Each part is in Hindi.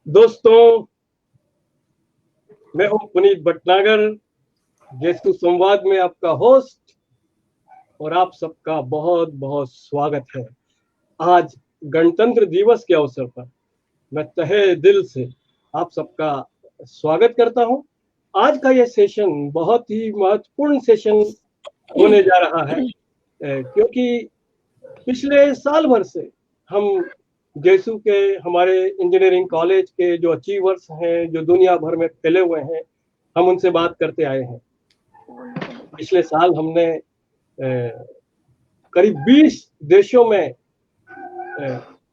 दोस्तों, मैं हूं पुनीत भटनागर, जेसु संवाद में आपका होस्ट, और आप सबका बहुत बहुत स्वागत है। आज गणतंत्र दिवस के अवसर पर मैं तहे दिल से आप सबका स्वागत करता हूं। आज का यह सेशन बहुत ही महत्वपूर्ण सेशन होने जा रहा है, क्योंकि पिछले साल भर से हम जेसु के हमारे इंजीनियरिंग कॉलेज के जो अचीवर्स हैं, जो दुनिया भर में फैले हुए हैं, हम उनसे बात करते आए हैं। पिछले साल हमने करीब 20 देशों में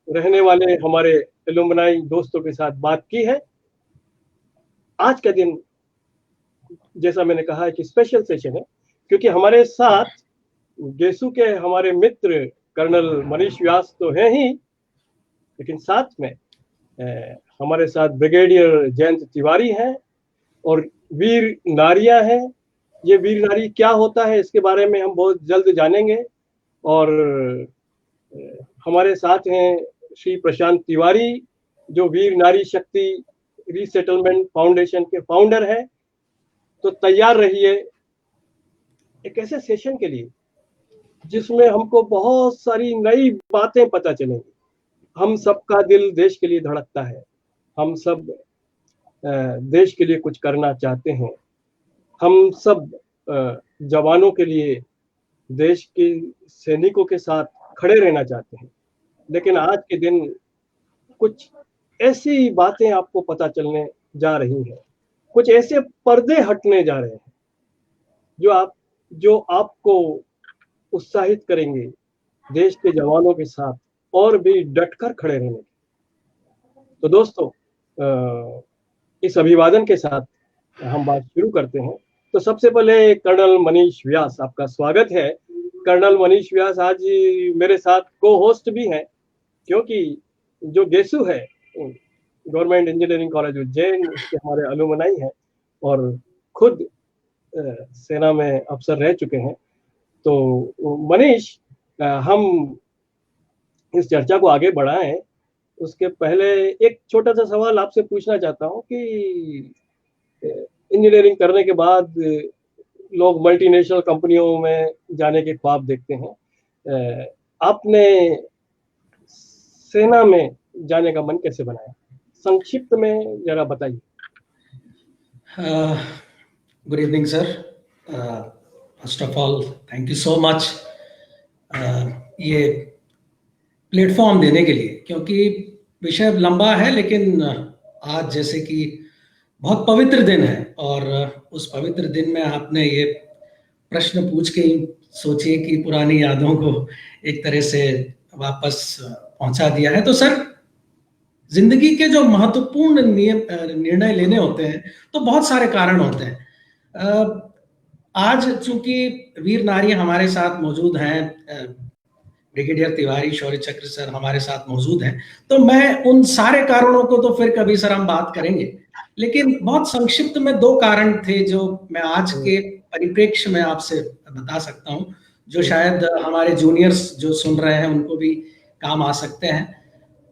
रहने वाले हमारे एलुमनाई दोस्तों के साथ बात की है। आज का दिन, जैसा मैंने कहा है, कि स्पेशल सेशन है, क्योंकि हमारे साथ जेसु के हमारे मित्र कर्नल मनीष व्यास तो हैं ही, लेकिन साथ में हमारे साथ ब्रिगेडियर जयंत तिवारी हैं और वीर नारियां हैं। ये वीर नारी क्या होता है, इसके बारे में हम बहुत जल्द जानेंगे। और हमारे साथ हैं श्री प्रशांत तिवारी, जो वीर नारी शक्ति रीसेटलमेंट फाउंडेशन के फाउंडर हैं। तो तैयार रहिए एक ऐसे सेशन के लिए जिसमें हमको बहुत सारी नई बातें पता चलेंगी। हम सबका दिल देश के लिए धड़कता है, हम सब देश के लिए कुछ करना चाहते हैं, हम सब जवानों के लिए, देश के सैनिकों के साथ खड़े रहना चाहते हैं। लेकिन आज के दिन कुछ ऐसी बातें आपको पता चलने जा रही हैं, कुछ ऐसे पर्दे हटने जा रहे हैं जो आपको उत्साहित करेंगे देश के जवानों के साथ और भी डटकर खड़े रहने के। तो दोस्तों, इस अभिवादन के साथ हम बात शुरू करते हैं। तो सबसे पहले कर्नल मनीष व्यास, आपका स्वागत है। कर्नल मनीष व्यास आज मेरे साथ को होस्ट भी हैं, क्योंकि जो गेसु है, गवर्नमेंट इंजीनियरिंग कॉलेज उज्जैन, उसके हमारे अलुमनाई हैं और खुद सेना में अफसर रह चुके हैं। तो मनीष, हम इस चर्चा को आगे बढ़ाएं उसके पहले एक छोटा सा सवाल आपसे पूछना चाहता हूं कि इंजीनियरिंग करने के बाद लोग मल्टीनेशनल कंपनियों में जाने के ख्वाब देखते हैं। आपने सेना में जाने का मन कैसे बनाया? संक्षिप्त में जरा बताइए। Good evening sir. First of all thank you so much ये प्लेटफॉर्म देने के लिए, क्योंकि विषय लंबा है, लेकिन आज जैसे कि बहुत पवित्र दिन है और उस पवित्र दिन में आपने ये प्रश्न पूछ के सोचिए कि पुरानी यादों को एक तरह से वापस पहुंचा दिया है। तो सर, जिंदगी के जो महत्वपूर्ण निर्णय लेने होते हैं तो बहुत सारे कारण होते हैं। आज चूंकि वीर नारी हमारे साथ मौजूद हैं, ब्रिगेडियर तिवारी शौर्य चक्र सर हमारे साथ मौजूद हैं, तो मैं उन सारे कारणों को तो फिर कभी सर हम बात करेंगे, लेकिन बहुत संक्षिप्त में 2 कारण थे जो मैं आज के परिप्रेक्ष्य में आपसे बता सकता हूं, जो शायद हमारे जूनियर्स जो सुन रहे हैं उनको भी काम आ सकते हैं।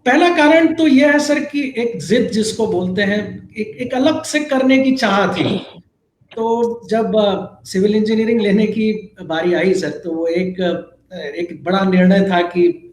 पहला कारण तो यह है सर कि एक जिद जिसको बोलते हैं, एक अलग से करने की चाह थी। तो जब सिविल इंजीनियरिंग लेने की बारी आई सर, तो वो एक बड़ा निर्णय था कि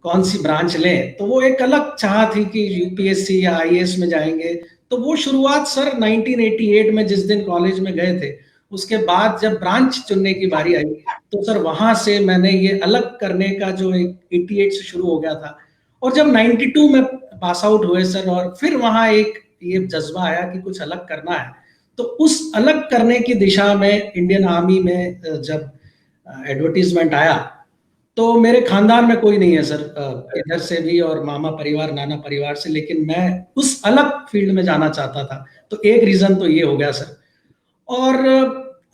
कौन सी ब्रांच लें। तो वो एक अलग चाह थी कि यूपीएससी या आईएएस में जाएंगे। तो वो शुरुआत सर 1988 में जिस दिन कॉलेज में गए थे, उसके बाद जब ब्रांच चुनने की बारी आई, तो सर वहां से मैंने ये अलग करने का जो एक 88 से शुरू हो गया था, और जब 92 में पास आउट हुए सर, और फिर वहां एक ये जज्बा आया कि कुछ अलग करना है। तो उस अलग करने की दिशा में इंडियन आर्मी में जब एडवर्टीजमेंट आया, तो मेरे खानदान में कोई नहीं है सर, इधर से भी और मामा परिवार नाना परिवार से, लेकिन मैं उस अलग फील्ड में जाना चाहता था। तो एक रीजन तो ये हो गया सर। और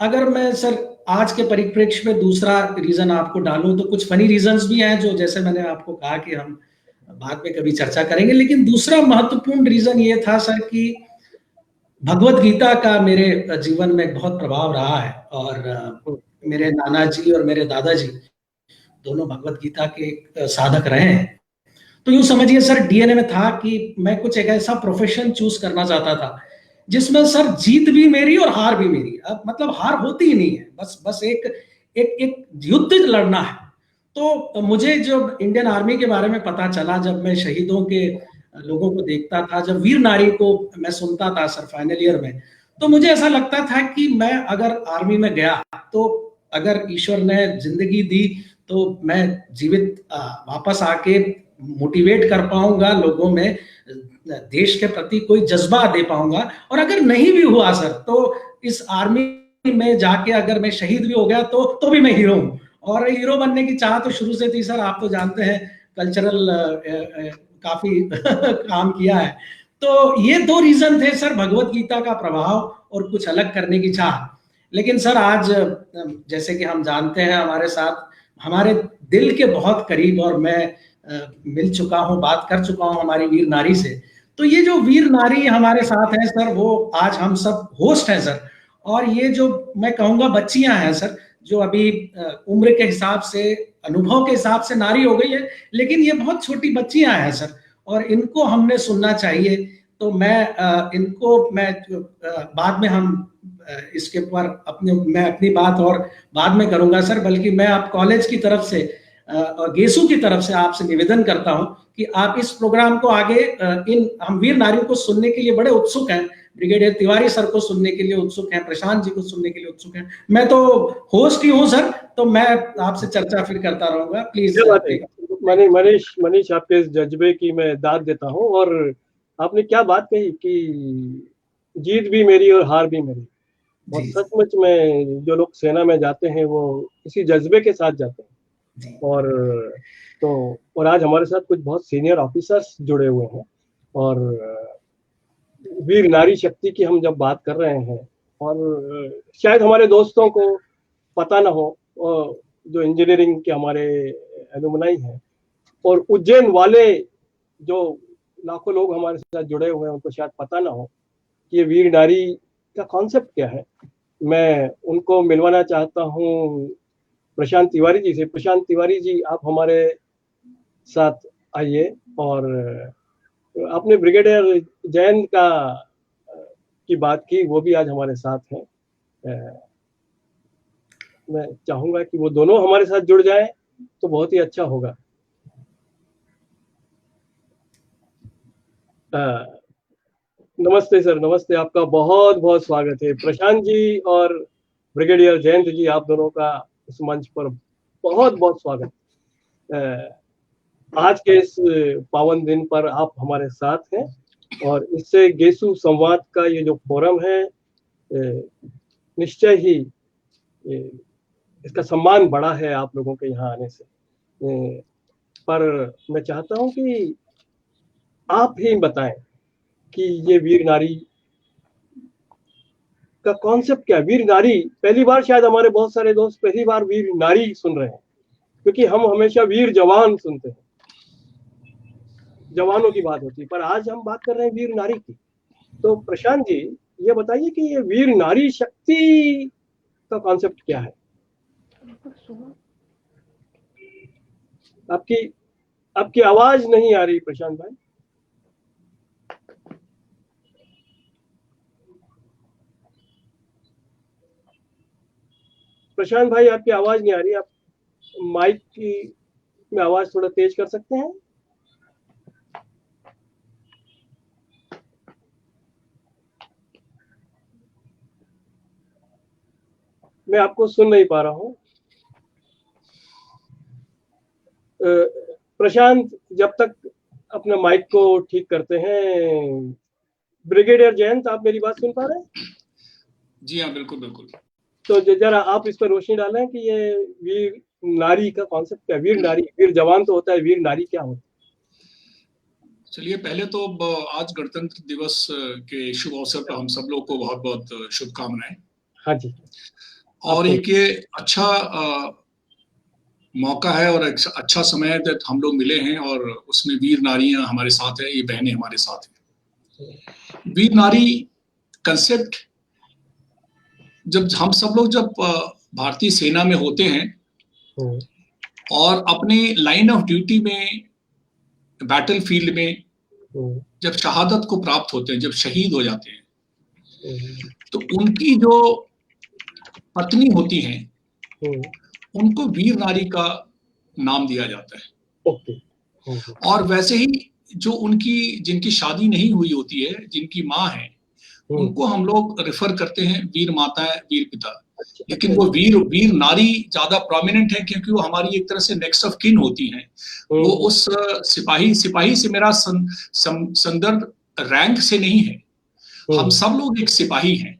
अगर मैं सर आज के परिप्रेक्ष्य में दूसरा रीजन आपको डालूं, तो कुछ फनी रीजंस भी हैं जो, जैसे मैंने आपको कहा कि हम बाद में कभी चर्चा करेंगे, लेकिन दूसरा महत्वपूर्ण रीजन ये था सर कि भगवत गीता का मेरे जीवन में बहुत प्रभाव रहा है, और मेरे नाना जी और मेरे दादाजी दोनों भगवत गीता के साधक रहे हैं। तो यूं समझिए सर, डीएनए में था कि मैं कुछ एक ऐसा प्रोफेशन चूज करना चाहता था जिसमें सर जीत भी मेरी और हार भी मेरी। अब मतलब हार होती ही नहीं है, बस बस एक एक एक युद्ध लड़ना है। तो मुझे जब इंडियन आर्मी के बारे में पता चला, जब मैं शहीदों के लोगों को देखता था, जब वीर नारी को मैं सुनता था सर फाइनल ईयर में, तो मुझे ऐसा लगता था कि मैं अगर आर्मी में गया तो अगर ईश्वर ने जिंदगी दी तो मैं जीवित वापस आके मोटिवेट कर पाऊंगा, लोगों में देश के प्रति कोई जज्बा दे पाऊंगा। और अगर नहीं भी हुआ सर, तो इस आर्मी में जाके अगर मैं शहीद भी हो गया तो भी मैं हीरो हूँ। और हीरो बनने की चाह तो शुरू से थी सर, आप तो जानते हैं कल्चरल काफी काम किया है। तो ये दो रीजन थे सर, भगवत गीता का प्रभाव और कुछ अलग करने की चाह। लेकिन सर आज जैसे कि हम जानते हैं, हमारे साथ हमारे दिल के बहुत करीब, और मैं मिल चुका हूं, बात कर चुका हूं हमारी वीर नारी से। तो ये जो वीर नारी हमारे साथ है सर, वो आज हम सब होस्ट हैं सर। और ये जो मैं कहूंगा बच्चियां हैं सर, जो अभी उम्र के हिसाब से, अनुभव के हिसाब से नारी हो गई है, लेकिन ये बहुत छोटी बच्चियां हैं सर, और इनको हमने सुनना चाहिए। तो मैं बाद में हम इसके ऊपर मैं अपनी बात और बाद में करूंगा सर, बल्कि मैं आप कॉलेज की तरफ से और गेसू की तरफ से आपसे निवेदन करता हूं कि आप इस प्रोग्राम को आगे हम वीर नारियों को सुनने के लिए बड़े उत्सुक हैं। ब्रिगेडियर तिवारी सर को सुनने के लिए उत्सुक हैं, प्रशांत जी को सुनने के लिए उत्सुक हैं। मैं तो होस्ट ही हूं सर, तो मैं आपसे चर्चा फिर करता रहूंगा, प्लीज। मनीष आपके इस जज्बे की मैं दाद देता हूं। और आपने क्या बात कही कि जीत भी मेरी और हार भी मेरी। और सचमुच में जो लोग सेना में जाते हैं वो इसी जज्बे के साथ जाते हैं। और आज हमारे साथ कुछ बहुत सीनियर ऑफिसर्स जुड़े हुए हैं। और वीर नारी शक्ति की हम जब बात कर रहे हैं, और शायद हमारे दोस्तों को पता ना हो, जो इंजीनियरिंग के हमारे एलुमनाई हैं और उज्जैन वाले जो लाखों लोग हमारे साथ जुड़े हुए हैं, उनको शायद पता ना हो कि ये वीर नारी का कॉन्सेप्ट क्या है। मैं उनको मिलवाना चाहता हूँ प्रशांत तिवारी जी से। प्रशांत तिवारी जी, आप हमारे साथ आइए। और आपने ब्रिगेडियर जयंत की बात की, वो भी आज हमारे साथ हैं। मैं चाहूंगा कि वो दोनों हमारे साथ जुड़ जाएं तो बहुत ही अच्छा होगा। नमस्ते सर, नमस्ते। आपका बहुत बहुत स्वागत है। प्रशांत जी और ब्रिगेडियर जयंत जी, आप दोनों का इस मंच पर बहुत बहुत स्वागत। आज के इस पावन दिन पर आप हमारे साथ हैं, और इससे गेसू संवाद का ये जो फोरम है, निश्चय ही इसका सम्मान बढ़ा है आप लोगों के यहाँ आने से। पर मैं चाहता हूं कि आप ही बताएं कि ये वीर नारी का कॉन्सेप्ट क्या है। वीर नारी, पहली बार शायद हमारे बहुत सारे दोस्त पहली बार वीर नारी सुन रहे हैं, क्योंकि हम हमेशा वीर जवान सुनते हैं, जवानों की बात होती है। पर आज हम बात कर रहे हैं वीर नारी की। तो प्रशांत जी, ये बताइए कि ये वीर नारी शक्ति का कॉन्सेप्ट क्या है। आपकी आवाज नहीं आ रही प्रशांत भाई। प्रशांत भाई, आपकी आवाज नहीं आ रही। आप माइक की में आवाज थोड़ा तेज कर सकते हैं। मैं आपको सुन नहीं पा रहा हूं। प्रशांत, जब तक अपने माइक को ठीक करते हैं, ब्रिगेडियर जयंत, आप मेरी बात सुन पा रहे हैं? जी हाँ, बिल्कुल बिल्कुल। तो जरा आप इस पर रोशनी डालें कि ये वीर नारी का कॉन्सेप्ट क्या है। वीर नारी, वीर जवान तो होता है, वीर नारी क्या होता है? चलिए, पहले तो आज गणतंत्र दिवस के शुभ अवसर पर हम सब लोग को बहुत बहुत शुभकामनाएं। हाँ जी। और एक ये अच्छा मौका है और एक अच्छा समय है जब हम लोग मिले हैं, और उसमें वीर नारियां हमारे साथ है, ये बहनें हमारे साथ हैं। वीर नारी कंसेप्ट, जब हम सब लोग जब भारतीय सेना में होते हैं और अपने लाइन ऑफ ड्यूटी में बैटल फील्ड में जब शहादत को प्राप्त होते हैं, जब शहीद हो जाते हैं, तो उनकी जो पत्नी होती हैं उनको वीर नारी का नाम दिया जाता है। और वैसे ही जो जिनकी शादी नहीं हुई होती है, जिनकी माँ है, उनको हम लोग रेफर करते हैं वीर माता, वीर पिता। लेकिन वो वीर नारी ज्यादा प्रोमिनेंट है, क्योंकि वो हमारी एक तरह से नेक्स्ट ऑफ किन होती हैं। वो उस सिपाही से मेरा संदर्भ रैंक से नहीं है। हम सब लोग एक सिपाही हैं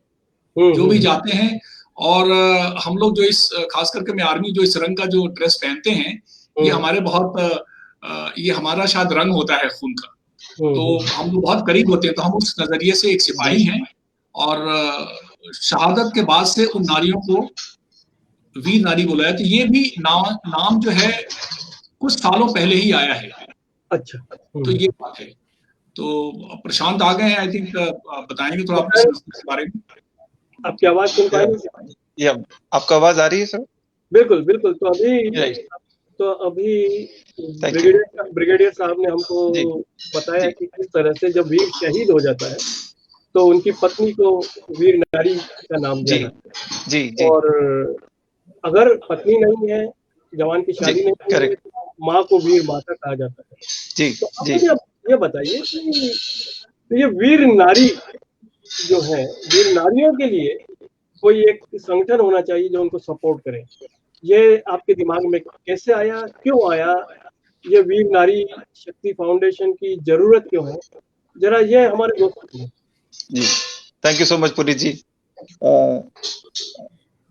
जो भी जाते हैं। और हम लोग जो खास करके मैं आर्मी जो इस रंग का जो ड्रेस पहनते हैं, ये हमारे ये हमारा शायद रंग होता है खून का, तो हम लोग बहुत करीब होते हैं। तो हम उस नजरिए से एक सिपाही हैं, और शहादत के बाद से उन नारियों को वीर नारी बोला है। तो ये भी नाम जो है कुछ सालों पहले ही आया है। अच्छा, तो ये बात है। तो प्रशांत आ गए हैं, आई थिंक बताएंगे थोड़ा अपने संस्कृति के बारे में। आपकी आवाज सुन पाएंगे? आपका आवाज आ रही है सर? बिल्कुल बिल्कुल। तो अभी ब्रिगेडियर साहब ने हमको बताया कि किस तरह से जब वीर शहीद हो जाता है तो उनकी पत्नी को वीर नारी का नाम दिया जाता है। और अगर पत्नी नहीं है, जवान की शादी नहीं है, तो माँ को वीर माता कहा जाता है। तो आप ये बताइए कि ये वीर नारी जो है, वीर नारियों के लिए कोई एक संगठन होना चाहिए जो उनको सपोर्ट करे। ये आपके दिमाग में कैसे आया, क्यों आया? ये वीर नारी शक्ति फाउंडेशन की जरूरत क्यों है? जरा ये हमारे दोस्तों को। जी, thank you so much Puri ji.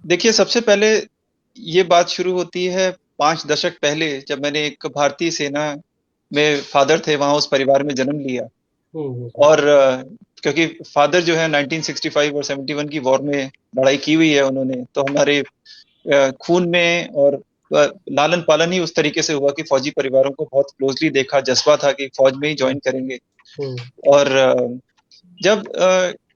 देखिए, सबसे पहले ये बात शुरू होती है 5 दशक पहले, जब मैंने एक भारतीय सेना में फादर थे, वहां उस परिवार में जन्म लिया। और क्योंकि फादर जो है 1965 और 71 की वॉर में लड़ाई की हुई है उन्होंने, तो हमारे खून में और लालन पालन ही उस तरीके से हुआ कि फौजी परिवारों को बहुत क्लोजली देखा, जज्बा था कि फौज में ही ज्वाइन करेंगे। और जब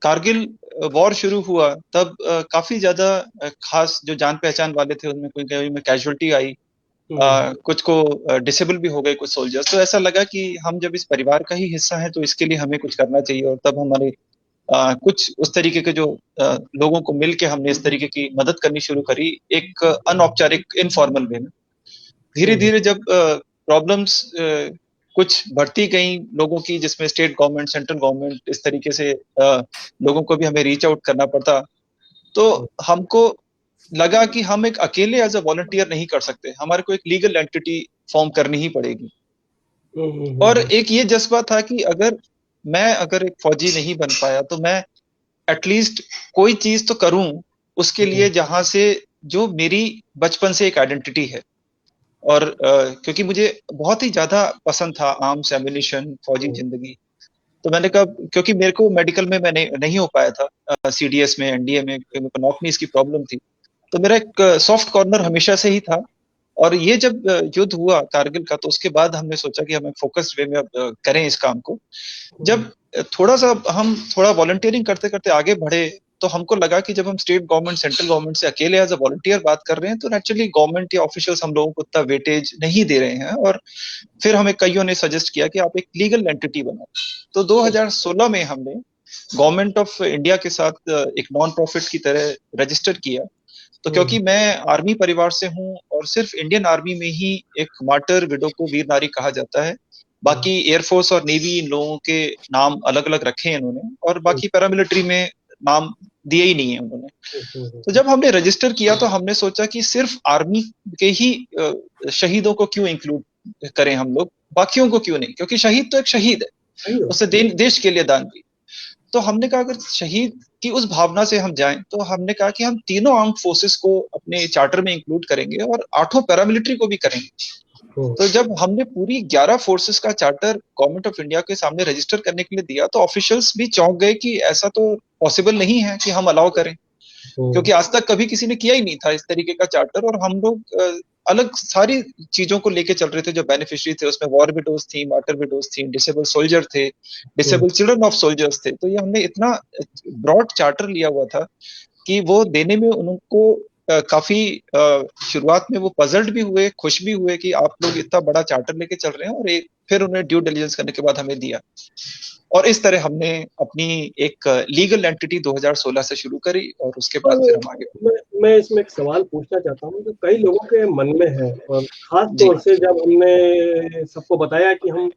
कारगिल वॉर शुरू हुआ तब काफी ज्यादा खास जो जान पहचान वाले थे उनमें कोई में कैजुअलिटी आई, कुछ को डिसेबल भी हो गए कुछ सोल्जर्स। तो ऐसा लगा कि हम जब इस परिवार का ही हिस्सा है तो इसके लिए हमें कुछ करना चाहिए। और तब हमारे कुछ उस तरीके के जो लोगों को मिलके हमने इस तरीके की मदद करनी शुरू करी, एक अनौपचारिक इनफॉर्मल वे में। धीरे धीरे जब प्रॉब्लम्स कुछ बढ़ती गई लोगों की, जिसमें स्टेट गवर्नमेंट, सेंट्रल गवर्नमेंट, इस तरीके से लोगों को भी हमें रीच आउट करना पड़ता, तो हमको लगा कि हम एक अकेले एज अ वॉलंटियर नहीं कर सकते, हमारे को एक लीगल एंटिटी फॉर्म करनी ही पड़ेगी। और एक ये जज्बा था कि अगर एक फौजी नहीं बन पाया तो मैं एटलीस्ट कोई चीज तो करूं उसके लिए, जहां से जो मेरी बचपन से एक आइडेंटिटी है। और क्योंकि मुझे बहुत ही ज्यादा पसंद था आर्म्स, एम्युनिशन, फौजी जिंदगी, तो मैंने कहा, क्योंकि मेरे को मेडिकल में मैंने नहीं हो पाया था, सीडीएस में, एनडीए में नॉकनीज की प्रॉब्लम थी, तो मेरा एक सॉफ्ट कॉर्नर हमेशा से ही था। और ये जब युद्ध हुआ कारगिल का, तो उसके बाद हमने सोचा कि हम फोकस्ड वे में अब करें इस काम को। जब हम थोड़ा वॉलंटियरिंग करते करते आगे बढ़े, तो हमको लगा कि जब हम स्टेट गवर्नमेंट, सेंट्रल गवर्नमेंट से अकेले एज अ वॉलंटियर बात कर रहे हैं, तो नेचुरली गवर्नमेंट या ऑफिशियल्स हम लोगों को उतना वेटेज नहीं दे रहे हैं। और फिर हमें कईयों ने सजेस्ट किया कि आप एक लीगल एंटिटी बनाओ। तो 2016 में हमने गवर्नमेंट ऑफ इंडिया के साथ एक नॉन प्रॉफिट की तरह रजिस्टर किया। तो क्योंकि मैं आर्मी परिवार से हूँ और सिर्फ इंडियन आर्मी में ही एक मार्टर विडो को वीर नारी कहा जाता है, बाकी एयरफोर्स और नेवी इन लोगों के नाम अलग अलग रखे हैं इन्होंने, और बाकी पैरामिलिट्री में नाम दिए ही नहीं है उन्होंने। तो जब हमने रजिस्टर किया तो हमने सोचा कि सिर्फ आर्मी के ही शहीदों को क्यों इंक्लूड करें हम लोग, बाकियों को क्यों नहीं, क्योंकि शहीद तो एक शहीद है, उससे देश के लिए दान भी। तो हमने कहा अगर शहीद की उस भावना से हम जाएं, तो हमने कहा कि हम तीनों आर्म्ड फोर्सेस को अपने चार्टर में इंक्लूड करेंगे और 8 पैरामिलिट्री को भी करेंगे। तो जब हमने पूरी 11 फोर्सेस का चार्टर गवर्नमेंट ऑफ इंडिया के सामने रजिस्टर करने के लिए दिया, तो ऑफिशियल्स भी चौंक गए कि ऐसा तो पॉसिबल नहीं है कि हम अलाउ करें, क्योंकि आज तक कभी किसी ने किया ही नहीं था इस तरीके का चार्टर। और हम लोग अलग सारी चीजों को लेके चल रहे थे, जो बेनिफिशियरी थे उसमें वॉर विडोज थी, मार्टर विडोज थी, डिसेबल सोल्जर थे, डिसेबल चिल्ड्रन ऑफ सोल्जर्स थे। तो ये हमने इतना ब्रॉड चार्टर लिया हुआ था कि वो देने में उनको काफी शुरुआत में वो पजल्ड भी हुए, खुश भी हुए कि आप लोग इतना बड़ा चार्टर लेके चल रहे हैं, और फिर उन्हें ड्यू डिलिजेंस करने के बाद हमें दिया, और इस तरह हमने अपनी एक लीगल एंटिटी 2016 से शुरू करी, और उसके बाद फिर हम आगे। मैं इसमें एक सवाल पूछना चाहता हूँ जो कई लोगों के मन में है, और खास तौर से जब हमने सबको बताया कि हम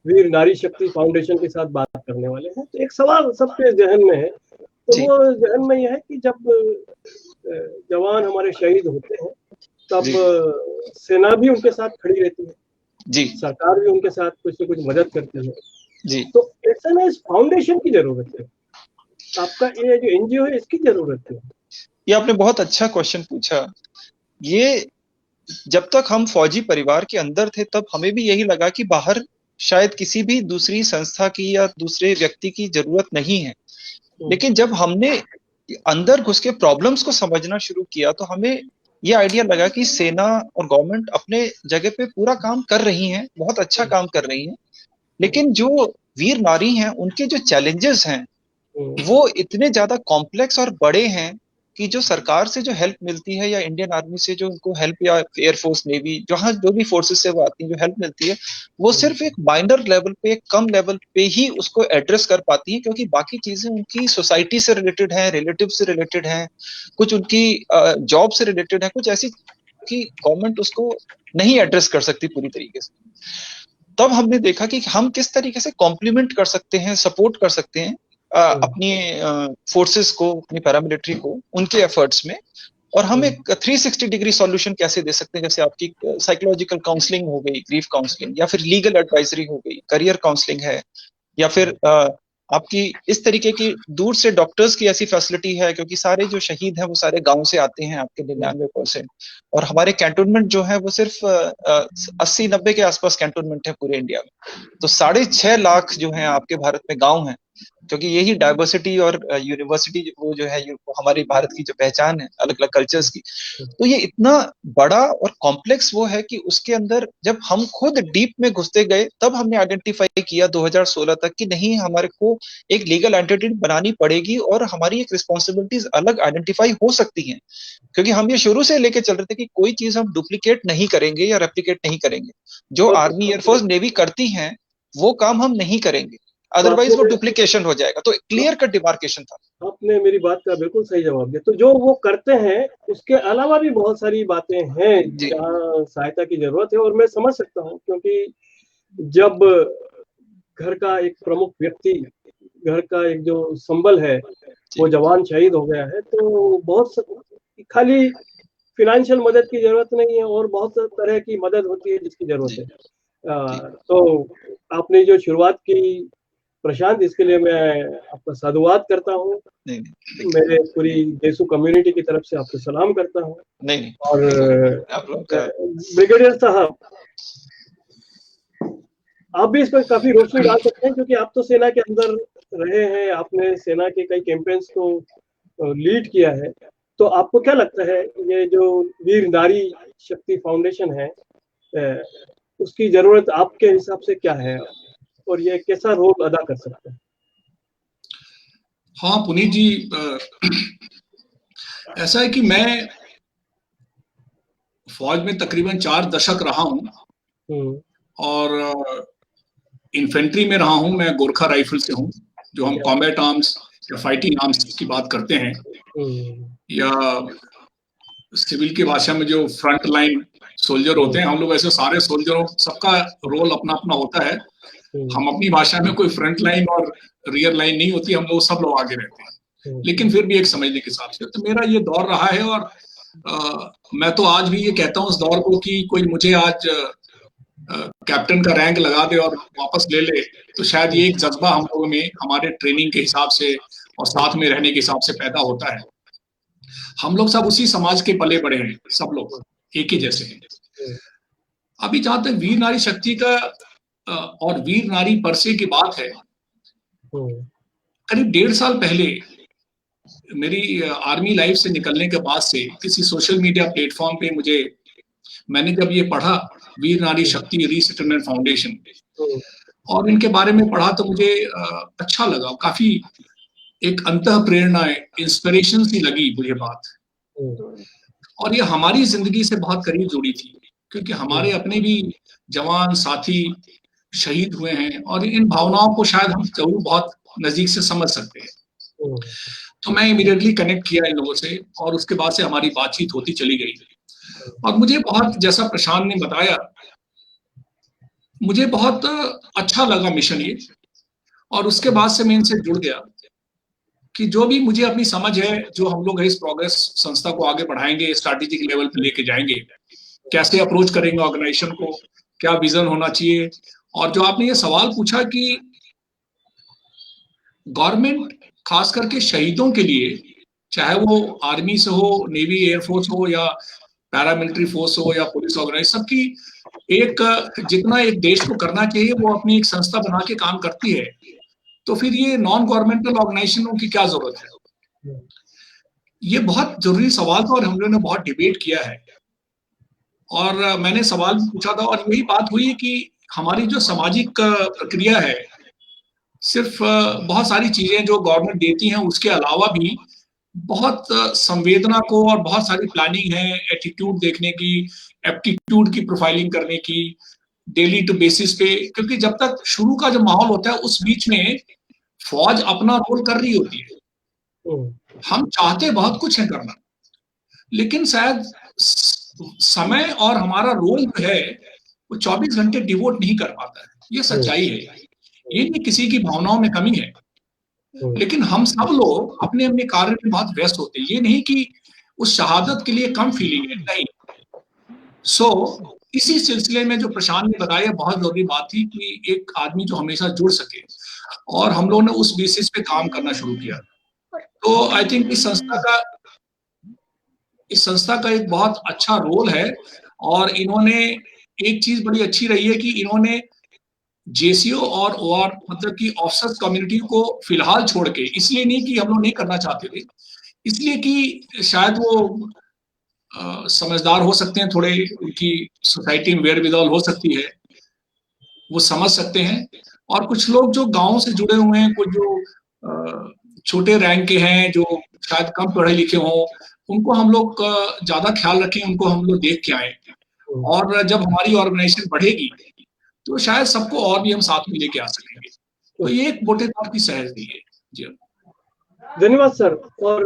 वीर नारी शक्ति फाउंडेशन के साथ बात करने वाले हैं, तो एक सवाल सबके जहन में है, तो वो जहन में यह है कि जब जवान हमारे शहीद होते हैं तब सेना भी उनके साथ खड़ी रहती है जी, सरकार भी उनके साथ कुछ न कुछ मदद करती है जी, तो ऐसे में इस फाउंडेशन की जरूरत है, आपका ये जो एनजीओ है इसकी जरूरत है। ये आपने बहुत अच्छा क्वेश्चन पूछा। ये जब तक हम फौजी परिवार के अंदर थे तब हमें भी यही लगा कि बाहर शायद किसी भी दूसरी संस्था की या दूसरे व्यक्ति की जरूरत नहीं है, लेकिन जब हमने अंदर घुस के प्रॉब्लम्स को समझना शुरू किया तो हमें ये आइडिया लगा कि सेना और गवर्नमेंट अपने जगह पे पूरा काम कर रही हैं, बहुत अच्छा काम कर रही हैं, लेकिन जो वीर नारी हैं उनके जो चैलेंजेस हैं वो इतने ज्यादा कॉम्प्लेक्स और बड़े हैं कि जो सरकार से जो हेल्प मिलती है या इंडियन आर्मी से जो उनको हेल्प, या एयरफोर्स, नेवी, जहां जो भी फोर्सेस से वो आती है, जो हेल्प मिलती है वो सिर्फ एक माइनर लेवल पे, एक कम लेवल पे ही उसको एड्रेस कर पाती है, क्योंकि बाकी चीजें उनकी सोसाइटी से रिलेटेड है, रिलेटिव से रिलेटेड है, कुछ उनकी जॉब से रिलेटेड है, कुछ ऐसी कि गवर्नमेंट उसको नहीं एड्रेस कर सकती पूरी तरीके से। तब हमने देखा कि हम किस तरीके से कॉम्प्लीमेंट कर सकते हैं, सपोर्ट कर सकते हैं अपनी फोर्सेस को, अपनी पैरामिलिट्री को उनके एफर्ट्स में, और हम एक 360 डिग्री सॉल्यूशन कैसे दे सकते हैं, जैसे आपकी साइकोलॉजिकल काउंसलिंग हो गई, ग्रीफ काउंसलिंग, या फिर लीगल एडवाइजरी हो गई, करियर काउंसलिंग है, या फिर आपकी इस तरीके की दूर से डॉक्टर्स की ऐसी फैसिलिटी है, क्योंकि सारे जो शहीद हैं वो सारे गांव से आते हैं, आपके 99%, और हमारे कैंटोनमेंट जो है वो सिर्फ 80-90 के आसपास कैंटोनमेंट है पूरे इंडिया में, तो 6.5 लाख जो है आपके भारत में गांव हैं, क्योंकि यही डाइवर्सिटी और यूनिवर्सिटी वो जो है वो हमारी भारत की जो पहचान है अलग अलग कल्चर्स की, तो ये इतना बड़ा और कॉम्प्लेक्स वो है कि उसके अंदर जब हम खुद डीप में घुसते गए तब हमने आइडेंटिफाई किया 2016 तक कि नहीं, हमारे को एक लीगल एंटिटी बनानी पड़ेगी और हमारी एक रिस्पॉन्सिबिलिटीज अलग आइडेंटिफाई हो सकती हैं, क्योंकि हम ये शुरू से लेके चल रहे थे कि कोई चीज हम डुप्लीकेट नहीं करेंगे या रेप्लिकेट नहीं करेंगे, जो आर्मी, एयरफोर्स, नेवी करती हैं वो काम हम नहीं करेंगे, अदरवाइज वो डुप्लीकेशन हो जाएगा। तो क्लियर कट डिमार्केशन था। आपने मेरी बात का बिल्कुल सही जवाब दिया। तो जो वो करते हैं उसके अलावा भी बहुत सारी बातें हैं जहाँ सहायता की जरूरत है, और मैं समझ सकता हूँ, क्योंकि जब घर का एक प्रमुख व्यक्ति, घर का एक जो संबल है वो जवान शहीद हो गया है, तो बहुत खाली फिनेंशियल मदद की जरूरत नहीं है और बहुत तरह की मदद होती है जिसकी जरूरत है। तो आपने जो शुरुआत की प्रशांत, इसके लिए मैं आपका साधुवाद करता हूँ, मेरे पूरी देशु कम्युनिटी की तरफ से आपको सलाम करता हूँ। और ब्रिगेडियर साहब, आप भी इस पर काफी रोशनी डाल सकते हैं, क्योंकि आप तो सेना के अंदर रहे हैं, आपने सेना के कई कैंपेन्स को लीड किया है, तो आपको क्या लगता है ये जो वीर नारी शक्ति फाउंडेशन है उसकी जरूरत आपके हिसाब से क्या है, और ये कैसा रोल अदा कर सकते हैं? हाँ पुनीत जी, ऐसा है कि मैं फौज में तकरीबन 4 दशक रहा हूँ और इन्फेंट्री में रहा हूँ। मैं गोरखा राइफल से हूँ, जो हम कॉम्बैट आर्म्स या फाइटिंग आर्म्स की बात करते हैं, या सिविल की भाषा में जो फ्रंट लाइन सोल्जर होते हैं, हम लोग ऐसे सारे सोल्जरों, सबका रोल अपना अपना होता है। हम अपनी भाषा में कोई फ्रंट लाइन और रियर लाइन नहीं होती, हम लोग सब लोग आगे रहते हैं, लेकिन फिर भी एक समझने के हिसाब से। तो मेरा ये दौर रहा है, और मैं तो आज भी ये कहता हूँ उस दौर को कि कोई मुझे आज कैप्टन का रैंक लगा दे और वापस ले ले, तो शायद ये एक जज्बा हम लोगों में हमारे ट्रेनिंग के हिसाब से और साथ में रहने के हिसाब से पैदा होता है। हम लोग सब उसी समाज के पले बड़े हैं, सब लोग एक ही जैसे हैं। अभी जहां तक वीर नारी शक्ति का और वीर नारी परसे की बात है, करीब 1.5 साल पहले मेरी आर्मी लाइफ से निकलने के बाद से किसी सोशल मीडिया प्लेटफॉर्म पे मैंने जब ये पढ़ा वीर नारी शक्ति रीसेटलमेंट फाउंडेशन, और इनके बारे में पढ़ा, तो मुझे अच्छा लगा, काफी एक अंतः प्रेरणा, इंस्पिरेशन सी लगी मुझे बात। और ये हमारी जिंदगी से बहुत करीब जुड़ी थी, क्योंकि हमारे अपने भी जवान साथी शहीद हुए हैं और इन भावनाओं को शायद हम जरूर बहुत नजदीक से समझ सकते हैं। तो मैं इमीडिएटली कनेक्ट किया इन लोगों से और उसके बाद से हमारी बातचीत होती चली गई। और मुझे बहुत, जैसा प्रशांत ने बताया, मुझे बहुत अच्छा लगा मिशन ये, और उसके बाद से मैं इनसे जुड़ गया कि जो भी मुझे अपनी समझ है, जो हम लोग इस प्रोग्रेस संस्था को आगे बढ़ाएंगे, स्ट्रैटेजिक लेवल पे लेके जाएंगे, कैसे अप्रोच करेंगे ऑर्गेनाइजेशन को, क्या विजन होना चाहिए। और जो आपने ये सवाल पूछा कि गवर्नमेंट खास करके शहीदों के लिए, चाहे वो आर्मी से हो, नेवी एयरफोर्स हो, या पैरामिलिट्री फोर्स हो, या पुलिस ऑर्गेनाइजेशन, सबकी एक जितना एक देश को करना चाहिए वो अपनी एक संस्था बना के काम करती है, तो फिर ये नॉन गवर्नमेंटल ऑर्गेनाइजेशनों की क्या जरूरत है? ये बहुत जरूरी सवाल था और हम लोगों ने बहुत डिबेट किया है। और मैंने सवाल पूछा था और यही बात हुई कि हमारी जो सामाजिक प्रक्रिया है, सिर्फ बहुत सारी चीजें जो गवर्नमेंट देती हैं उसके अलावा भी बहुत संवेदना को और बहुत सारी प्लानिंग है, एटीट्यूड देखने की, एप्टीट्यूड की प्रोफाइलिंग करने की, डेली टू बेसिस पे, क्योंकि जब तक शुरू का जो माहौल होता है उस बीच में फौज अपना रोल कर रही होती है। हम चाहते बहुत कुछ है करना, लेकिन शायद समय और हमारा रोल जो है वो 24 घंटे डिवोट नहीं कर पाता है। ये सच्चाई है, ये नहीं किसी की भावनाओं में कमी है, लेकिन हम सब लोग अपने अपने कार्य में बहुत व्यस्त होते हैं। ये नहीं कि उस शहादत के लिए कम फीलिंग है, नहीं। इसी सिलसिले में जो प्रशांत ने बताया बहुत जरूरी बात थी कि एक आदमी जो हमेशा जुड़ सके, और हम लोगों ने उस बेसिस पे काम करना शुरू किया। तो आई थिंक इस संस्था का एक बहुत अच्छा रोल है। और इन्होंने एक चीज बड़ी अच्छी रही है कि इन्होंने जेसीओ और ओआर मतलब कि ऑफिसर्स कम्युनिटी को फिलहाल छोड़ के, इसलिए नहीं कि हम लोग नहीं करना चाहते थे, इसलिए कि शायद वो समझदार हो सकते हैं थोड़े, उनकी सोसाइटी में वेयरविदॉल हो सकती है, वो समझ सकते हैं। और कुछ लोग जो गांव से जुड़े हुए हैं, कुछ जो छोटे रैंक के हैं, जो शायद कम पढ़े लिखे हों, उनको हम लोग ज्यादा ख्याल रखें, उनको हम लोग देख के आए। और जब हमारी ऑर्गेनाइजेशन बढ़ेगी तो शायद सबको और भी हम साथ में लेके आ सकेंगे। तो ये एक मोटे तौर की सहज है जी। धन्यवाद सर। और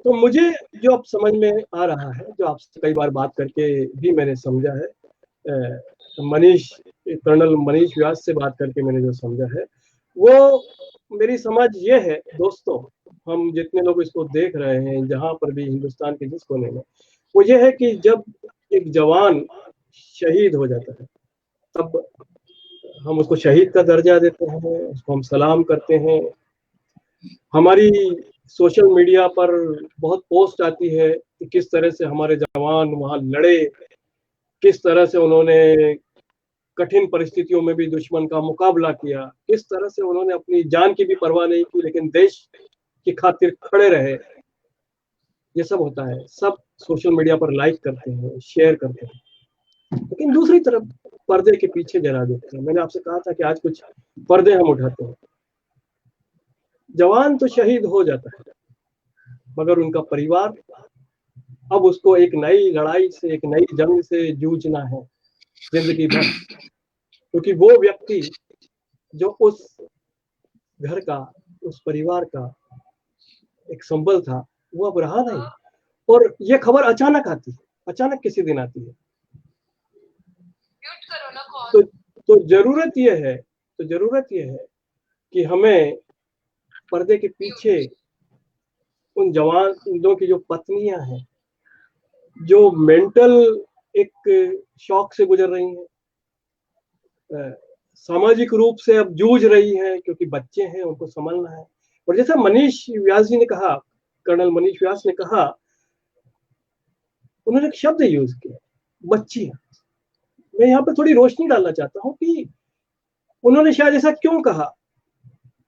तो मुझे जो अब समझ में आ रहा है, जो आपसे कई बार बात करके भी मैंने समझा है, कर्नल मनीष व्यास से बात करके मैंने जो समझा है, वो मेरी समझ ये है दोस्तों, हम जितने लोग इसको देख रहे हैं जहां पर भी हिंदुस्तान के जिस कोने में, वो ये है कि जब एक जवान शहीद हो जाता है तब हम उसको शहीद का दर्जा देते हैं, उसको हम सलाम करते हैं। हमारी सोशल मीडिया पर बहुत पोस्ट आती है कि किस तरह से हमारे जवान वहां लड़े, किस तरह से उन्होंने कठिन परिस्थितियों में भी दुश्मन का मुकाबला किया, किस तरह से उन्होंने अपनी जान की भी परवाह नहीं की लेकिन देश की खातिर खड़े रहे। ये सब होता है, सब सोशल मीडिया पर लाइक करते हैं, शेयर करते हैं, लेकिन दूसरी तरफ पर्दे के पीछे जरा देखते हैं। मैंने आपसे कहा था कि आज कुछ पर्दे हम उठाते हैं। जवान तो शहीद हो जाता है, मगर उनका परिवार अब उसको एक नई लड़ाई से, एक नई जंग से जूझना है जिंदगी भर, क्योंकि वो व्यक्ति जो उस घर का, उस परिवार का एक संबल था, वो अब रहा नहीं। और ये खबर अचानक आती है, अचानक किसी दिन आती है। तो जरूरत ये है कि हमें पर्दे के पीछे उन जवानों की जो पत्नियां हैं, जो मेंटल एक शॉक से गुजर रही हैं, सामाजिक रूप से अब जूझ रही हैं क्योंकि बच्चे हैं, उनको संभालना है। और जैसा मनीष व्यास जी ने कहा, कर्नल मनीष व्यास ने कहा, उन्होंने एक शब्द यूज किया, बच्चियां। मैं यहाँ पे थोड़ी रोशनी डालना चाहता हूँ कि उन्होंने शायद ऐसा क्यों कहा,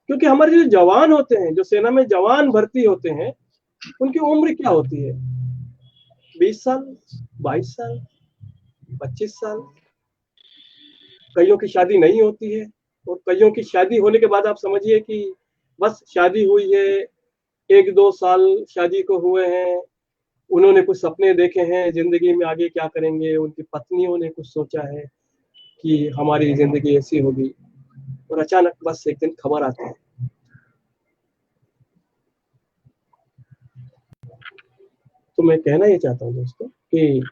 क्योंकि हमारे जो जवान होते हैं, जो सेना में जवान भर्ती होते हैं, उनकी उम्र क्या होती है? 20 साल, 22 साल, 25 साल। कईयों की शादी नहीं होती है, और कईयों की शादी होने के बाद आप समझिए कि बस शादी हुई है, 1-2 साल शादी को हुए हैं, उन्होंने कुछ सपने देखे हैं जिंदगी में आगे क्या करेंगे, उनकी पत्नियों ने कुछ सोचा है कि हमारी जिंदगी ऐसी होगी, और अचानक बस एक दिन खबर आती है। तो मैं कहना ये चाहता हूँ दोस्तों कि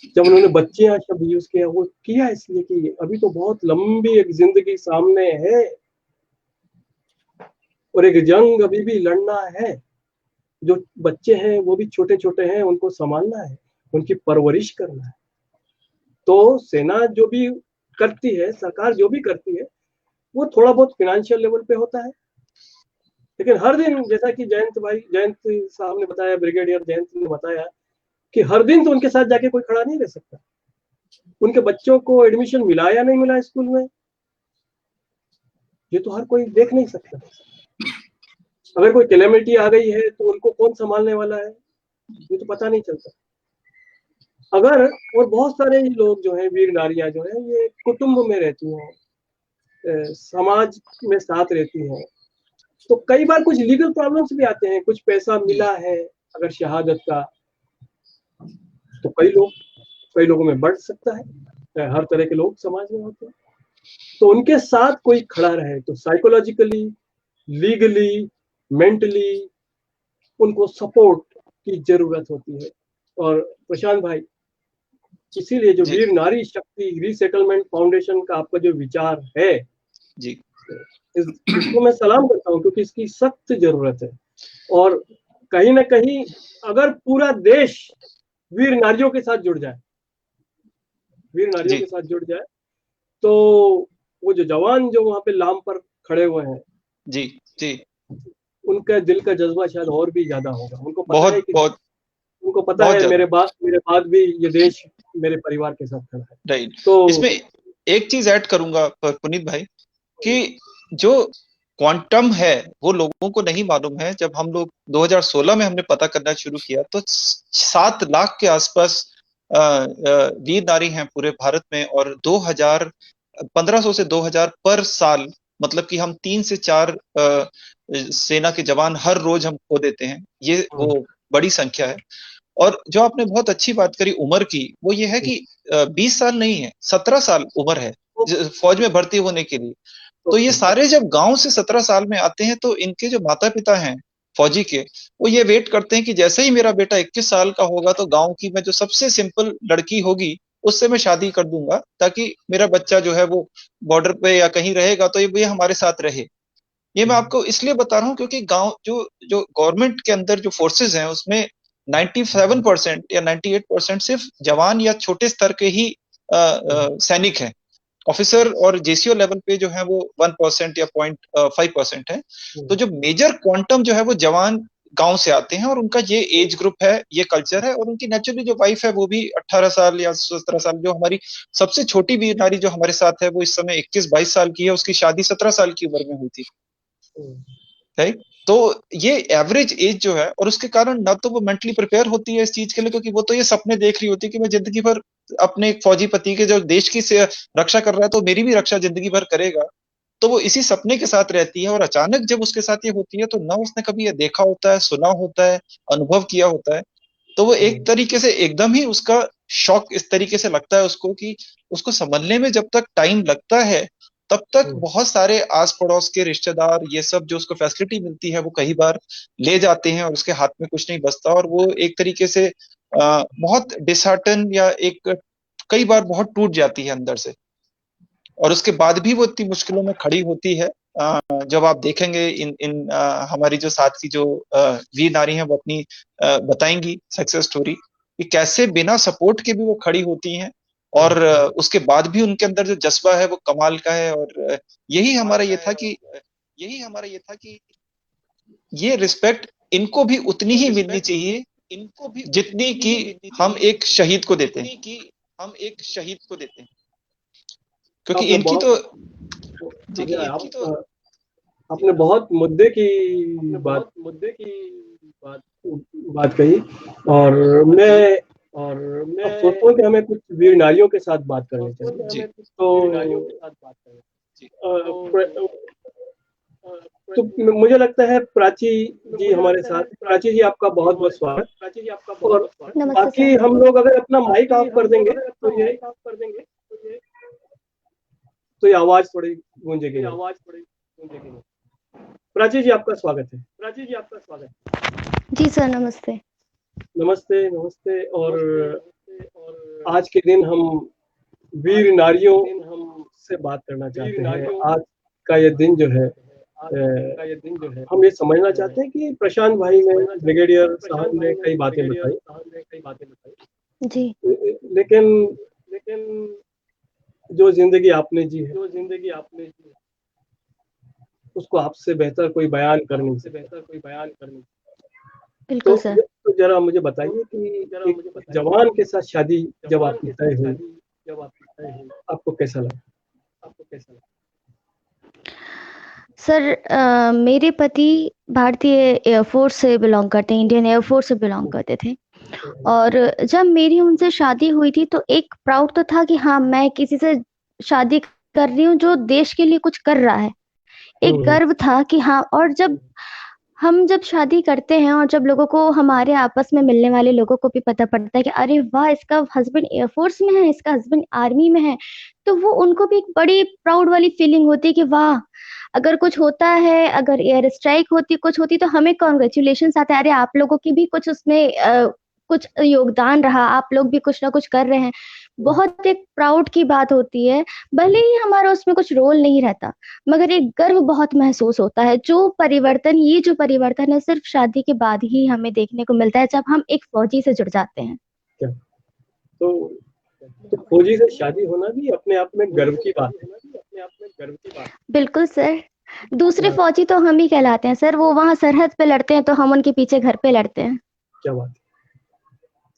जब उन्होंने बच्चियां शब्द यूज किया, वो किया इसलिए कि अभी तो बहुत लंबी एक जिंदगी सामने है और एक जंग अभी भी लड़ना है। जो बच्चे हैं वो भी छोटे छोटे हैं, उनको संभालना है, उनकी परवरिश करना है। तो सेना जो भी करती है, सरकार जो भी करती है, वो थोड़ा बहुत फाइनेंशियल लेवल पे होता है, लेकिन हर दिन, जैसा कि जयंत साहब ने बताया, ब्रिगेडियर जयंत ने बताया कि हर दिन तो उनके साथ जाके कोई खड़ा नहीं रह सकता। उनके बच्चों को एडमिशन मिला या नहीं मिला स्कूल में, ये तो हर कोई देख नहीं सकता। अगर कोई कैलेमिटी आ गई है तो उनको कौन संभालने वाला है, ये तो पता नहीं चलता। अगर, और बहुत सारे लोग जो हैं, वीर नारियां जो हैं, ये कुटुंब में रहती हैं, समाज में साथ रहती हैं, तो कई बार कुछ लीगल प्रॉब्लम्स भी आते हैं। कुछ पैसा मिला है अगर शहादत का, तो कई लोगों में बढ़ सकता है। हर तरह के लोग समाज में होते हैं, तो उनके साथ कोई खड़ा रहे, तो साइकोलॉजिकली, लीगली, मेंटली उनको सपोर्ट की जरूरत होती है। और प्रशांत भाई, इसीलिए जो वीर नारी शक्ति रीसेटलमेंट फाउंडेशन का आपका जो विचार है जी, इसको मैं सलाम करता हूँ, क्योंकि इसकी सख्त जरूरत है। और कहीं ना कहीं अगर पूरा देश वीर नारियों के साथ जुड़ जाए, तो वो जो जवान जो वहां पे लाम पर खड़े हुए हैं, जी, उनका दिल का जज्बा शायद और भी ज्यादा होगा। उनको पता बहुत है कि बहुत उनको पता है मेरे बाद भी ये देश मेरे परिवार के साथ खड़ा है। राइट। तो इसमें एक चीज ऐड करूंगा पुनीत भाई, कि जो क्वांटम है वो लोगों को नहीं मालूम है। जब हम लोग 2016 में हमने पता करना शुरू किया तो 7 लाख के आसपास वीर नारी हैं पूरे भारत में, और 1500 से 2000 पर साल, मतलब कि हम 3 से 4 सेना के जवान हर रोज हम खो देते हैं। ये वो बड़ी संख्या है। और जो आपने बहुत अच्छी बात करी उम्र की, वो ये है कि 20 साल नहीं है, 17 साल उम्र है फौज में भर्ती होने के लिए। तो ये सारे जब गांव से 17 साल में आते हैं, तो इनके जो माता पिता हैं फौजी के, वो ये वेट करते हैं कि जैसे ही मेरा बेटा 21 साल का होगा तो गांव की मैं जो सबसे सिंपल लड़की होगी उससे मैं शादी कर दूंगा, ताकि मेरा बच्चा जो है वो बॉर्डर पे या कहीं रहेगा तो ये हमारे साथ रहे। ये मैं आपको इसलिए बता रहा हूँ क्योंकि गांव जो गवर्नमेंट के अंदर जो फोर्सेस हैं उसमें 97% या 98% सिर्फ जवान या छोटे स्तर के ही सैनिक हैं। ऑफिसर और जेसीओ लेवल पे जो है वो 1% या 0.5% है। तो जो मेजर क्वांटम जो है वो जवान गांव से आते हैं, और उनका ये एज ग्रुप है, ये कल्चर है। और उनकी नेचुरली जो वाइफ है वो भी 18 साल या 17 साल, जो हमारी सबसे छोटी वीर नारी जो हमारे साथ है वो इस समय 21-22 साल की है, उसकी शादी 17 साल की उम्र में हुई थी, राइट। तो ये एवरेज एज जो है, और उसके कारण ना तो वो मेंटली प्रिपेयर होती है इस चीज के लिए, क्योंकि वो तो ये सपने देख रही होती है कि मैं जिंदगी भर अपने फौजी पति के जो देश की से रक्षा कर रहा है तो मेरी भी रक्षा जिंदगी भर करेगा। तो वो इसी सपने के साथ रहती है, और अचानक जब उसके साथ ये होती है तो ना उसने कभी ये देखा होता है, सुना होता है, अनुभव किया होता है। तो वो एक तरीके से एकदम ही उसका शॉक इस तरीके से लगता है उसको, कि उसको समझने में जब तक टाइम लगता है तब तक बहुत सारे आस पड़ोस के रिश्तेदार ये सब जो उसको फैसिलिटी मिलती है वो कई बार ले जाते हैं, और उसके हाथ में कुछ नहीं बचता, और वो एक तरीके से बहुत डिसहार्टन या एक कई बार बहुत टूट जाती है अंदर से। और उसके बाद भी वो इतनी मुश्किलों में खड़ी होती है। जब आप देखेंगे इन हमारी जो साथ की जो वीर नारी हैं वो अपनी बताएंगी सक्सेस स्टोरी, कि कैसे बिना सपोर्ट के भी वो खड़ी होती हैं, और उसके बाद भी उनके अंदर जो जज्बा है वो कमाल का है। और यही हमारा ये था कि ये रिस्पेक्ट इनको भी उतनी ही मिलनी चाहिए, जितनी कि हम एक शहीद को देते हैं, क्योंकि इनकी तो आपने बहुत मुद्दे की बात कही। और मैं अब सोचता हूँ कि हमें कुछ वीर नारियों के साथ बात करनी चाहिए। तो तो मुझे लगता है प्राची जी हमारे साथ। प्राची जी आपका बहुत बहुत स्वागत। प्राची जी आपका बहुत स्वागत। बाकी हम लोग अगर अपना माइक ऑफ कर देंगे तो ये आवाज थोड़ी गूंजेगी। प्राची जी आपका स्वागत है। प्राची जी आपका स्वागत। जी सर, नमस्ते। नमस्ते नमस्ते। और आज के दिन हम वीर नारियों से बात करना चाहते हैं। आज का ये दिन जो है हम ये समझना चाहते हैं कि प्रशांत भाई ने, ब्रिगेडियर साहब ने कई बातें बताई जी। लेकिन जो जिंदगी आपने जी है उसको आपसे बेहतर कोई बयान कर नहीं सकता। बिल्कुल सर। तो जरा मुझे बताइए कि एक जवान के साथ शादी जब आपकी तय हुई आपको कैसा लगा? सर, मेरे पति भारतीय एयरफोर्स से बिलोंग करते हैं, इंडियन एयरफोर्स से बिलोंग करते थे। और जब मेरी उनसे शादी हुई थी तो एक प्राउड तो था कि हाँ, मैं किसी से शादी कर रही हूँ जो देश के लिए कुछ कर रहा है। एक गर्व था कि हाँ। और जब शादी करते हैं और जब लोगों को, हमारे आपस में मिलने वाले लोगों को भी पता पड़ता है कि अरे वाह, इसका हस्बैंड एयरफोर्स में है, इसका हस्बैंड आर्मी में है, तो वो उनको भी एक बड़ी प्राउड वाली फीलिंग होती है कि वाह, अगर कुछ होता है, अगर एयर स्ट्राइक होती, कुछ होती, तो हमें कॉन्ग्रेचुलेशन आते हैं, अरे आप लोगों की भी कुछ उसमें कुछ योगदान रहा, आप लोग भी कुछ ना कुछ कर रहे हैं। बहुत एक प्राउड की बात होती है। भले ही हमारा उसमें कुछ रोल नहीं रहता, मगर एक गर्व बहुत महसूस होता है। जो परिवर्तन है सिर्फ शादी के बाद ही हमें देखने को मिलता है, जब हम एक फौजी से जुड़ जाते हैं। तो फौजी से शादी होना भी अपने आप में गर्व की बात है। बिल्कुल सर। दूसरे फौजी तो हम ही कहलाते हैं सर, वो वहाँ सरहद पे लड़ते हैं तो हम उनके पीछे घर पे लड़ते हैं।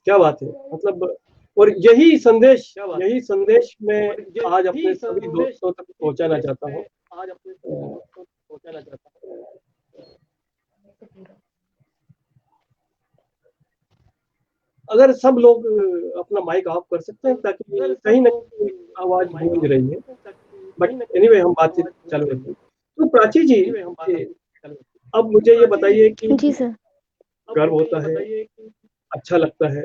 क्या बात है। मतलब, और यही संदेश मैं आज अपने सभी दोस्तों तक पहुंचाना चाहता हूँ। अगर सब लोग अपना माइक ऑफ कर सकते हैं ताकि कहीं ना कहीं आवाज गूंज रही है, बट एनीवे हम बातचीत चालू रखते हैं। तो प्राची जी, अब मुझे ये बताइए कि जी सर। गर्व होता है, अच्छा लगता है,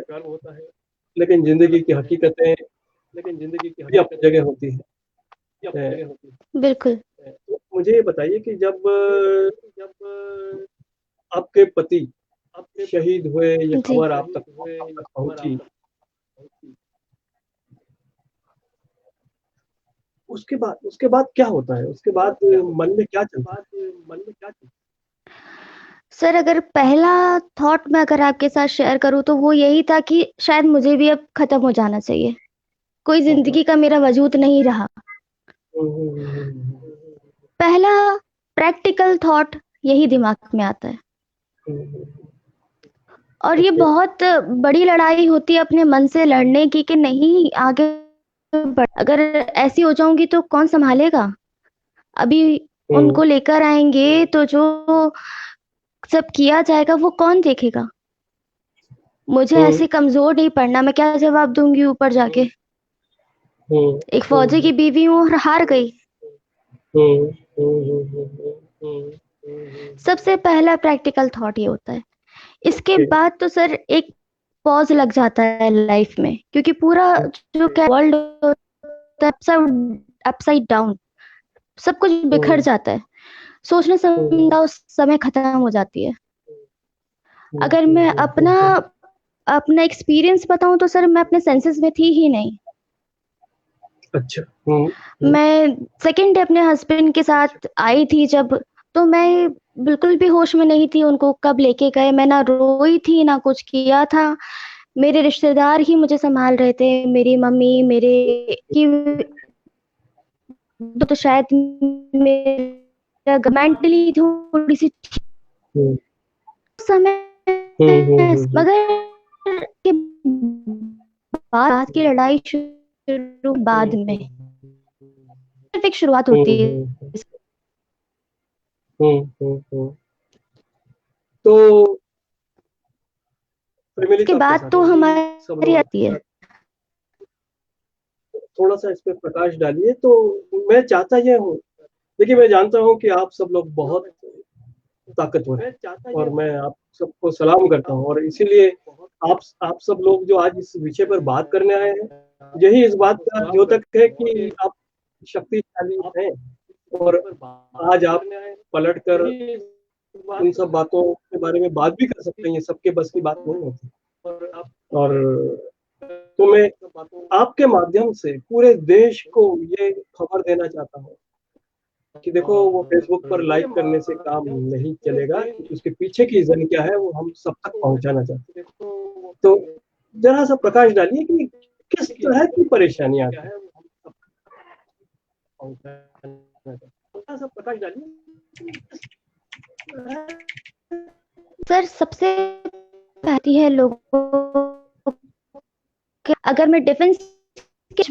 लेकिन जिंदगी की हकीकतें भी अपनी जगह होती है। बिल्कुल। तो मुझे ये बताइए कि जब आपके पति शहीद हुए, ये खबर आप तक पहुंची, उसके बाद क्या होता है? उसके बाद मन में क्या चलता है? सर, अगर पहला थॉट मैं अगर आपके साथ शेयर करूं तो वो यही था कि शायद मुझे भी अब खत्म हो जाना चाहिए, कोई जिंदगी का मेरा वजूद नहीं रहा। पहला प्रैक्टिकल थॉट यही दिमाग में आता है। और ये बहुत बड़ी लड़ाई होती है अपने मन से लड़ने की कि नहीं आगे अगर ऐसी हो जाऊंगी तो कौन संभालेगा। अभी उनको लेकर आएंगे तो जो सब किया जाएगा वो कौन देखेगा। मुझे ऐसे कमजोर नहीं पड़ना, मैं क्या जवाब दूंगी ऊपर जाके। एक फौजी की बीवी हूँ और हार गई। सबसे पहला प्रैक्टिकल थॉट ये होता है। इसके बाद तो सर एक पॉज लग जाता है लाइफ में, क्योंकि पूरा जो वर्ल्ड अपसाइड डाउन, सब कुछ बिखर जाता है। सोचने समझना उस समय खत्म हो जाती है। अगर मैं अपना एक्सपीरियंस बताऊं तो सर मैं अपने सेंसेस में थी ही नहीं। अच्छा। मैं सेकंड डे अपने हस्बैंड के साथ आई थी जब, तो मैं बिल्कुल भी होश में नहीं थी। उनको कब लेके गए, मैं ना रोई थी ना कुछ किया था। मेरे रिश्तेदार ही मुझे संभाल रहे थे, मेरी मम्मी, मेरे की तो शायद मेरा मेंटली थोड़ी सी समय, मगर के बाद की लड़ाई शुरू बाद में सिर्फ एक शुरुआत होती है। तो इसके बाद तो हमारी आती है। थोड़ा सा इस पे प्रकाश डालिए। तो मैं चाहता यह हूँ देखिए, मैं जानता हूँ कि आप सब लोग बहुत ताकतवर हैं और मैं आप सबको सलाम करता हूँ, और इसीलिए आप सब लोग जो आज इस विषय पर बात करने आए हैं, यही इस बात का द्योतक है कि आप शक्तिशाली हैं, और आज आप पलटकर इन सब बातों के बारे में बात भी कर सकते हैं। ये सबके बस की बात नहीं होती। और तो मैं आपके माध्यम से पूरे देश को ये खबर देना चाहता हूँ कि देखो, वो फेसबुक पर लाइक करने से काम नहीं चलेगा, उसके पीछे की रीजन क्या है वो हम सब तक पहुंचाना चाहते हैं। तो जरा सा प्रकाश डालिए कि किस तरह की परेशानियां हैं। जरा सा प्रकाश डालिए। सर, सबसे पहली है लोगों के, अगर मैं डिफेंस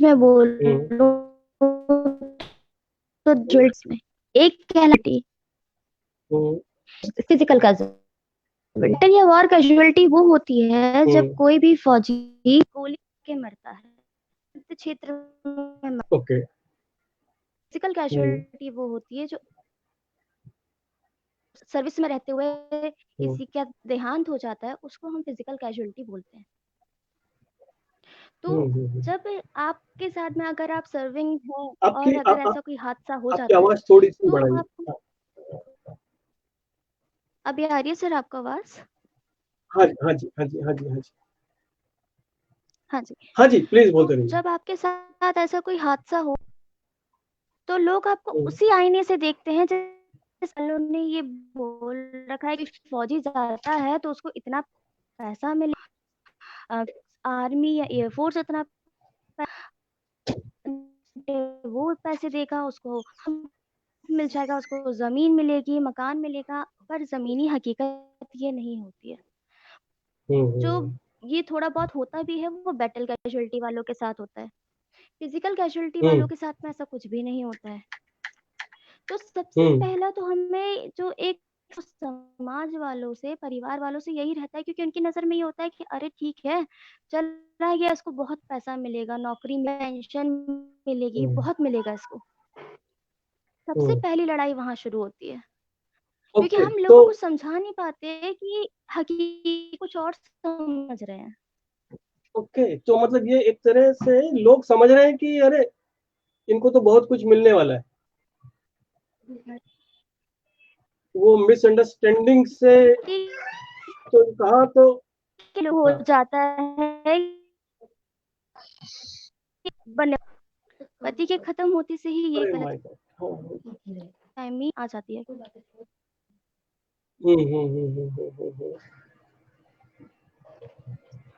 में बोलूं तो ज्वेल्स में एक कैजुअलिटी, फिजिकल कैजुअलिटी या वॉर कैजुअलिटी वो होती है जब कोई भी फौजी गोली के मरता है युद्ध क्षेत्र में। ओके। फिजिकल कैजुअलिटी वो होती है जो सर्विस में रहते हुए किसी का देहांत हो जाता है, उसको हम फिजिकल कैजुअलिटी बोलते हैं। तो जब आपके साथ में अगर आप सर्विंग हो और अगर ऐसा कोई हादसा हो जाता है, आवाज थोड़ी सी तो बढ़ाइए। आपको अभी आ रही है सर आपको आवाज? हाँ जी, हाँ जी, हाँ जी, हाँ जी, हाँ जी, हाँ जी, हाँ जी, प्लीज बोलते रहिए। जब आपके साथ ऐसा कोई हादसा हो तो लोग आपको उसी आईने से देखते हैं जिस ने ये बोल रखा है कि फौजी जाता है तो उसको इतना पैसा मिले, आर्मी या एयरफोर्स इतना वो पैसे देगा, उसको मिल जाएगा, उसको जमीन मिलेगी, मकान मिलेगा, पर जमीनी हकीकत ये नहीं होती है। जो ये थोड़ा बहुत होता भी है वो बैटल कैजुअलिटी वालों के साथ होता है, फिजिकल कैजुअलिटी वालों के साथ में ऐसा कुछ भी नहीं होता है। तो सबसे पहला तो हमें जो एक समाज वालों से, परिवार वालों से यही रहता है, क्योंकि उनकी नजर में ये होता है कि अरे ठीक है, चला गया, इसको बहुत पैसा मिलेगा, नौकरी में पेंशन मिलेगी, बहुत मिलेगा इसको। सबसे पहली लड़ाई वहां शुरू होती है, क्योंकि हम लोगों को समझा नहीं पाते कि हकीकत कुछ और समझ रहे हैं। ओके, तो मतलब ये एक तरह से लोग समझ रहे हैं कि अरे इनको तो बहुत कुछ मिलने वाला है। वो मिसअंडरस्टैंडिंग से तो कहा तो हो जाता है बनने, पति के खत्म होते से ही ये टाइमिंग आ जाती है।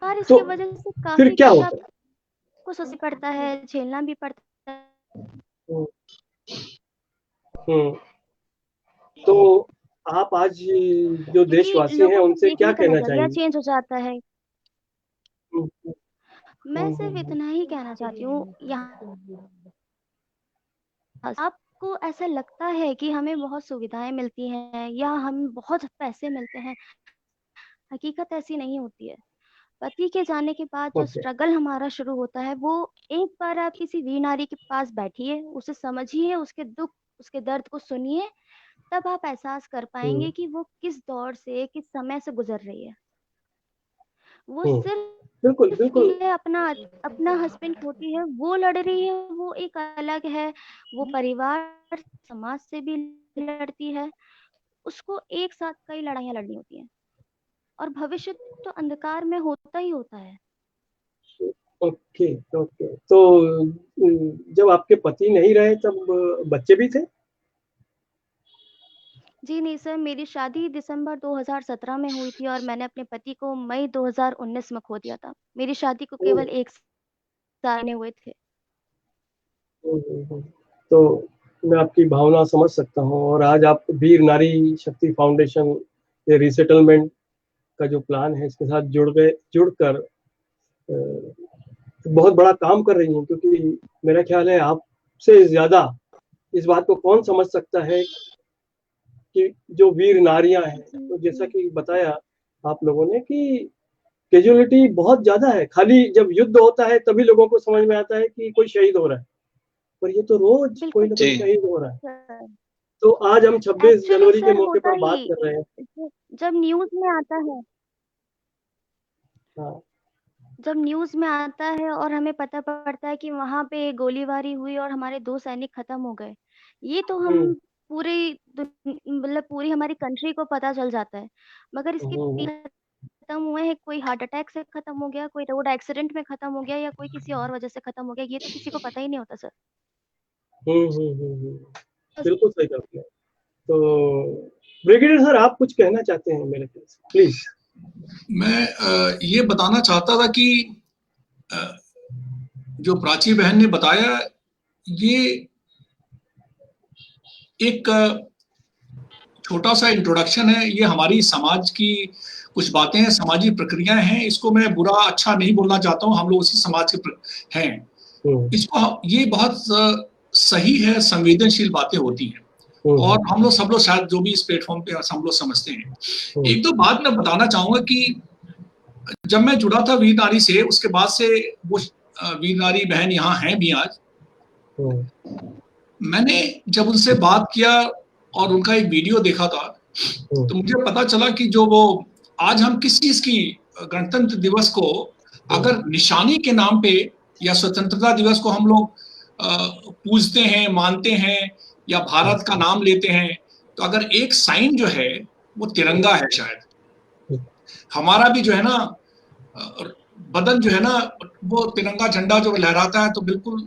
और इसकी वजह से काफी कुछ आपको सोचना पड़ता है, झेलना भी पड़ता है। तो आप आज जो देशवासी हैं उनसे क्या कहना चाहेंगे? चेंज हो जाता है। मैं सिर्फ इतना ही कहना चाहती हूँ, यहाँ आपको ऐसा लगता है कि हमें बहुत सुविधाएं मिलती हैं या हमें बहुत पैसे मिलते हैं, हकीकत ऐसी नहीं होती है। पति के जाने के बाद जो स्ट्रगल हमारा शुरू होता है, वो एक बार आप किसी वीर नारी के पास बैठिए, उसे समझिए, उसके दुख, उसके दर्द को सुनिए, तब आप एहसास कर पाएंगे कि वो किस दौर से, किस समय से गुजर रही है। वो सिर्फ बिल्कुल ये अपना हस्बैंड खोती है, वो लड़ रही है, वो एक अलग है, वो परिवार समाज से भी लड़ती है, उसको एक साथ कई लड़ाइयां लड़नी होती हैं, और भविष्य तो अंधकार में होता ही होता है। ओके। तो जब आपके पति नहीं रहे तब बच्चे भी थे? जी नहीं सर, मेरी शादी दिसंबर 2017 में हुई थी और मैंने अपने पति को मई 2019 में खो दिया था। मेरी शादी को केवल 1 साल हुए थे। तो मैं आपकी भावना समझ सकता हूँ, और आज आप वीर नारी शक्ति फाउंडेशन ये रिसेटलमेंट का जो प्लान है इसके साथ जुड़कर बहुत बड़ा काम कर रही हैं, क्योंकि मेरा ख्याल है आपसे ज्यादा इस बात को कौन समझ सकता है कि जो वीर नारियां हैं, तो जैसा कि बताया आप लोगों ने कि कैजुअलिटी बहुत ज्यादा है, खाली जब युद्ध होता है तभी लोगों को समझ में आता है कि कोई शहीद हो रहा है, पर ये तो रोज कोई ना कोई जी। शहीद हो रहा है। सर, तो आज हम 26 एक्चुअली जनवरी के सर मौके होता पर बात ही कर रहे हैं। जब न्यूज़ में आता है हाँ, जब न्यूज़ में आता है और हमें पता पड़ता है कि वहाँ पे गोलीबारी हुई और हमारे 2 सैनिक खत्म हो गए, ये तो हम पूरी मतलब पूरी हमारी कंट्री को पता चल जाता है। मगर इसके 3 खत्म हुए हैं, कोई हार्ट अटैक से खत्म हो गया, कोई रोड एक्सीडेंट में खत्म हो गया या कोई किसी और वजह से खत्म हो गया, ये तो किसी को पता ही नहीं होता सर। बस बिल्कुल सही कहा आपने। तो ब्रिगेडियर सर, आप कुछ कहना चाहते हैं मेरे से, प्लीज। मैं ये बताना चाहता था कि जो प्राची बहन ने बताया, ये एक छोटा सा इंट्रोडक्शन है। ये हमारी समाज की कुछ बातें हैं, सामाजिक प्रक्रियाएं हैं। इसको मैं बुरा अच्छा नहीं बोलना चाहता हूँ, हम लोग उसी समाज के हैं। इसको ये बहुत सही है, संवेदनशील बातें होती हैं और हम लोग सब लोग शायद जो भी इस प्लेटफॉर्म पे हम लोग समझते हैं। एक दो बात मैं बताना चाहूंगा कि जब मैं जुड़ा था वीर नारी से, उसके बाद से वो वीर नारी बहन यहाँ हैं भी आज। मैंने जब उनसे बात किया और उनका एक वीडियो देखा था, तो मुझे पता चला कि जो वो आज हम किस चीज की गणतंत्र दिवस को अगर निशानी के नाम पे या स्वतंत्रता दिवस को हम लोग पूजते हैं, मानते हैं या भारत का नाम लेते हैं, तो अगर एक साइन जो है वो तिरंगा है। शायद हमारा भी जो है ना बदन जो है ना, वो तिरंगा झंडा जो लहराता है, तो बिल्कुल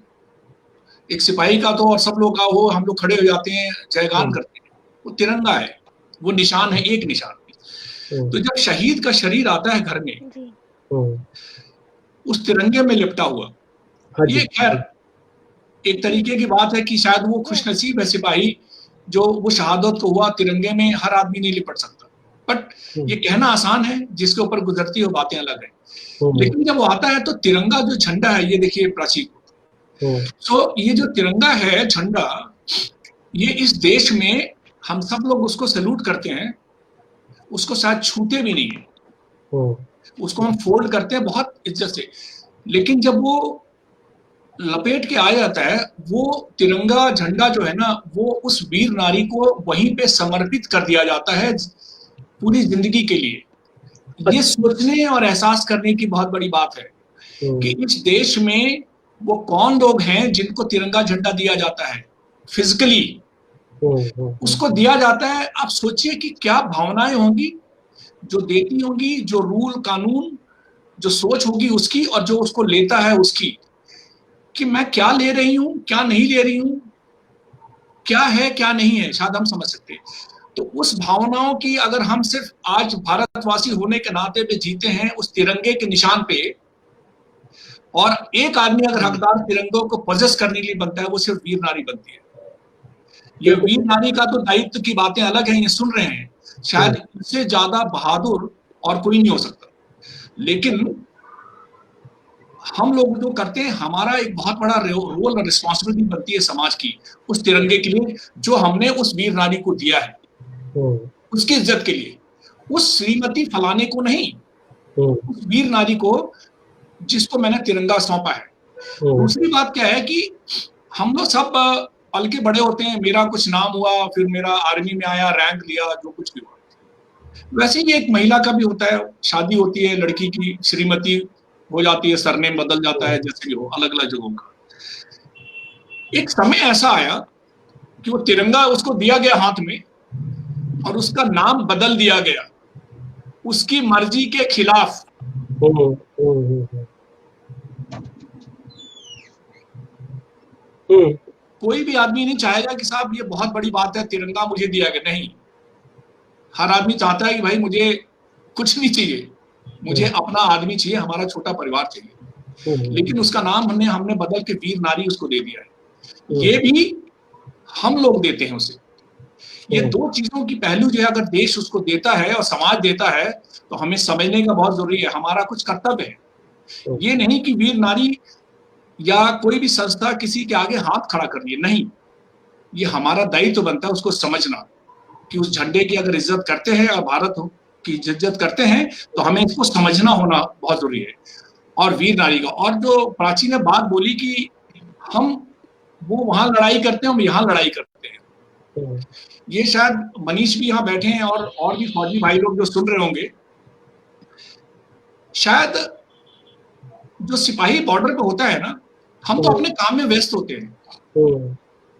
एक सिपाही का तो और सब लोग का वो हम लोग खड़े हो जाते हैं, जयगान करते हैं। वो तिरंगा है, वो निशान है, एक निशान। तो जब शहीद का शरीर आता है घर में, उस तिरंगे में लिपटा हुआ, ये खैर एक तरीके की बात है कि शायद वो खुशनसीब है सिपाही जो वो शहादत को हुआ तिरंगे में। हर आदमी नहीं लिपट सकता, बट ये कहना आसान है, जिसके ऊपर गुजरती हो बातें अलग है। लेकिन जब वो आता है तो तिरंगा जो झंडा है, ये देखिए प्राची को, तो ये जो तिरंगा है झंडा, ये इस देश में हम सब लोग उसको सैल्यूट करते हैं, उसको शायद छूते भी नहीं है, उसको हम फोल्ड करते हैं बहुत इज्जत से। लेकिन जब वो लपेट के आ जाता है, वो तिरंगा झंडा जो है ना, वो उस वीर नारी को वहीं पे समर्पित कर दिया जाता है पूरी जिंदगी के लिए। ये सोचने और एहसास करने की बहुत बड़ी बात है कि इस देश में वो कौन लोग हैं जिनको तिरंगा झंडा दिया जाता है, फिजिकली उसको दिया जाता है। आप सोचिए कि क्या भावनाएं होंगी जो देती होंगी, जो रूल कानून, जो सोच होगी उसकी, और जो उसको लेता है उसकी, कि मैं क्या ले रही हूं, क्या नहीं ले रही हूं, क्या है क्या नहीं है, शायद हम समझ सकते हैं। तो उस भावनाओं की अगर हम सिर्फ आज भारतवासी होने के नाते पे जीते हैं उस तिरंगे के निशान पे, और एक आदमी अगर हकदार तिरंगों को पोजेस करने के लिए बनता है, वो सिर्फ वीर नारी बनती है। ये वीर नारी का तो दायित्व की बातें अलग हैं, ये सुन रहे हैं, शायद इससे ज्यादा बहादुर और कोई नहीं हो सकता। लेकिन हम लोग जो करते हैं, हमारा एक बहुत बड़ा रोल और रिस्पॉन्सिबिलिटी बनती है समाज की उस तिरंगे के लिए जो हमने उस वीर नारी को दिया है, उसकी इज्जत के लिए, उस श्रीमती फलाने को नहीं, उस वीर नारी को जिसको मैंने तिरंगा सौंपा है। दूसरी बात क्या है कि हम लोग सब पल के बड़े होते हैं, मेरा कुछ नाम हुआ, फिर मेरा आर्मी में आया, रैंक लिया, जो कुछ भी हुआ। वैसे ही एक महिला का भी होता है, शादी होती है, लड़की की श्रीमती हो जाती है, सरनेम बदल जाता है, जैसे भी हो, अलग अलग जगहों का। एक समय ऐसा आया कि वो तिरंगा उसको दिया गया हाथ में और उसका नाम बदल दिया गया उसकी मर्जी के खिलाफ। कोई भी आदमी नहीं चाहेगा कि साहब ये बहुत बड़ी बात है, तिरंगा मुझे दिया गया, नहीं। हर आदमी चाहता है कि भाई मुझे कुछ नहीं चाहिए, मुझे अपना आदमी चाहिए, हमारा छोटा परिवार चाहिए। लेकिन उसका नाम हमने बदल के वीर नारी उसको दे दिया है। ये भी हम लोग देते हैं उसे। ये दो चीजों की पहलू जो है, अगर देश उसको देता है और समाज देता है, तो हमें समझने का बहुत जरूरी है, हमारा कुछ कर्तव्य है। ये नहीं कि वीर नारी या कोई भी संस्था किसी के आगे हाथ खड़ा कर रही है, नहीं। ये हमारा दायित्व बनता है उसको समझना कि उस झंडे की अगर इज्जत करते हैं और भारत की इज्जत करते हैं, तो हमें इसको समझना होना बहुत जरूरी है। और वीर नारी का, और जो प्राची ने बात बोली कि हम वो वहां लड़ाई करते हैं, हम यहाँ लड़ाई करते हैं। ये शायद मनीष भी यहाँ बैठे हैं और भी फौजी भाई लोग जो सुन रहे होंगे, शायद जो सिपाही बॉर्डर पे होता है ना, हम तो अपने काम में व्यस्त होते हैं,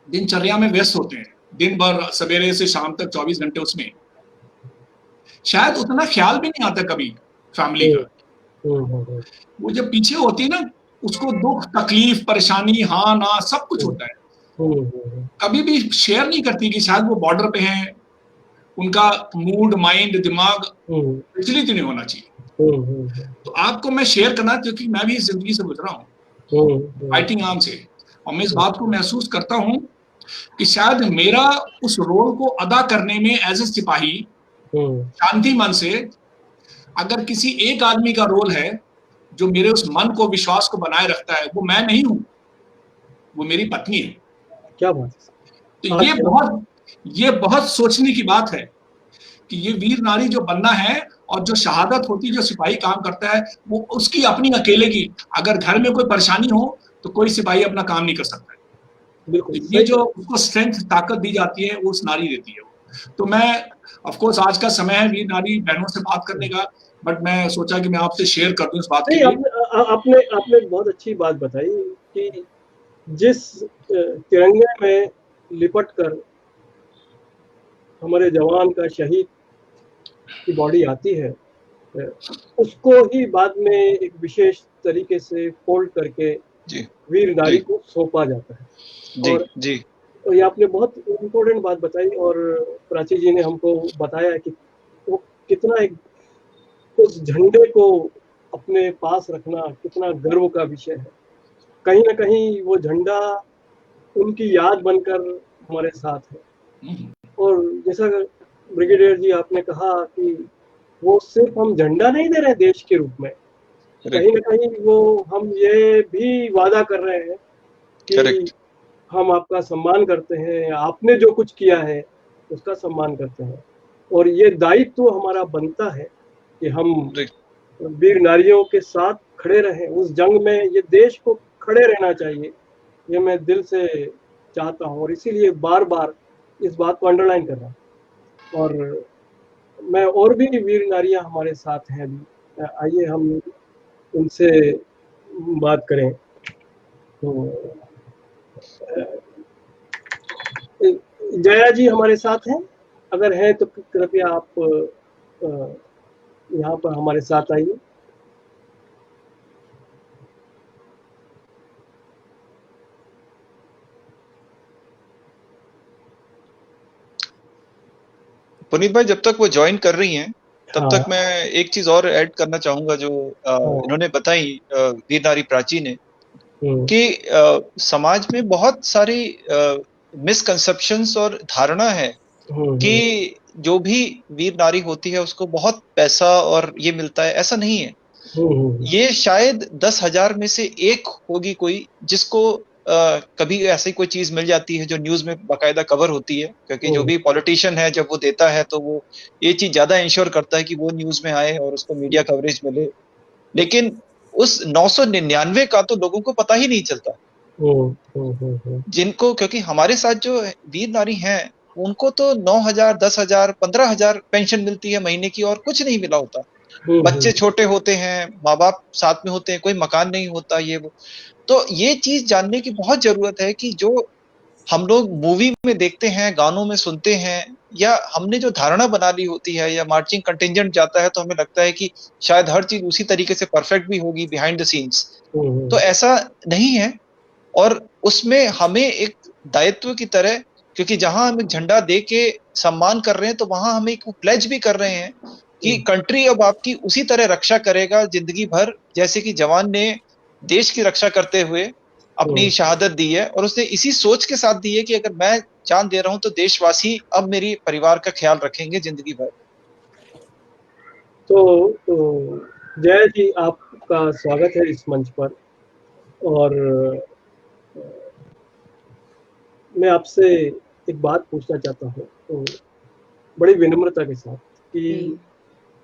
दिनचर्या में व्यस्त होते हैं, दिन भर सवेरे से शाम तक 24 घंटे उसमें, शायद उतना ख्याल भी नहीं आता कभी फैमिली का। वो जब पीछे होती है ना, उसको दुख तकलीफ परेशानी हाँ ना सब कुछ होता है, कभी भी शेयर नहीं करती कि शायद वो बॉर्डर पे हैं, उनका मूड माइंड दिमाग विचलित नहीं होना चाहिए। तो आपको मैं शेयर करना, क्योंकि मैं भी इस जिंदगी से गुजरा हूँ फाइटिंग आर्म से, और मैं इस बात को महसूस करता हूँ कि शायद मेरा उस रोल को अदा करने में एज ए सिपाही शांति मन से, अगर किसी एक आदमी का रोल है जो मेरे उस मन को विश्वास को बनाए रखता है, वो मैं नहीं हूं, वो मेरी पत्नी है। क्या बात है। तो ये बहुत सोचने की बात है कि ये वीर नारी जो बनना है और जो शहादत होती है, जो सिपाही काम करता है, वो उसकी अपनी अकेले की, अगर घर में कोई परेशानी हो तो कोई सिपाही अपना काम नहीं कर सकता है। ये जो उसको स्ट्रेंथ ताकत दी जाती है वो उस नारी देती है। तो मैं ऑफ कोर्स आज का समय है वीर नारी बहनों से बात करने का, बट मैं सोचा कि मैं आपसे शेयर कर दूं इस बात के लिए। आपने बहुत अच्छी बात बताई कि जिस तिरंगे में लिपट कर हमारे जवान का शहीद की बॉडी आती है, उसको ही बाद में एक विशेष तरीके से फोल्ड करके वीर नारी को सौंपा जाता है। और ये आपने बहुत इम्पोर्टेंट बात बताई, और प्राची जी ने हमको बताया कि वो कितना एक उस झंडे को अपने पास रखना कितना गर्व का विषय है। कहीं ना कहीं वो झंडा उनकी याद बनकर हमारे साथ है। और जैसा ब्रिगेडियर जी आपने कहा कि वो सिर्फ हम झंडा नहीं दे रहे देश के रूप में, कहीं ना कहीं वो हम ये भी वादा कर रहे हैं कि हम आपका सम्मान करते हैं, आपने जो कुछ किया है उसका सम्मान करते हैं। और ये दायित्व हमारा बनता है कि हम वीर नारियों के साथ खड़े रहें उस जंग में। ये देश को खड़े रहना चाहिए, ये मैं दिल से चाहता हूँ, और इसीलिए बार बार इस बात को अंडरलाइन कर रहा हूँ। और मैं और भी वीर नारियां हमारे साथ हैं अभी, आइए हम उनसे बात करें। तो जया जी हमारे साथ हैं, अगर हैं तो कृपया आप यहाँ पर हमारे साथ आइए। पुनीत भाई, जब तक वो ज्वाइन कर रही हैं तब तक मैं एक चीज और ऐड करना चाहूंगा जो इन्होंने बताई वीर नारी प्राची ने, कि समाज में बहुत सारी मिसकंसेप्शंस और धारणा है कि जो भी वीर नारी होती है उसको बहुत पैसा और ये मिलता है। ऐसा नहीं है। ये शायद 10,000 में से एक होगी कोई जिसको कभी ऐसी कोई चीज मिल जाती है जो न्यूज में बाकायदा कवर होती है, क्योंकि जो भी पॉलिटिशियन है जब वो देता है तो वो ये चीज ज्यादा इंश्योर करता है कि वो न्यूज में आए और उसको मीडिया कवरेज मिले। लेकिन उस 999 का तो लोगों को पता ही नहीं चलता जिनको, क्योंकि हमारे साथ जो वीर नारी हैं उनको तो 9,000 10,000 15,000 पेंशन मिलती है महीने की, और कुछ नहीं मिला होता। बच्चे छोटे होते हैं, माँ बाप साथ में होते हैं, कोई मकान नहीं होता, ये वो। तो ये चीज जानने की बहुत जरूरत है कि जो हम लोग मूवी में देखते हैं, गानों में सुनते हैं, या हमने जो धारणा बना ली होती है, या मार्चिंग कंटिंजेंट जाता है तो हमें लगता है कि शायद हर चीज उसी तरीके से परफेक्ट भी होगी बिहाइंड द सीन्स। तो ऐसा नहीं है। और उसमें हमें एक दायित्व की तरह, क्योंकि जहां हम एक झंडा दे के सम्मान कर रहे हैं तो वहां हम एक प्लेज भी कर रहे हैं कि कंट्री अब आपकी उसी तरह रक्षा करेगा जिंदगी भर, जैसे कि जवान ने देश की रक्षा करते हुए अपनी शहादत दी है। और उसने इसी सोच के साथ दी है कि अगर मैं जान दे रहा हूं तो देशवासी अब मेरी परिवार का ख्याल रखेंगे जिंदगी भर। तो जय जी, आपका स्वागत है इस मंच पर। और मैं आपसे एक बात पूछना चाहता हूँ, तो बड़ी विनम्रता के साथ, कि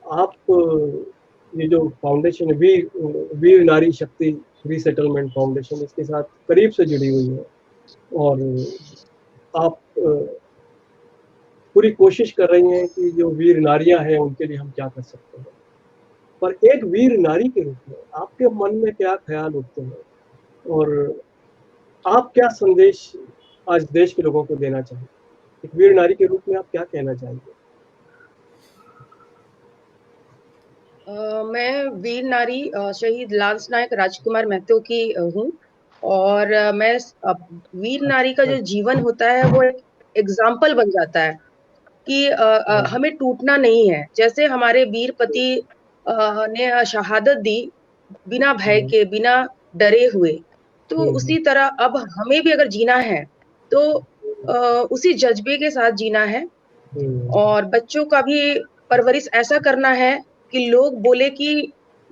आप ये जो फाउंडेशन वीर नारी शक्ति रीसेटलमेंट फाउंडेशन, इसके साथ करीब से जुड़ी हुई है, और आप पूरी कोशिश कर रही हैं कि जो वीर नारियां हैं उनके लिए हम क्या कर सकते हैं, पर एक वीर नारी के रूप में आपके मन में क्या ख्याल उठते हैं और आप क्या संदेश आज देश के लोगों को देना चाहेंगे? एक वीर नारी के रूप में आप क्या कहना चाहेंगे? मैं वीर नारी शहीद लांस नायक राजकुमार महतो की हूँ, और मैं वीर नारी का जो जीवन होता है वो एक एग्जाम्पल बन जाता है कि हमें टूटना नहीं है। जैसे हमारे वीर पति ने शहादत दी बिना भय के, बिना डरे हुए, तो उसी तरह अब हमें भी अगर जीना है तो उसी जज्बे के साथ जीना है, और बच्चों का भी परवरिश ऐसा करना है कि लोग बोले कि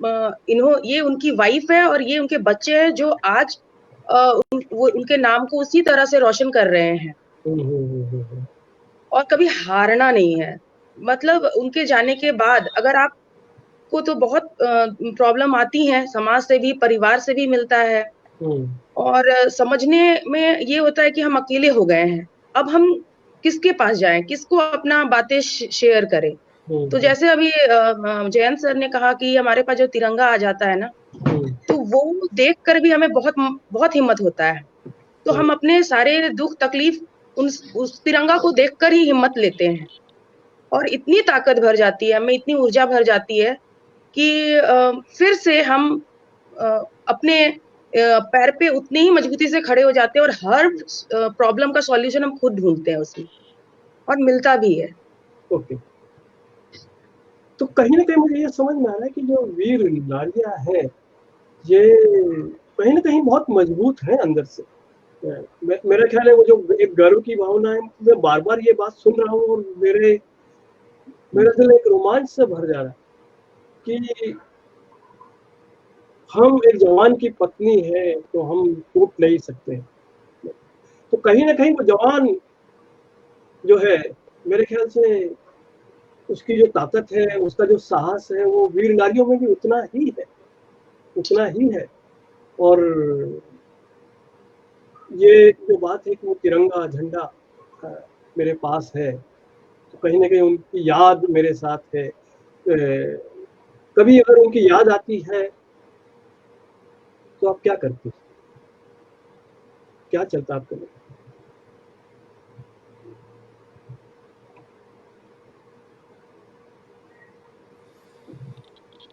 ये उनकी वाइफ है और ये उनके बच्चे हैं जो आज वो उनके नाम को उसी तरह से रोशन कर रहे हैं, और कभी हारना नहीं है। मतलब उनके जाने के बाद अगर आपको तो बहुत प्रॉब्लम आती है, समाज से भी, परिवार से भी मिलता है, और समझने में ये होता है कि हम अकेले हो गए हैं, अब हम किसके पास जाएं, किसको अपना बातें शेयर करें। तो जैसे अभी जयंत सर ने कहा कि हमारे पास जो तिरंगा आ जाता है ना, तो वो देखकर भी हमें बहुत बहुत हिम्मत होता है। तो हम अपने सारे दुख तकलीफ उस तिरंगा को देखकर ही हिम्मत लेते हैं, और इतनी ताकत भर जाती है, हमें इतनी ऊर्जा भर जाती है कि फिर से हम अपने पैर पे उतनी ही मजबूती से खड़े हो जाते हैं, और हर प्रॉब्लम का सॉल्यूशन हम खुद ढूंढते हैं उसमें, और मिलता भी है। ओके, तो कहीं ना कहीं मुझे ये समझ में आ रहा है कि जो वीर नारियां हैं ये कहीं ना कहीं बहुत मजबूत है अंदर से। मेरा ख्याल है वो जो एक गर्व की भावना है, मैं बार बार ये बात सुन रहा हूँ और मेरा दिल एक रोमांच से भर जा रहा है कि हम एक जवान की पत्नी है तो हम टूट नहीं सकते। तो कहीं ना कहीं वो जवान जो है, मेरे ख्याल से उसकी जो ताकत है, उसका जो साहस है, वो वीर नारियों में भी उतना ही है। और ये जो बात है कि वो तिरंगा झंडा मेरे पास है, तो कहीं ना कहीं उनकी याद मेरे साथ है। कभी अगर उनकी याद आती है तो आप क्या करते हैं? क्या चलता आपके लिए?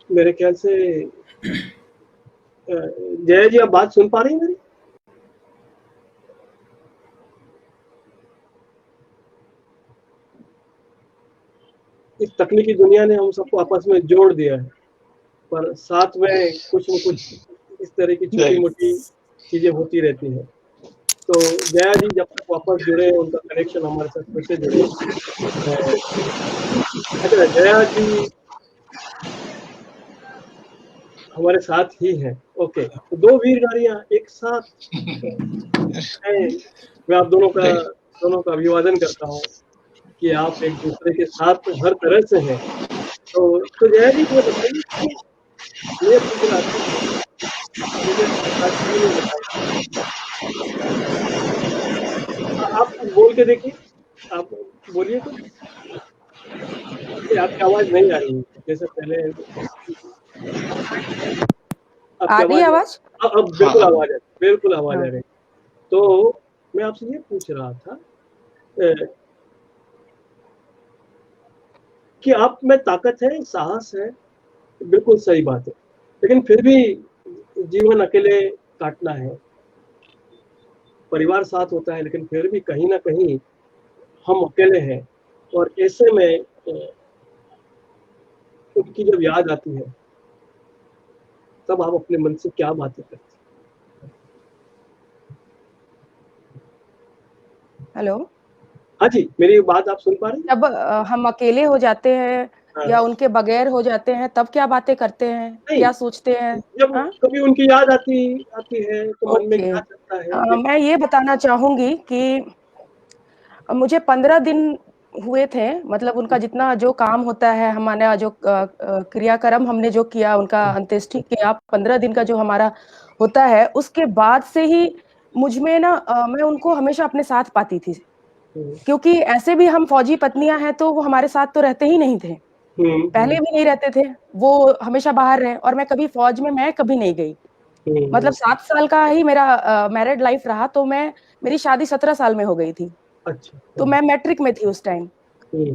मेरे ख्याल से जय जी, आप बात सुन पा रही हैं मेरी? इस तकनीकी दुनिया ने हम सबको आपस में जोड़ दिया है, पर साथ में कुछ न कुछ इस तरह की छोटी मोटी चीजें होती रहती हैं। तो जया जी जब तक वापस जुड़े, उनका कनेक्शन हमारे साथ फिर से जुड़े। अच्छा, जया जी हमारे साथ ही हैं। ओके, तो दो वीर नारियां एक साथ हैं। मैं आप दोनों का अभिवादन करता हूँ कि आप एक दूसरे के साथ हर तरह से हैं। तो जया जी ये बताइए कि ये पूछ रहा था, आप बोल के देखिए, आप बोलिए कुछ। आपकी आवाज नहीं आ रही है जैसे पहले। आ रही आवाज? अब बिल्कुल आवाज है, बिल्कुल आवाज आ रही। तो मैं आपसे ये पूछ रहा था कि आप में ताकत है, साहस है, बिल्कुल सही बात है, लेकिन फिर भी जीवन अकेले काटना है। परिवार साथ होता है, लेकिन फिर भी कहीं ना कहीं हम अकेले हैं, और ऐसे में उनकी जब याद आती है तब आप अपने मन से क्या बातें करते हैं? हेलो, हाँ जी, मेरी बात आप सुन पा रहे हैं? जब हम अकेले हो जाते हैं या उनके बगैर हो जाते हैं तब क्या बातें करते हैं, क्या सोचते हैं? जब कभी उनकी याद आती है तो मन में क्या चलता है? मैं ये बताना चाहूंगी कि मुझे 15 दिन हुए थे, मतलब उनका जितना जो काम होता है, हमारा जो क्रियाक्रम हमने जो किया, उनका अंत्येष्टि किया, 15 दिन का जो हमारा होता है, उसके बाद से ही मुझ में ना मैं उनको हमेशा अपने साथ पाती थी, क्योंकि ऐसे भी हम फौजी पत्नियां हैं तो वो हमारे साथ तो रहते ही नहीं थे, पहले भी नहीं रहते थे, वो हमेशा बाहर रहे और मैं कभी फौज में मैं कभी नहीं गई। मतलब 7 साल का ही मेरा मैरिड लाइफ रहा, तो मेरी शादी 17 साल में हो गई थी। अच्छा। तो मैं मैट्रिक में थी उस टाइम।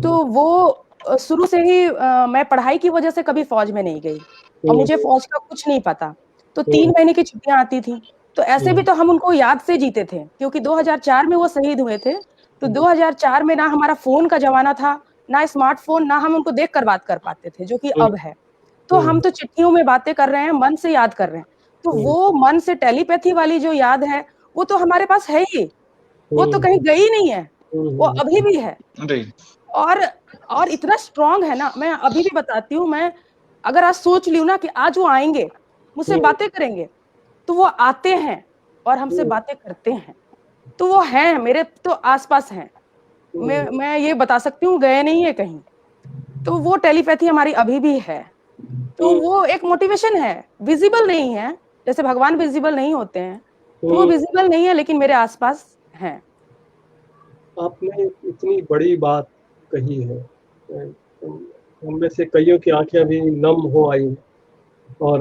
तो वो शुरू से ही मैं पढ़ाई की वजह से कभी फौज में नहीं गई और मुझे फौज का कुछ नहीं पता। तो 3 महीने की छुट्टियां आती थी, तो ऐसे भी तो हम उनको याद से जीते थे, क्योंकि 2004 में वो शहीद हुए थे। तो 2004 में ना हमारा फोन का जमाना था, ना स्मार्टफोन, ना हम उनको देख कर बात कर पाते थे, जो कि अब है। तो हम तो चिट्ठियों में बातें कर रहे हैं, मन से याद कर रहे हैं। तो वो मन से टेलीपैथी वाली जो याद है, वो तो हमारे पास है ही, वो तो कहीं गई नहीं है, वो अभी भी है। और इतना स्ट्रांग है ना, मैं अभी भी बताती हूँ, मैं अगर आज सोच ली ना कि आज वो आएंगे, मुझसे बातें करेंगे, तो वो आते हैं और हमसे बातें करते हैं। तो वो हैं, मेरे तो आसपास हैं। मैं ये बता सकती हूँ, गए नहीं है कहीं। तो वो टेलीपैथी हमारी अभी भी है। तो वो एक मोटिवेशन है, विजिबल नहीं है, जैसे भगवान विजिबल नहीं होते हैं, तो वो विजिबल नहीं है, लेकिन मेरे आसपास हैं। आपने इतनी बड़ी बात कही है, हम में से कईयों की आंखें अभी नम हो आई। और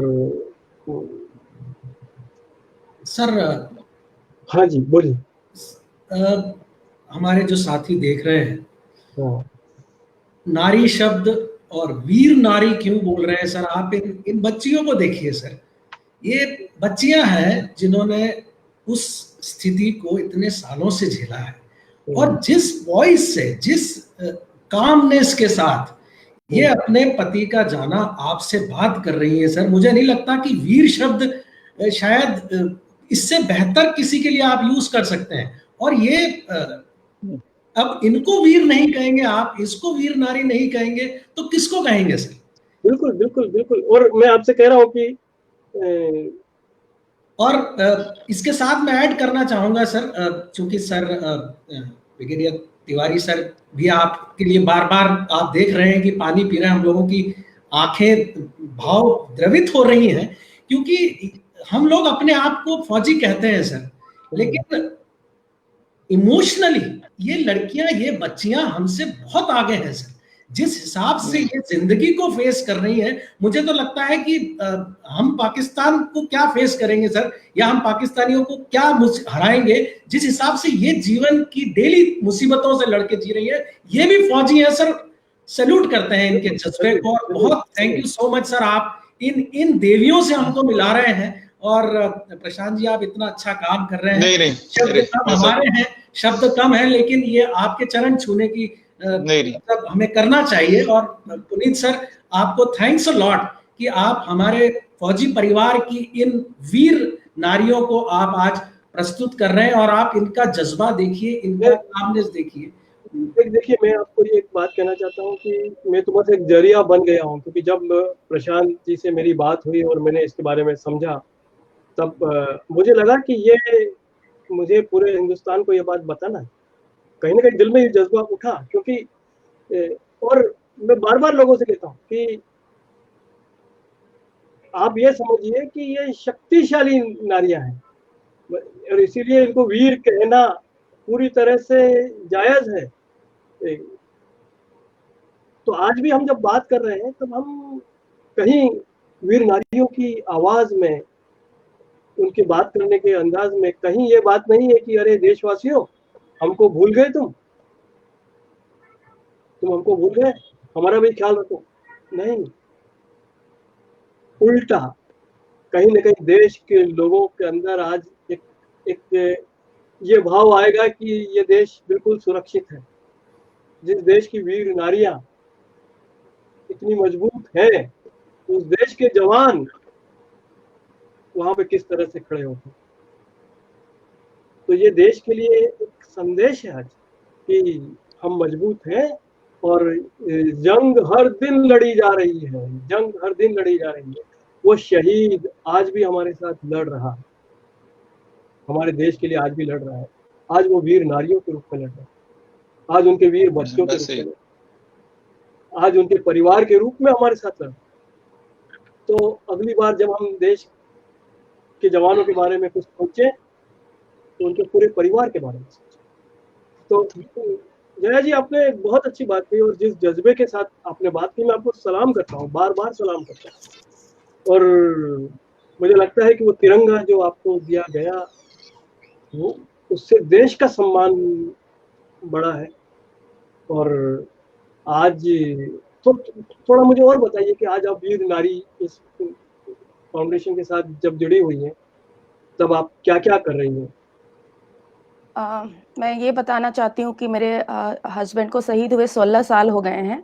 सर, हाँ जी बोलिए। हमारे जो साथी देख रहे हैं, नारी शब्द और वीर नारी क्यों बोल रहे हैं सर? आप इन बच्चियों को देखिए सर, ये बच्चियां हैं जिन्होंने उस स्थिति को इतने सालों से झेला है, और जिस वॉइस से, जिस कामनेस के साथ ये अपने पति का जाना आपसे बात कर रही है सर, मुझे नहीं लगता कि वीर शब्द शायद इससे बेहतर किसी के लिए आप यूज कर सकते हैं। और ये अब इनको वीर नहीं कहेंगे आप, इसको वीर नारी नहीं कहेंगे, तो किसको कहेंगे सर? बिल्कुल बिल्कुल बिल्कुल। और मैं आपसे कह रहा हूँ कि और इसके साथ मैं ऐड करना चाहूंगा सर, चूंकि सर ब्रिगेडियर तिवारी सर भी आपके लिए बार बार आप देख रहे हैं कि पानी पी रहे हैं, हम लोगों की आंखें भाव द्रवित हो रही हैं, क्योंकि हम लोग अपने आप को फौजी कहते हैं सर, लेकिन इमोशनली ये लड़कियां, ये बच्चियां हमसे बहुत आगे हैं सर। जिस हिसाब से ये जिंदगी को फेस कर रही है, मुझे तो लगता है कि हम पाकिस्तान को क्या फेस करेंगे सर, या हम पाकिस्तानियों को क्या हराएंगे, जिस हिसाब से ये जीवन की डेली मुसीबतों से लड़के जी रही है। ये भी फौजी हैं सर, सैल्यूट करते हैं इनके जज्बे को। बहुत thank you so much sir, आप इन देवियों से हमको मिला रहे हैं। और प्रशांत जी, आप इतना अच्छा काम कर रहे हैं। नहीं, शब्द कम हमारे हैं, शब्द कम है, लेकिन ये आपके चरण छूने की मतलब हमें करना चाहिए। और पुनीत सर, आपको थैंक्स अ लॉट कि आप हमारे फौजी परिवार की इन वीर नारियों को आप आज प्रस्तुत कर रहे हैं, और आप इनका जज्बा देखिए, इनका कामनेस देखिए। देखिए, मैं आपको एक बात कहना चाहता हूँ कि मैं तो बस एक जरिया बन गया हूँ, क्योंकि जब प्रशांत जी से मेरी बात हुई और मैंने इसके बारे में समझा, तब मुझे लगा कि ये मुझे पूरे हिंदुस्तान को ये बात बताना है। कहीं ना कहीं दिल में ये जज्बा उठा, क्योंकि और मैं बार बार लोगों से कहता हूँ कि आप ये समझिए कि ये शक्तिशाली नारियां हैं, और इसीलिए इनको वीर कहना पूरी तरह से जायज है। तो आज भी हम जब बात कर रहे हैं, तब हम कहीं वीर नारियों की आवाज में, उनकी बात करने के अंदाज में कहीं ये बात नहीं है कि अरे देशवासियों, हमको भूल गए, तुम हमको भूल गए, हमारा भी ख्याल रखो। नहीं, उल्टा कहीं ना कहीं देश के लोगों के अंदर आज एक ये भाव आएगा कि ये देश बिल्कुल सुरक्षित है। जिस देश की वीर नारियां इतनी मजबूत है, उस देश के जवान वहां पे किस तरह से खड़े होते। तो ये देश के लिए एक संदेश है आज कि हम मजबूत हैं, और जंग हर दिन लड़ी जा रही है, जंग हर दिन लड़ी जा रही है। वो शहीद आज भी हमारे साथ लड़ रहा है, हमारे देश के लिए आज भी लड़ रहा है। आज वो वीर नारियों के रूप में लड़ रहा है, आज उनके वीर बच्चों के रूप में, आज उनके परिवार के रूप में हमारे साथ लड़। तो अगली बार जब हम देश के जवानों के बारे में कुछ सोचें, तो उनके पूरे परिवार के बारे में सोचें। तो जया जी, आपने बहुत अच्छी बात की और जिस जज्बे के साथ आपने बात की, मैं आपको सलाम करता हूँ, बार बार सलाम करता हूँ। और मुझे लगता है कि वो तिरंगा जो आपको दिया गया, वो उससे देश का सम्मान बड़ा है। और आज तो थोड़ा मुझे और बताइए कि आज आप वीर नारी इस फाउंडेशन के साथ जब जुड़ी हुई हैं, तब आप क्या क्या कर रही हैं? मैं ये बताना चाहती हूँ कि मेरे हस्बैंड को शहीद हुए 16 साल हो गए हैं,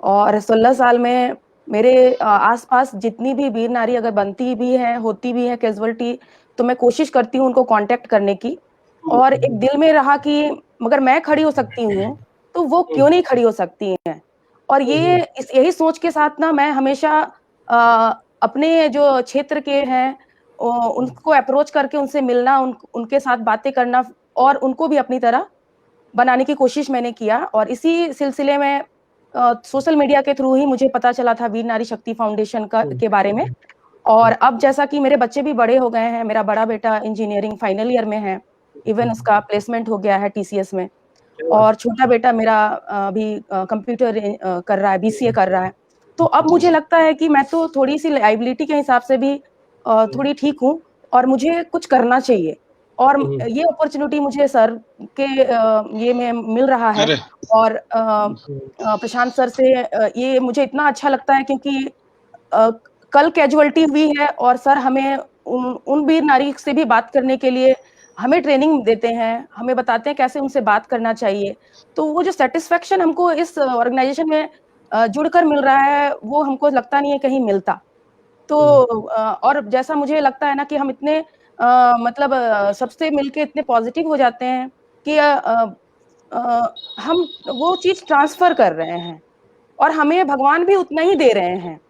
और 16 साल में मेरे आसपास जितनी भी वीर नारी अगर बनती भी है, होती भी है कैजुअल्टी, तो मैं कोशिश करती हूँ उनको कांटेक्ट करने की। और एक दिल में रहा कि मगर मैं खड़ी हो सकती हूँ, तो वो क्यों नहीं खड़ी हो सकती हैं। और यही सोच के साथ ना मैं हमेशा अपने जो क्षेत्र के हैं उनको अप्रोच करके उनसे मिलना, उनके साथ बातें करना और उनको भी अपनी तरह बनाने की कोशिश मैंने किया। और इसी सिलसिले में सोशल मीडिया के थ्रू ही मुझे पता चला था वीर नारी शक्ति फाउंडेशन के बारे में। और अब जैसा कि मेरे बच्चे भी बड़े हो गए हैं, मेरा बड़ा बेटा इंजीनियरिंग फाइनल ईयर में है, इवन उसका प्लेसमेंट हो गया है टीसीएस में, और छोटा बेटा मेरा अभी कंप्यूटर कर रहा है, बीसीए कर रहा है। तो अब मुझे लगता है कि मैं तो थोड़ी सी लाइबिलिटी के हिसाब से भी थोड़ी ठीक हूँ, और मुझे कुछ करना चाहिए। और ये अपॉर्चुनिटी मुझे सर के ये में मिल रहा है। और प्रशांत सर से ये मुझे इतना अच्छा लगता है क्योंकि कल कैजुअल्टी हुई है और सर हमें उन वीर नारी से भी बात करने के लिए हमें ट्रेनिंग देते हैं, हमें बताते हैं कैसे उनसे बात करना चाहिए। तो वो जो सेटिस्फेक्शन हमको इस ऑर्गेनाइजेशन में जुड़कर मिल रहा है, वो हमको लगता नहीं है कहीं मिलता। तो और जैसा मुझे लगता है ना कि हम इतने मतलब सबसे मिलके इतने पॉजिटिव हो जाते हैं कि हम वो चीज ट्रांसफर कर रहे हैं और हमें भगवान भी उतना ही दे रहे हैं।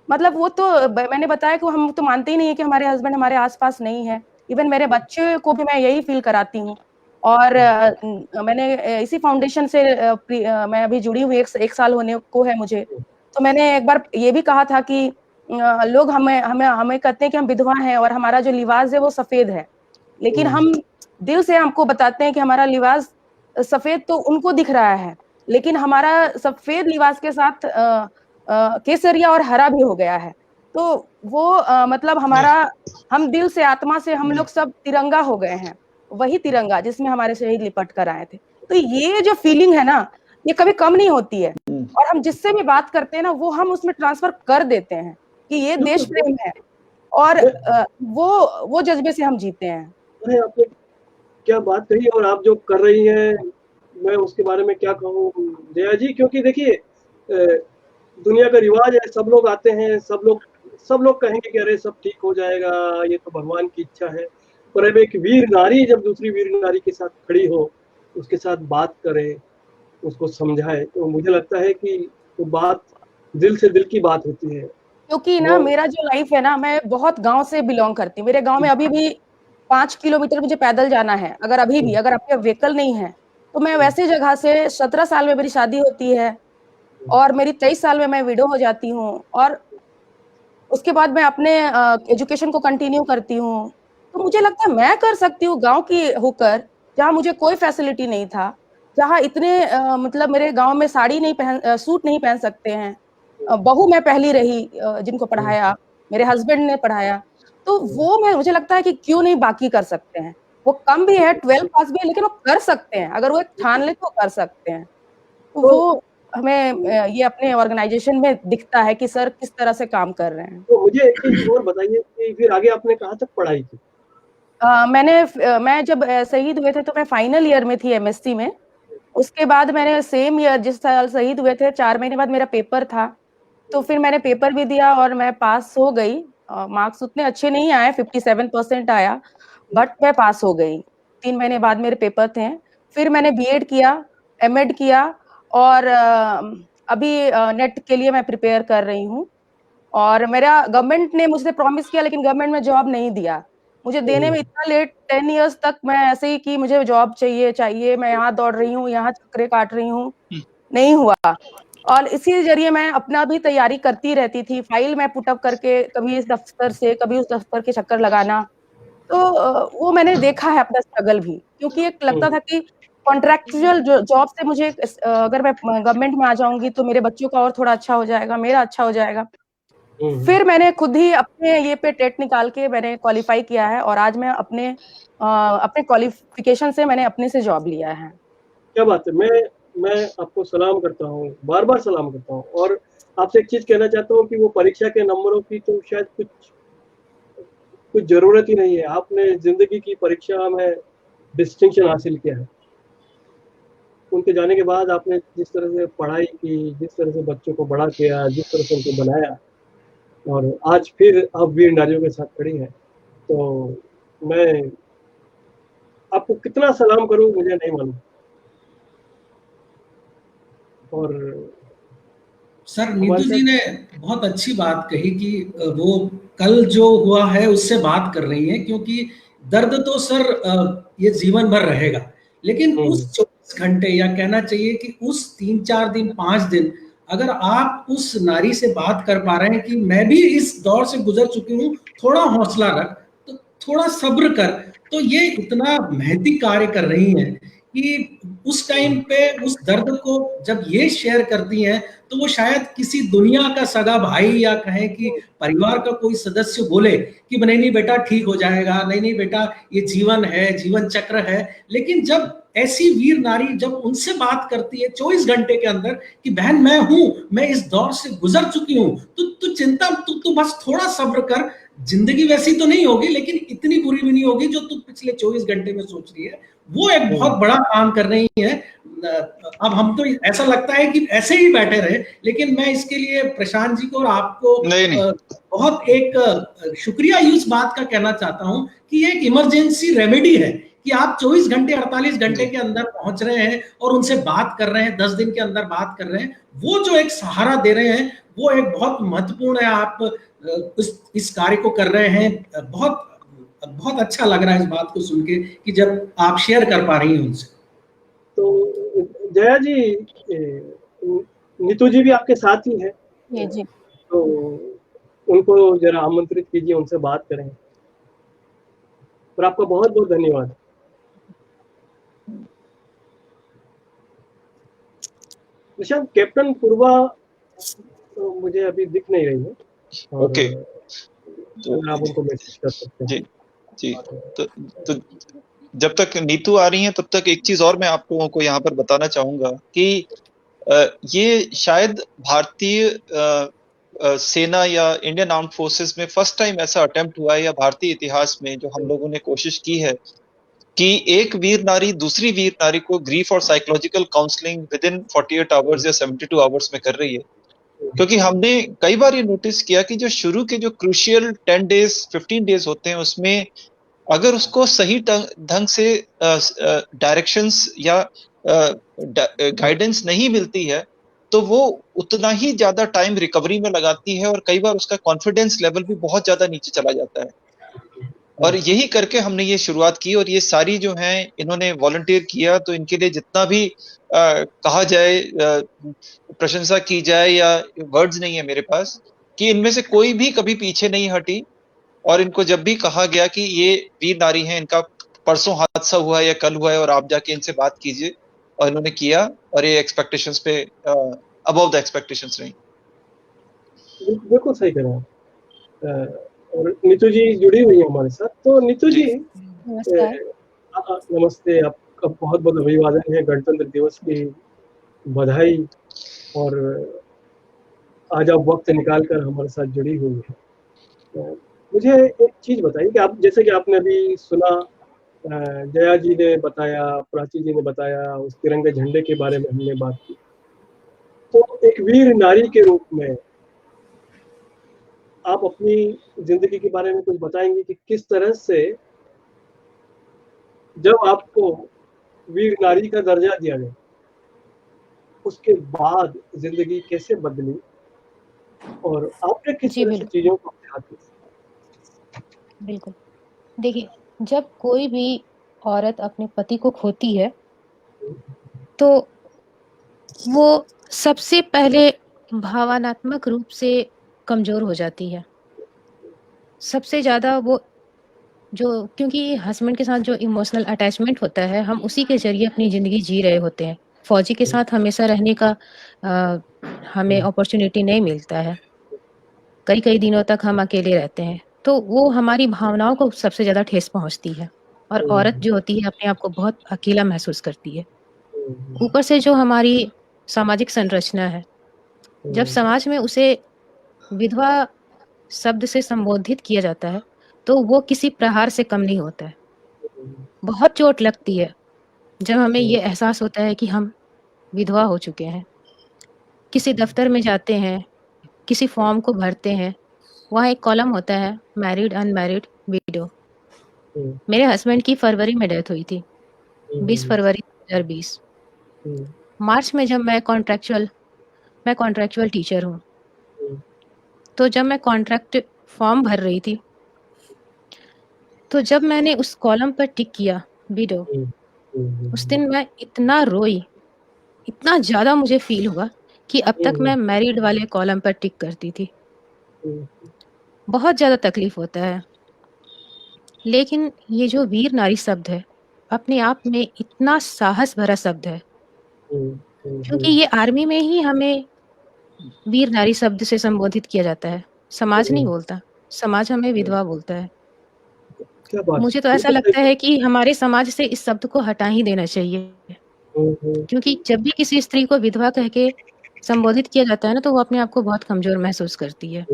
मतलब वो तो मैंने बताया कि हम तो मानते ही नहीं है कि हमारे हस्बैंड हमारे आसपास नहीं है। इवन मेरे बच्चे को भी मैं यही फील कराती हूँ। और मैंने इसी फाउंडेशन से मैं अभी जुड़ी हुई एक साल होने को है मुझे। तो मैंने एक बार ये भी कहा था कि लोग हमें हमें हमें कहते हैं कि हम विधवा हैं और हमारा जो लिबास है वो सफेद है, लेकिन हम दिल से हमको बताते हैं कि हमारा लिबास सफेद तो उनको दिख रहा है, लेकिन हमारा सफेद लिबास के साथ केसरिया और हरा भी हो गया है। तो वो मतलब हमारा हम दिल से आत्मा से हम लोग सब तिरंगा हो गए हैं, वही तिरंगा जिसमें हमारे शहीद लिपट कर आए थे। तो ये जो फीलिंग है ना, ये कभी कम नहीं होती है। और हम जिससे भी बात करते हैं ना, वो हम उसमें ट्रांसफर कर देते हैं कि ये देश प्रेम है, और वो जज्बे से हम जीते हैं। अरे आपने क्या बात कही, और आप जो कर रही हैं, मैं उसके बारे में क्या कहूँ जया जी। क्योंकि देखिए, दुनिया का रिवाज है, सब लोग आते हैं, सब लोग कहेंगे कि अरे सब ठीक हो जाएगा, ये तो भगवान की इच्छा है। पर अब एक वीर नारी जब दूसरी वीर नारी के साथ खड़ी हो, उसके साथ बात करे, उसको समझाए, तो मुझे लगता है कि वो बात दिल से दिल की बात होती है। क्योंकि ना मेरा जो लाइफ है ना, मैं बहुत गांव से बिलोंग करती हूँ। मेरे गांव में अभी भी 5 किलोमीटर मुझे पैदल जाना है। अगर अभी भी अगर आपके व्हीकल नहीं है, तो मैं वैसे जगह से 17 साल में मेरी शादी होती है और मेरी 23 साल में मैं विडो हो जाती हूँ, और उसके बाद मैं अपने एजुकेशन को कंटिन्यू करती हूँ। तो मुझे लगता है मैं कर सकती हूँ गांव की होकर, जहाँ मुझे कोई फैसिलिटी नहीं था, जहाँ इतने मतलब मेरे गांव में साड़ी नहीं सूट नहीं पहन सकते हैं। बहू मैं पहली रही जिनको पढ़ाया, मेरे हस्बैंड ने पढ़ाया। तो वो मुझे लगता है कि क्यों नहीं बाकी कर सकते हैं। वो कम भी है, 12 पास भी है, लेकिन वो कर सकते हैं। अगर वो एक ठान ले तो कर सकते हैं। तो वो हमें ये अपने ऑर्गेनाइजेशन में दिखता है कि सर किस तरह से काम कर रहे हैं। तो मुझे एक चीज और बताइए कि फिर आगे आपने कहाँ तक पढ़ाई की? मैं जब शहीद हुए थे तो मैं फाइनल ईयर में थी एमएससी में। उसके बाद मैंने सेम ईयर जिस साल शहीद हुए थे 4 महीने बाद मेरा पेपर था, तो फिर मैंने पेपर भी दिया और मैं पास हो गई। मार्क्स उतने अच्छे नहीं आए, 57% आया, बट मैं पास हो गई। 3 महीने बाद मेरे पेपर थे। फिर मैंने बीएड किया, एमएड किया, और अभी नेट के लिए मैं प्रिपेयर कर रही हूँ। और मेरा गवर्नमेंट ने मुझसे प्रॉमिस किया, लेकिन गवर्नमेंट में जॉब नहीं दिया मुझे। देने में इतना लेट, 10 इयर्स तक मैं ऐसे ही कि मुझे जॉब चाहिए, मैं यहाँ दौड़ रही हूँ, यहाँ चक्करे काट रही हूँ, नहीं हुआ। और इसी जरिए मैं अपना भी तैयारी करती रहती थी। फाइल मैं पुटअप करके कभी इस दफ्तर से कभी उस दफ्तर के चक्कर लगाना, तो वो मैंने देखा है अपना स्ट्रगल भी, क्योंकि एक लगता था कि कॉन्ट्रैक्चुअल जो जॉब से मुझे अगर मैं गवर्नमेंट में आ जाऊंगी तो मेरे बच्चों का और थोड़ा अच्छा हो जाएगा, मेरा अच्छा हो जाएगा। फिर मैंने खुद ही अपने ये पे टेट निकाल के मैंने क्वालिफाई किया है और आज मैं अपने क्वालिफिकेशन से मैंने अपने से जॉब लिया है। क्या बात है। मैं आपको सलाम करता हूँ, बार बार सलाम करता हूँ, और आपसे एक चीज कहना चाहता हूँ कि वो परीक्षा के नंबरों की तो शायद कुछ जरूरत ही नहीं है। आपने जिंदगी की परीक्षा में डिस्टिंक्शन हासिल किया है। उनके जाने के बाद आपने जिस तरह से पढ़ाई की, जिस तरह से बच्चों को बड़ा किया, जिस तरह से उनको बनाया, और आज फिर आप वीर नारियों के साथ खड़ी हैं, तो मैं आपको कितना सलाम करूं मुझे नहीं मालूम। और सर, नीतू जी ने बहुत अच्छी बात कही कि वो कल जो हुआ है उससे बात कर रही हैं, क्योंकि दर्द तो सर ये जीवन भर रहेगा, लेकिन उस 24 घंटे या कहना चाहिए कि उस 3-4 दिन 5 दिन अगर आप उस नारी से बात कर पा रहे हैं कि मैं भी इस दौर से गुजर चुकी हूँ, थोड़ा हौसला रख, तो थोड़ा सब्र कर, तो ये इतना महती कार्य कर रही हैं कि उस टाइम पे उस दर्द को जब ये शेयर करती हैं तो वो शायद किसी दुनिया का सगा भाई या कहें कि परिवार का कोई सदस्य बोले कि नहीं नहीं बेटा ठीक हो जाएगा, नहीं नहीं बेटा ये जीवन है, जीवन चक्र है, लेकिन जब ऐसी वीर नारी जब उनसे बात करती है 24 घंटे के अंदर कि बहन मैं हूं, मैं इस दौर से गुजर चुकी हूं, तो चिंता तू बस थोड़ा सब्र कर, जिंदगी वैसी तो नहीं होगी लेकिन इतनी बुरी भी नहीं होगी जो तू पिछले 24 घंटे में सोच रही है। वो एक बहुत बड़ा काम कर रही है। अब हम तो ऐसा लगता है कि ऐसे ही बैठे रहे, लेकिन मैं इसके लिए प्रशांत जी को और आपको बहुत एक शुक्रिया इस बात का कहना चाहता हूं कि ये एक इमरजेंसी रेमेडी है कि आप 24 घंटे 48 घंटे के अंदर पहुंच रहे हैं और उनसे बात कर रहे हैं, 10 दिन के अंदर बात कर रहे हैं, वो जो एक सहारा दे रहे हैं वो एक बहुत महत्वपूर्ण है। आप इस कार्य को कर रहे हैं, बहुत अच्छा लग रहा है इस बात को सुन के कि जब आप शेयर कर पा रही हैं उनसे। तो जया जी, नीतू जी भी आपके साथ ही है जी, तो उनको जरा आमंत्रित कीजिए, उनसे बात करें। और आपका बहुत बहुत धन्यवाद। प्रशांत, कैप्टन पूर्वा तो मुझे अभी दिख नहीं रही है। ओके, तो आप उनको मैसेज कर सकते हैं। जी तो जब तक नीतू आ रही हैं तब तक एक चीज और मैं आपको को यहाँ पर बताना चाहूंगा कि ये शायद भारतीय सेना या इंडियन आर्म्ड फोर्सेस में फर्स्ट टाइम ऐसा अटेम्प्ट हुआ है या भारतीय इतिहास में जो हम लोगों ने कोशिश की है कि एक वीर नारी दूसरी वीर नारी को ग्रीफ और psychological counselling with in 48 hours या 72 आवर्स में कर रही है। क्योंकि हमने कई बार ये नोटिस किया कि जो शुरू के जो क्रूशियल 10 डेज 15 डेज होते हैं उसमें अगर उसको सही ढंग से डायरेक्शंस या गाइडेंस नहीं मिलती है तो वो उतना ही ज्यादा टाइम रिकवरी में लगाती है और कई बार उसका कॉन्फिडेंस लेवल भी बहुत ज्यादा नीचे चला जाता है। और यही करके हमने ये शुरुआत की और ये सारी जो हैं इन्होंने वॉलंटियर किया, तो इनके लिए जितना भी कहा जाए, प्रशंसा की जाए या वर्ड्स नहीं है मेरे पास, कि इनमें से कोई भी कभी पीछे नहीं हटी। और इनको जब भी कहा गया कि ये वीर नारी हैं, इनका परसों हादसा हुआ है या कल हुआ है और आप जाके इनसे बात कीजिए, और इन्होंने किया और ये एक्सपेक्टेशंस पे अबव द एक्सपेक्टेशंस रही। बिल्कुल सही कह रहे हैं। और नीतू जी जुड़ी हुई है हमारे साथ। तो नीतू जी नमस्ते, आपका बहुत बहुत अभिवादन है, गणतंत्र दिवस की बधाई। और आज आप वक्त निकाल कर हमारे साथ जुड़ी हुई है। तो मुझे एक चीज बताइए कि आप, जैसे कि आपने अभी सुना, जया जी ने बताया, प्राची जी ने बताया, उस तिरंगे झंडे के बारे में हमने बात की, तो एक वीर नारी के रूप में आप अपनी जिंदगी के बारे में कुछ बताएंगे कि किस तरह से जब आपको वीर नारी का दर्जा दिया गया उसके बाद जिंदगी कैसे बदली और आपने किस तरह से चीजों को अपनाया? बिल्कुल, देखिए, जब कोई भी औरत अपने पति को खोती है तो वो सबसे पहले भावनात्मक रूप से कमजोर हो जाती है। सबसे ज्यादा वो जो क्योंकि हस्बैंड के साथ जो इमोशनल अटैचमेंट होता है, हम उसी के ज़रिए अपनी ज़िंदगी जी रहे होते हैं। फ़ौजी के साथ हमेशा रहने का हमें अपॉर्च्युनिटी नहीं मिलता है। कई-कई दिनों तक हम अकेले रहते हैं, तो वो हमारी भावनाओं को सबसे ज़्यादा ठेस पहुँचती है और औरत जो होती है अपने आप को बहुत अकेला महसूस करती है। ऊपर से जो हमारी सामाजिक संरचना है, जब समाज में उसे विधवा शब्द से संबोधित किया जाता है, तो वो किसी प्रहार से कम नहीं होता है। बहुत चोट लगती है, जब हमें ये एहसास होता है कि हम विधवा हो चुके हैं। किसी दफ्तर में जाते हैं, किसी फॉर्म को भरते हैं, वहाँ एक कॉलम होता है मैरिड, अनमैरिड, विडो। मेरे हस्बैंड की फरवरी में डेथ हुई थी, 20 फरवरी 2020। मार्च में जब मैं कॉन्ट्रैक्चुअल टीचर हूँ, तो जब मैं कॉन्ट्रैक्ट फॉर्म भर रही थी, तो जब मैंने उस कॉलम पर टिक किया विडो, उस दिन मैं इतना रोई, इतना ज़्यादा मुझे फ़ील हुआ कि अब तक मैं मैरिड वाले कॉलम पर टिक करती थी। बहुत ज़्यादा तकलीफ़ होता है। लेकिन ये जो वीर नारी शब्द है, अपने आप में इतना साहस भरा शब्द है, क्योंकि ये आर्मी में ही हमें वीर नारी शब्द से संबोधित किया जाता है। समाज नहीं बोलता, समाज हमें विधवा बोलता है। क्या बात मुझे तो ऐसा लगता है कि हमारे समाज से इस शब्द को हटा ही देना चाहिए, क्योंकि जब भी किसी स्त्री को विधवा कह के संबोधित किया जाता है ना, तो वो अपने आप को बहुत कमज़ोर महसूस करती है।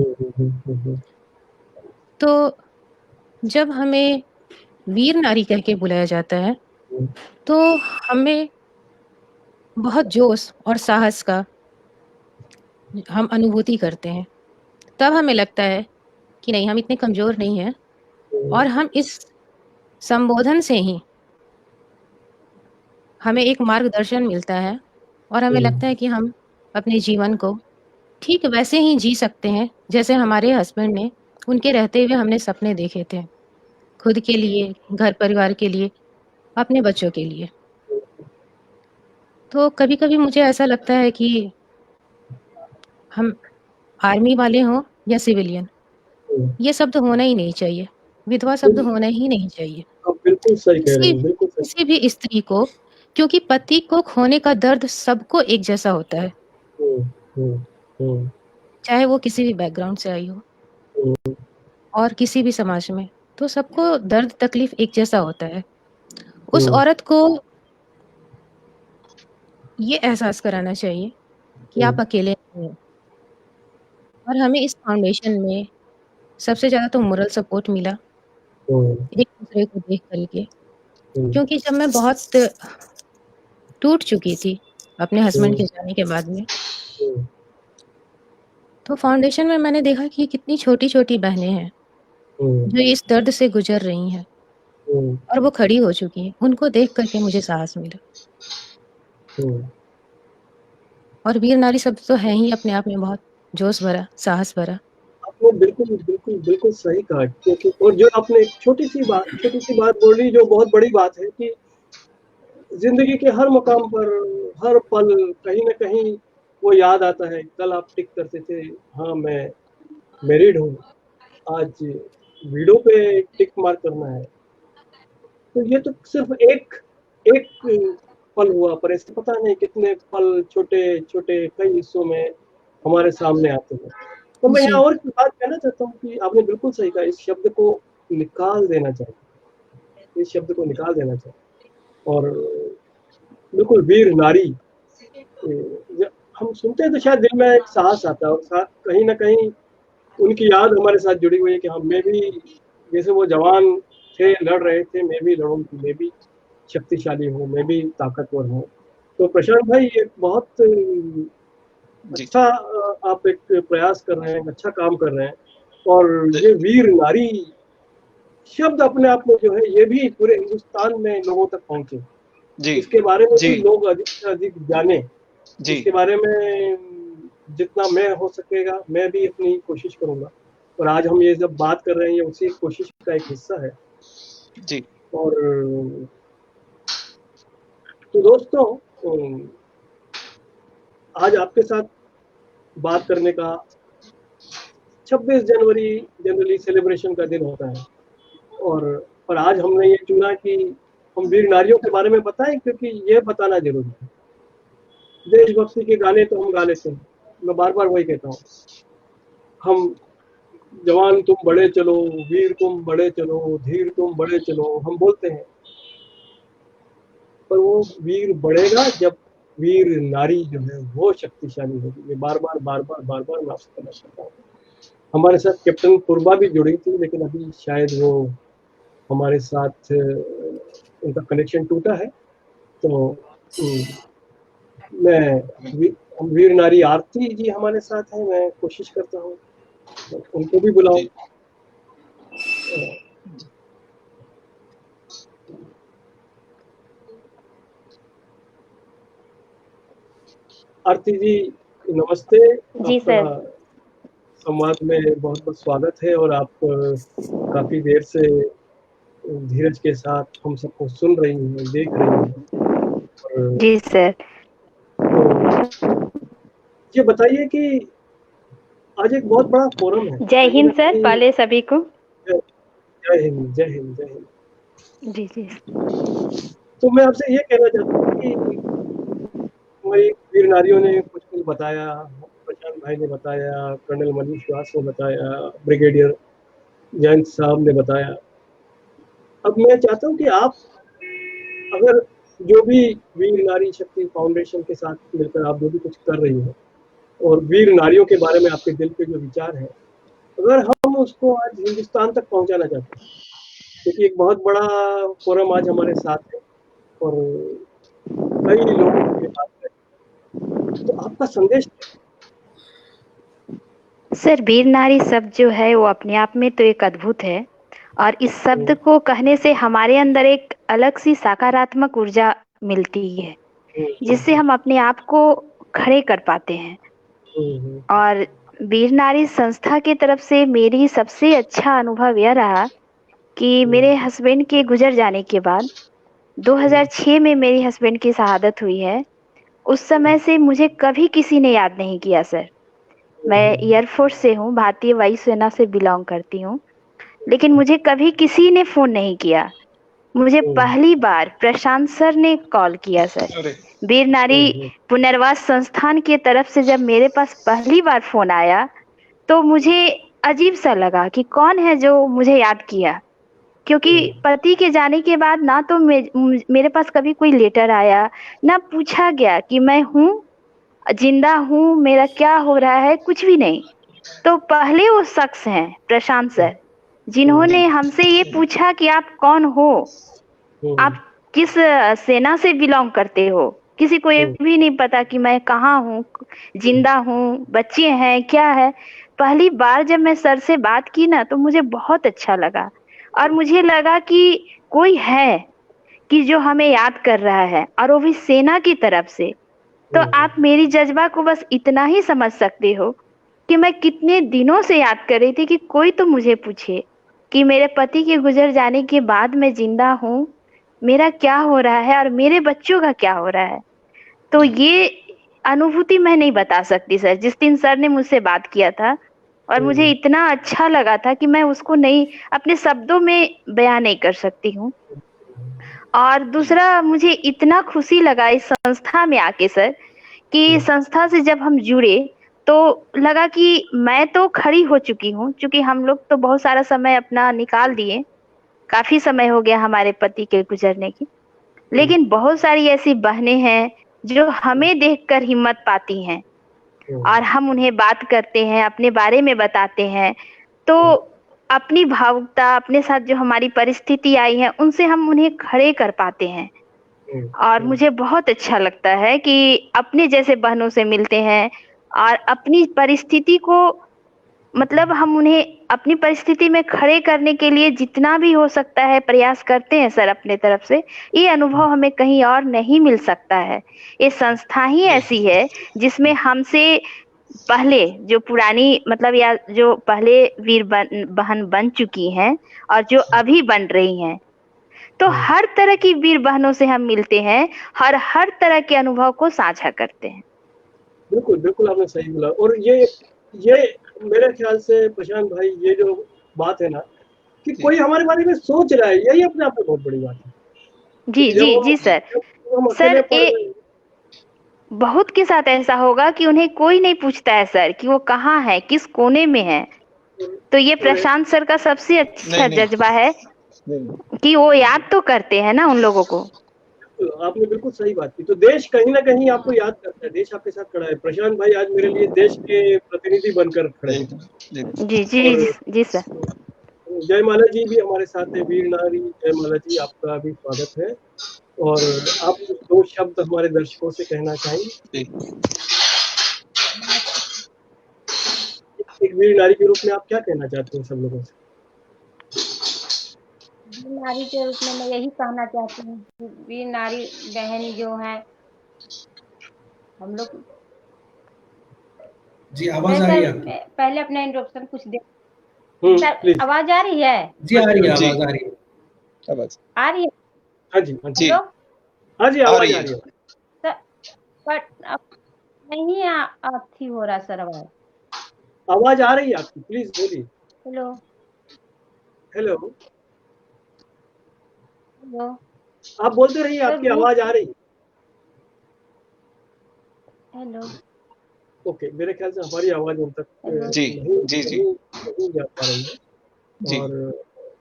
तो जब हमें वीर नारी कह के बुलाया जाता है, तो हमें बहुत जोश और साहस का हम अनुभूति करते हैं। तब हमें लगता है कि नहीं, हम इतने कमज़ोर नहीं हैं और हम इस संबोधन से ही हमें एक मार्गदर्शन मिलता है और हमें लगता है कि हम अपने जीवन को ठीक वैसे ही जी सकते हैं, जैसे हमारे हस्बैंड ने, उनके रहते हुए हमने सपने देखे थे। खुद के लिए, घर परिवार के लिए, अपने बच्चों के लिए। तो कभी-कभी मुझे ऐसा लगता है कि हम आर्मी वाले हों या सिविलियन, ये शब्द होना ही नहीं चाहिए। विधवा शब्द होना ही नहीं चाहिए। आप बिल्कुल सही कह रहे किसी हैं, बिल्कुल सही। किसी भी स्त्री को, क्योंकि पति को खोने का दर्द सबको एक जैसा होता है, चाहे वो किसी भी बैकग्राउंड से आई हो और किसी भी समाज में, तो सबको दर्द तकलीफ एक जैसा होता है। उस औरत को ये एहसास कराना चाहिए कि आप अकेले नहीं हो। और हमें इस फाउंडेशन में सबसे ज़्यादा तो मोरल सपोर्ट मिला, एक-दूसरे को देख कर के। क्योंकि जब मैं बहुत टूट चुकी थी अपने हस्बैंड के जाने के बाद में, तो फाउंडेशन में मैंने देखा कि कितनी छोटी-छोटी बहनें हैं, जो इस दर्द से गुज़र रही हैं और वो खड़ी हो चुकी हैं। उनको देख कर के मुझे साहस मिला। और वीर नारी शब्द तो है ही अपने आप में बहुत जोश भरा, साहस भरा। आपने बिल्कुल, बिल्कुल, बिल्कुल सही कहा, क्योंकि और जो आपने एक छोटी-सी बात बोली, जो बहुत बड़ी बात है कि ज़िंदगी के हर मुकाम पर, हर पल कहीं न कहीं वो याद आता है। कल आप टिक करते थे, हाँ, मैं मैरिड हूँ, आज विडो पे टिक मार्क करना है। तो ये तो सिर्फ़ एक पल हुआ, पर ऐसे पता नहीं कितने पल छोटे-छोटे कई हिस्सों में हमारे सामने आते हैं। तो मैं यहाँ और बात कहना चाहता हूँ कि आपने बिल्कुल सही कहा, इस शब्द को निकाल देना चाहिए। इस शब्द को निकाल देना चाहिए और बिल्कुल वीर नारी, जब हम सुनते हैं तो शायद दिल में एक साहस आता है और साथ कहीं न कहीं उनकी याद हमारे साथ जुड़ी हुई है कि मैं भी, जैसे वो जवान थे, लड़ रहे थे, मैं भी लड़ूँगी, मैं भी शक्तिशाली हूँ, मैं भी ताकतवर हूँ। तो प्रशांत भाई, एक बहुत अच्छा आप एक प्रयास कर रहे हैं, अच्छा काम कर रहे हैं और ये वीर नारी शब्द अपने आप में जो है, ये भी पूरे हिंदुस्तान में लोगों तक पहुंचे, इसके बारे में भी लोग अधिक से अधिक जाने। इसके बारे में जितना मैं हो सकेगा, मैं भी अपनी कोशिश करूंगा। और आज हम ये जब बात कर रहे हैं, ये उसी कोशिश का एक हिस्सा है। जी। और तो दोस्तों, आज आपके साथ बात करने का 26 जनवरी जनरली सेलिब्रेशन का दिन होता है और आज हमने ये चुना कि हम वीर नारियों के बारे में बताएं, क्योंकि ये बताना जरूरी है। देशभक्ति के गाने तो हम गा लेते हैं, मैं बार बार वही कहता हूँ, हम जवान तुम बड़े चलो, वीर तुम बड़े चलो, धीर तुम बड़े चलो, हम बोलते हैं, पर वो वीर बढ़ेगा जब वीर नारी जो है वो शक्तिशाली होगी। ये बार बार मैं आपसे कहना चाहता हूँ। हमारे साथ कैप्टन पूर्वा भी जुड़ी थी, लेकिन अभी शायद वो हमारे साथ उनका कनेक्शन टूटा है। तो मैं वीर नारी आरती जी हमारे साथ हैं, मैं कोशिश करता हूँ उनको भी बुलाऊं। आरती जी नमस्ते जी सर। संवाद में बहुत बहुत स्वागत है, और आप काफी देर से धीरज के साथ हम सबको सुन रही हैं, देख रही हैं। जी सर। तो ये बताइए कि आज एक बहुत बड़ा फोरम है। जय हिंद सर पहले सभी को। जय हिंद, जय हिंद, जय हिंद। जी जी। तो मैं आपसे ये कहना चाहता हूँ कि हमारी वीर नारियों ने कुछ बताया, प्रशांत भाई ने बताया, कर्नल मनीष व्यास ने बताया, ब्रिगेडियर जयंत साहब ने बताया। अब मैं चाहता हूँ कि आप अगर जो भी वीर नारी शक्ति फाउंडेशन के साथ मिलकर आप जो भी कुछ कर रही हैं, और वीर नारियों के बारे में आपके दिल के जो विचार हैं, अगर हम उसको आज हिंदुस्तान तक पहुंचाना चाहते हैं, क्योंकि एक बहुत बड़ा फोरम आज हमारे साथ है और कई लोगों के बात है, तो आपका संदेश सर, वीर नारी शब्द जो है वो अपने आप में तो एक अद्भुत है, और इस शब्द को कहने से हमारे अंदर एक अलग सी सकारात्मक ऊर्जा मिलती है, जिससे हम अपने आप को खड़े कर पाते हैं। और वीर नारी संस्था की तरफ से मेरी सबसे अच्छा अनुभव यह रहा कि मेरे हस्बैंड के गुजर जाने के बाद 2006 में मेरी हस्बैंड की शहादत हुई है। उस समय से मुझे कभी किसी ने याद नहीं किया सर। मैं एयरफोर्स से हूँ, भारतीय वायुसेना से बिलोंग करती हूँ, लेकिन मुझे कभी किसी ने फोन नहीं किया। मुझे पहली बार प्रशांत सर ने कॉल किया सर। वीर नारी पुनर्वास संस्थान की तरफ से जब मेरे पास पहली बार फोन आया तो मुझे अजीब सा लगा कि कौन है जो मुझे याद किया, क्योंकि पति के जाने के बाद ना तो मेरे पास कभी कोई लेटर आया, ना पूछा गया कि मैं हूँ, जिंदा हूँ, मेरा क्या हो रहा है, कुछ भी नहीं। तो पहले वो शख्स हैं प्रशांत सर, जिन्होंने हमसे ये पूछा कि आप कौन हो, आप किस सेना से बिलोंग करते हो। किसी को ये भी नहीं पता कि मैं कहाँ हूँ, जिंदा हूँ, बच्चे हैं, क्या है। पहली बार जब मैं सर से बात की ना तो मुझे बहुत अच्छा लगा, और मुझे लगा कि कोई है कि जो हमें याद कर रहा है, और वो भी सेना की तरफ से। तो आप मेरी जज्बा को बस इतना ही समझ सकते हो कि मैं कितने दिनों से याद कर रही थी कि कोई तो मुझे पूछे कि मेरे पति के गुजर जाने के बाद मैं जिंदा हूँ, मेरा क्या हो रहा है और मेरे बच्चों का क्या हो रहा है। तो ये अनुभूति मैं नहीं बता सकती सर। जिस दिन सर ने मुझसे बात किया था और मुझे इतना अच्छा लगा था कि मैं उसको नहीं अपने शब्दों में बयान नहीं कर सकती हूँ। और दूसरा, मुझे इतना खुशी लगा इस संस्था में आके सर, कि संस्था से जब हम जुड़े तो लगा कि मैं तो खड़ी हो चुकी हूँ, क्योंकि हम लोग तो बहुत सारा समय अपना निकाल दिए, काफी समय हो गया हमारे पति के गुजरने की, लेकिन बहुत सारी ऐसी बहनें हैं जो हमें देखकर हिम्मत पाती हैं, और हम उन्हें बात करते हैं, अपने बारे में बताते हैं, तो अपनी भावुकता, अपने साथ जो हमारी परिस्थिति आई है, उनसे हम उन्हें खड़े कर पाते हैं। और मुझे बहुत अच्छा लगता है कि अपने जैसे बहनों से मिलते हैं और अपनी परिस्थिति को, मतलब हम उन्हें अपनी परिस्थिति में खड़े करने के लिए जितना भी हो सकता है प्रयास करते हैं सर अपने तरफ से। ये अनुभव हमें कहीं और नहीं मिल सकता है। ये संस्था ही ऐसी है जिसमें हमसे पहले जो पुरानी, मतलब या जो पहले वीर बहन बन चुकी हैं और जो अभी बन रही हैं, तो हर तरह की वीर बहनों से हम मिलते हैं, हर तरह के अनुभव को साझा करते हैं। बिल्कुल बिल्कुल आपने सही बोला। और ये मेरे ख्याल से प्रशांत भाई, ये जो बात है ना, कि कोई हमारे बारे में सोच रहा है, यही अपने आप में बहुत बड़ी बात है। जी जी जी सर। सर बहुत के साथ ऐसा होगा कि उन्हें कोई नहीं पूछता है सर कि वो कहाँ है, किस कोने में है। तो ये प्रशांत सर का सबसे अच्छा जज्बा है कि वो याद तो करते हैं ना उन लोगों को। आपने बिल्कुल सही बात की। तो देश कहीं ना कहीं आपको याद करता है, देश आपके साथ खड़ा है। प्रशांत भाई आज मेरे लिए देश के प्रतिनिधि बनकर खड़े हैं। जी जी जी सर। जयमाला जी भी हमारे साथ है, वीर नारी जयमाला जी, आपका भी स्वागत है। और आप 2 शब्द हमारे दर्शकों से कहना चाहेंगे? एक वीर नारी के रूप में आप क्या कहना चाहते हैं सब लोगों से? वीर नारी के रूप में मैं यही कहना चाहती हूँ कि वीर नारी बहन जो है हम लोग। जी आवाज आ रही है? पहले अपना इंट्रोडक्शन कुछ दे। सर आवाज आ रही है? जी आ रही है, आवाज आ रही है। आवाज आ रही है? हाँ जी हाँ जी हाँ जी आवाज आ रही है। सर बट नहीं अच्छी हो रहा सर आवाज आ रही है आपकी, प्लीज बोलिए। हेलो हेलो हेलो आप बोलते रहिए, आपकी आवाज आ रही है। हेलो ओके, मेरे ख्याल से हमारी आवाज उन तक नहीं जा पा रही है। और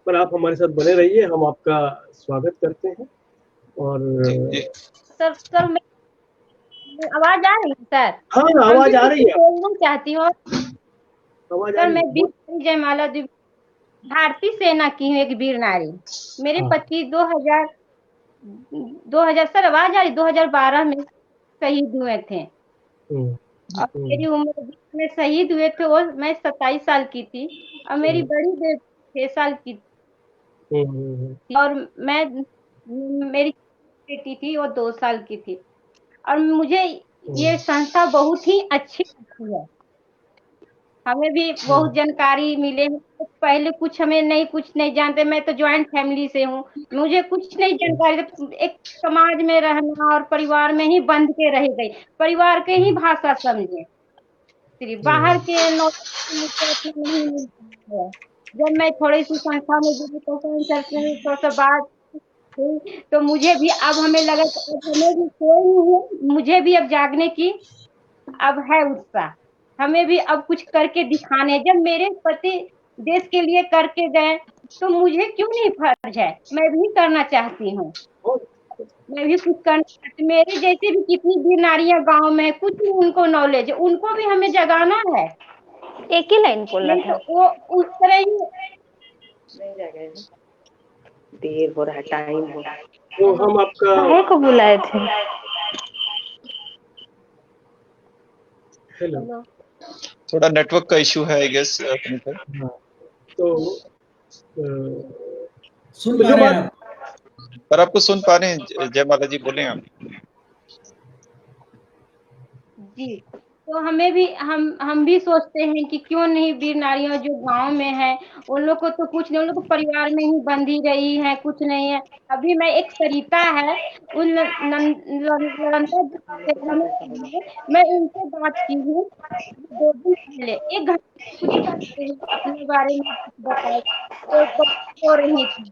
पर आप हमारे साथ बने रहिए, हम आपका स्वागत करते हैं। और सर मैं आवाज आ रही है सर? हाँ आवाज आ रही है। बोलना चाहती हूँ सर। मैं जयमाला भारतीय सेना की हूँ, एक वीर नारी। मेरे पति 2000 सर आवाज आ रही 2012 में शहीद हुए थे। और मेरी उम्र में शहीद हुए थे और मैं 27 साल की थी और मेरी बड़ी बेटी 6 साल की थी और मेरी बेटी थी वो 2 साल की थी। और मुझे ये संस्था बहुत ही अच्छी लगती है। हमें भी बहुत जानकारी मिले। पहले कुछ नहीं जानते। मैं तो ज्वाइंट फैमिली से हूँ, मुझे कुछ नहीं जानकारी। एक समाज में रहना और परिवार में ही बंध के रह गई, परिवार के ही भाषा समझे, सिर्फ बाहर के नॉलेज मुझे नहीं मिलता है। जब मैं थोड़ी सी संस्था में जुड़ी तो बात हुई तो मुझे भी अब हमें लगा हमें भी कोई मुझे भी अब जागने की अब है उत्साह। हमें भी अब कुछ करके दिखाने। जब मेरे पति देश के लिए करके गए तो मुझे क्यों नहीं फर्ज है, मैं भी करना चाहती हूँ। मैं भी कुछ करना चाहती। मेरे जैसे भी कितनी भी नारियां गांव में कुछ नहीं उनको नॉलेज, उनको भी हमें जगाना है। एक ही लाइन बोलना था। तो वो उस तरह ही नहीं जाएगा, देर हो रहा है, टाइम हो रहा है। तो हम आपका को बुलाए थे। हेलो थोड़ा नेटवर्क का इशू है आई गेस। तो सुन पा रहे हैं आप? पर आपको सुन पा रहे हैं जयमाला जी, बोले आप। जी। तो हमें भी हम भी सोचते हैं कि क्यों नहीं वीर नारियां जो गांव में है उन लोग को तो कुछ नहीं, उन लोग को परिवार में ही बंधी रही है, कुछ नहीं है। अभी मैं एक सरिता है उन मैं उनसे बात की हूँ 2 दिन पहले, 1 घंटे कुछ अपने बारे में बताया तो हो रही थी।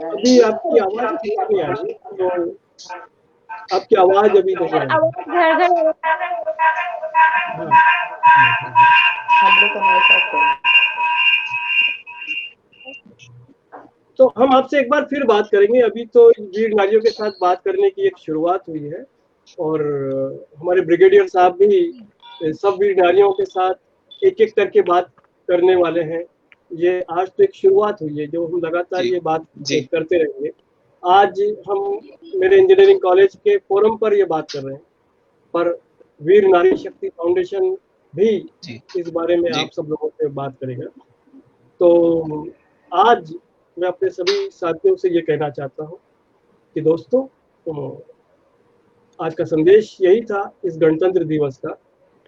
अभी आपकी आवाज नहीं आ रही, तो आपकी आवाज अभी नहीं आ रही। तो हम आपसे एक बार फिर बात करेंगे। अभी तो वीर नारियों के साथ बात करने की एक शुरुआत हुई है और हमारे ब्रिगेडियर साहब भी सब वीर नारियों के साथ एक एक करके बात करने वाले हैं। ये आज तो एक शुरुआत हुई है, जो हम लगातार ये बात करते रहेंगे। आज हम मेरे इंजीनियरिंग कॉलेज के फोरम पर ये बात कर रहे हैं, पर वीर नारी शक्ति फाउंडेशन भी इस बारे में आप सब लोगों से बात करेगा। तो आज मैं अपने सभी साथियों से ये कहना चाहता हूँ कि दोस्तों, आज का संदेश यही था इस गणतंत्र दिवस का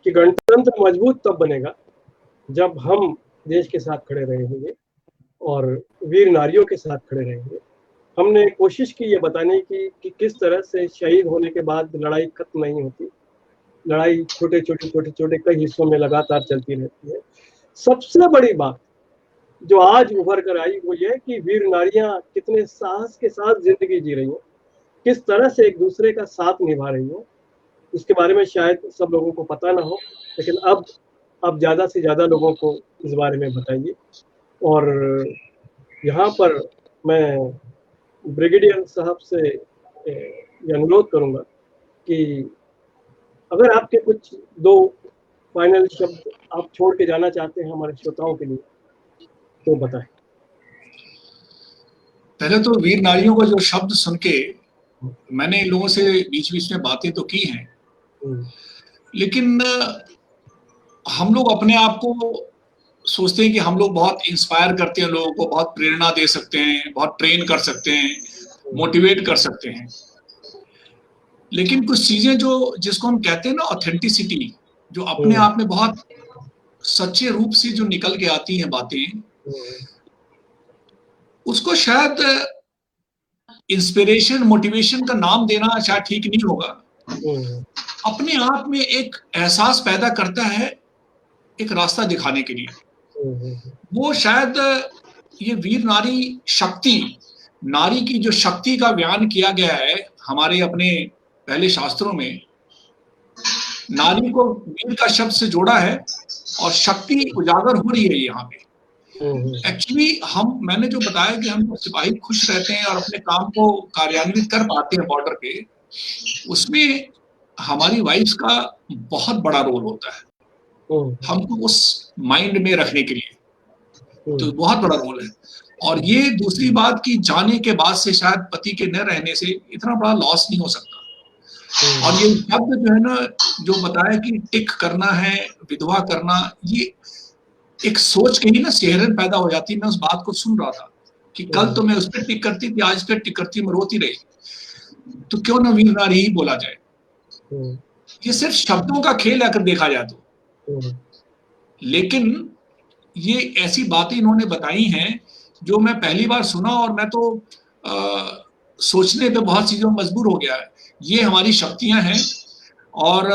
कि गणतंत्र मजबूत तब बनेगा जब हम देश के साथ खड़े रहेंगे और वीर नारियों के साथ खड़े रहेंगे। हमने कोशिश की ये बताने की कि किस तरह से शहीद होने के बाद लड़ाई खत्म नहीं होती, लड़ाई छोटे छोटे कई हिस्सों में लगातार चलती रहती है। सबसे बड़ी बात जो आज उभर कर आई वो ये कि वीर नारियां कितने साहस के साथ जिंदगी जी रही हैं, किस तरह से एक दूसरे का साथ निभा रही हैं। इसके बारे में शायद सब लोगों को पता ना हो, लेकिन अब ज़्यादा से ज़्यादा लोगों को इस बारे में बताइए। और यहाँ पर मैं ब्रिगेडियर साहब से ये अनुरोध करूँगा कि अगर आपके कुछ 2 फाइनल शब्द आप छोड़ के जाना चाहते हैं हमारे श्रोताओं के लिए तो बताएं। पहले तो वीर नारियों को जो शब्द सुन के मैंने इन लोगों से बीच बीच में बातें तो की हैं, लेकिन हम लोग अपने आप को सोचते हैं कि हम लोग बहुत इंस्पायर करते हैं, लोगों को बहुत प्रेरणा दे सकते हैं, बहुत ट्रेन कर सकते हैं, मोटिवेट कर सकते हैं। लेकिन कुछ चीजें जो जिसको हम कहते हैं ना ऑथेंटिसिटी, जो अपने आप में बहुत सच्चे रूप से जो निकल के आती हैं बातें, उसको शायद इंस्पिरेशन मोटिवेशन का नाम देना शायद ठीक नहीं होगा। अपने आप में एक एहसास पैदा करता है एक रास्ता दिखाने के लिए। वो शायद ये वीर नारी शक्ति, नारी की जो शक्ति का बयान किया गया है हमारे अपने पहले शास्त्रों में, नारी को वीर का शब्द से जोड़ा है और शक्ति उजागर हो रही है यहाँ पे। एक्चुअली मैंने जो बताया कि हम सिपाही खुश रहते हैं और अपने काम को कार्यान्वित कर पाते हैं बॉर्डर पे, उसमें हमारी वाइफ्स का बहुत बड़ा रोल होता है हमको उस माइंड में रखने के लिए, तो बहुत बड़ा रोल है। और ये दूसरी बात कि जाने के बाद से शायद पति के न रहने से इतना बड़ा लॉस नहीं हो सकता। और ये शब्द जो है ना, जो बताया कि टिक करना है, विधवा करना, ये एक सोच के ही ना सिहरन पैदा हो जाती है। मैं उस बात को सुन रहा था कि कल तो मैं उस पर टिक करती थी, आज उस पर टिक करती, मैं रोती रही, तो क्यों ना वीर नारी ही बोला जाए। ये सिर्फ शब्दों का खेल है अगर देखा जाए तो, लेकिन ये ऐसी बातें इन्होंने बताई हैं जो मैं पहली बार सुना और मैं तो सोचने पे बहुत चीजों में मजबूर हो गया है। ये हमारी शक्तियां हैं। और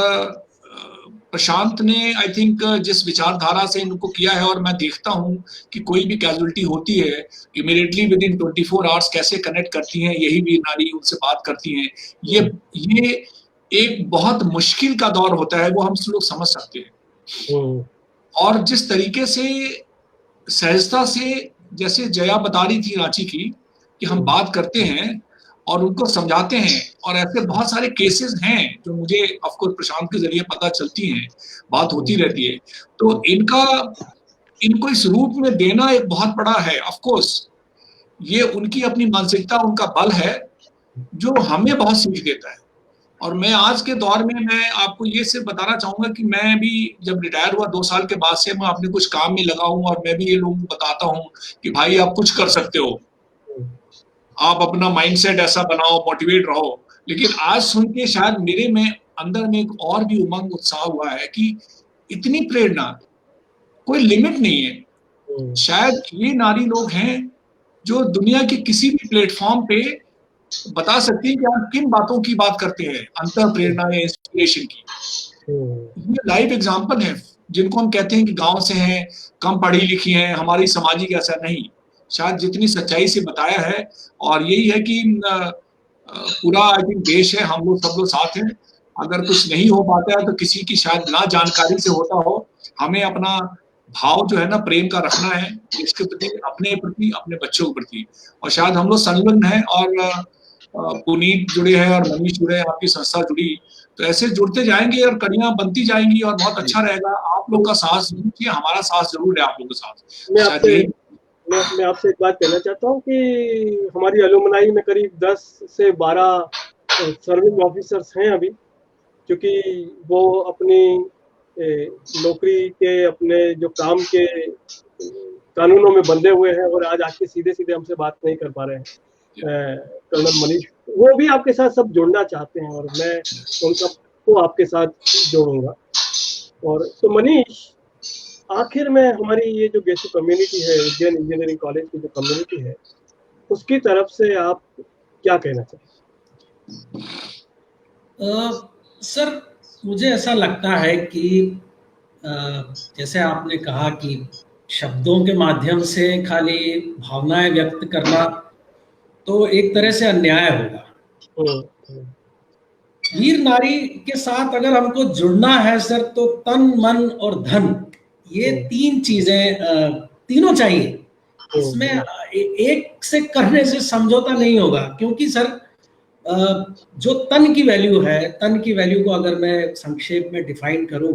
प्रशांत ने आई थिंक जिस विचारधारा से इनको किया है, और मैं देखता हूं कि कोई भी कैजुअलिटी होती है इमीडिएटली विद इन 24 आवर्स कैसे कनेक्ट करती हैं यही वीर नारी, उनसे बात करती हैं। ये एक बहुत मुश्किल का दौर होता है, वो हम लोग समझ सकते हैं। और जिस तरीके से सहजता से, जैसे जया बता रही थी रांची की, कि हम बात करते हैं और उनको समझाते हैं, और ऐसे बहुत सारे केसेस हैं जो मुझे ऑफ कोर्स प्रशांत के जरिए पता चलती हैं, बात होती रहती है। तो इनको इस रूप में देना एक बहुत बड़ा है। ऑफ कोर्स ये उनकी अपनी मानसिकता, उनका बल है जो हमें बहुत सीख देता है। और मैं आज के दौर में मैं आपको ये सिर्फ बताना चाहूंगा कि मैं भी जब रिटायर हुआ 2 साल के बाद से मैं अपने कुछ काम में लगा हूं, और मैं भी ये लोगों को बताता हूं कि भाई आप कुछ कर सकते हो, आप अपना माइंडसेट ऐसा बनाओ, मोटिवेट रहो। लेकिन आज सुन के शायद मेरे में अंदर में एक और भी उमंग, उत्साह हुआ है कि इतनी प्रेरणा, कोई लिमिट नहीं है। शायद ये नारी लोग हैं जो दुनिया के किसी भी प्लेटफॉर्म पे बता सकती है कि आप किन बातों की बात करते हैं, अंतर प्रेरणा या इंस्पिरेशन की। ये लाइव एग्जांपल है। जिनको हम कहते हैं कि गांव से हैं, कम पढ़ी लिखी हैं, हमारी सामाजिक ऐसा नहीं, शायद जितनी सच्चाई से बताया है। और यही है कि पूरा आई थिंक देश है, हम लोग सब लोग साथ हैं। अगर कुछ नहीं हो पाता है तो किसी की शायद ना जानकारी से होता हो, हमें अपना भाव जो है ना प्रेम का रखना है, इसके प्रति, अपने प्रति, अपने बच्चों के प्रति। और शायद हम लोग संलग्न हैं, और पुनीत जुड़े हैं और मनीष जुड़े हैं, आपकी संस्था जुड़ी, तो ऐसे जुड़ते जाएंगे और कड़ियां बनती जाएंगी और बहुत अच्छा रहेगा। आप लोग का साथ जरूर चाहिए, हमारा साथ जरूर है आप लोगों के साथ। मैं आपसे एक बात कहना चाहता हूँ कि हमारी अलुमनाई में करीब 10 से 12 सर्विंग ऑफिसर्स हैं अभी, क्योंकि वो अपनी नौकरी के, अपने जो काम के कानूनों में बंधे हुए हैं और आज आके सीधे सीधे हमसे बात नहीं कर पा रहे हैं। कर्नल मनीष, वो भी आपके साथ सब जुड़ना चाहते हैं और मैं उन सबको आपके साथ जोड़ूंगा। और तो मनीष, आखिर में हमारी ये जो गेसू कम्युनिटी है, उज्जैन इंजीनियरिंग कॉलेज की जो कम्युनिटी है, उसकी तरफ से आप क्या कहना चाहते हैं? सर, मुझे ऐसा लगता है कि जैसे आपने कहा कि शब्दों के माध्यम से खाली भावनाएं व्यक्त करना तो एक तरह से अन्याय होगा। वीर नारी के साथ अगर हमको जुड़ना है सर, तो तन मन और धन, ये तीन चीजें तीनों चाहिए। इसमें एक से करने से समझौता नहीं होगा, क्योंकि सर जो तन की वैल्यू है, तन की वैल्यू को अगर मैं संक्षेप में डिफाइन करूं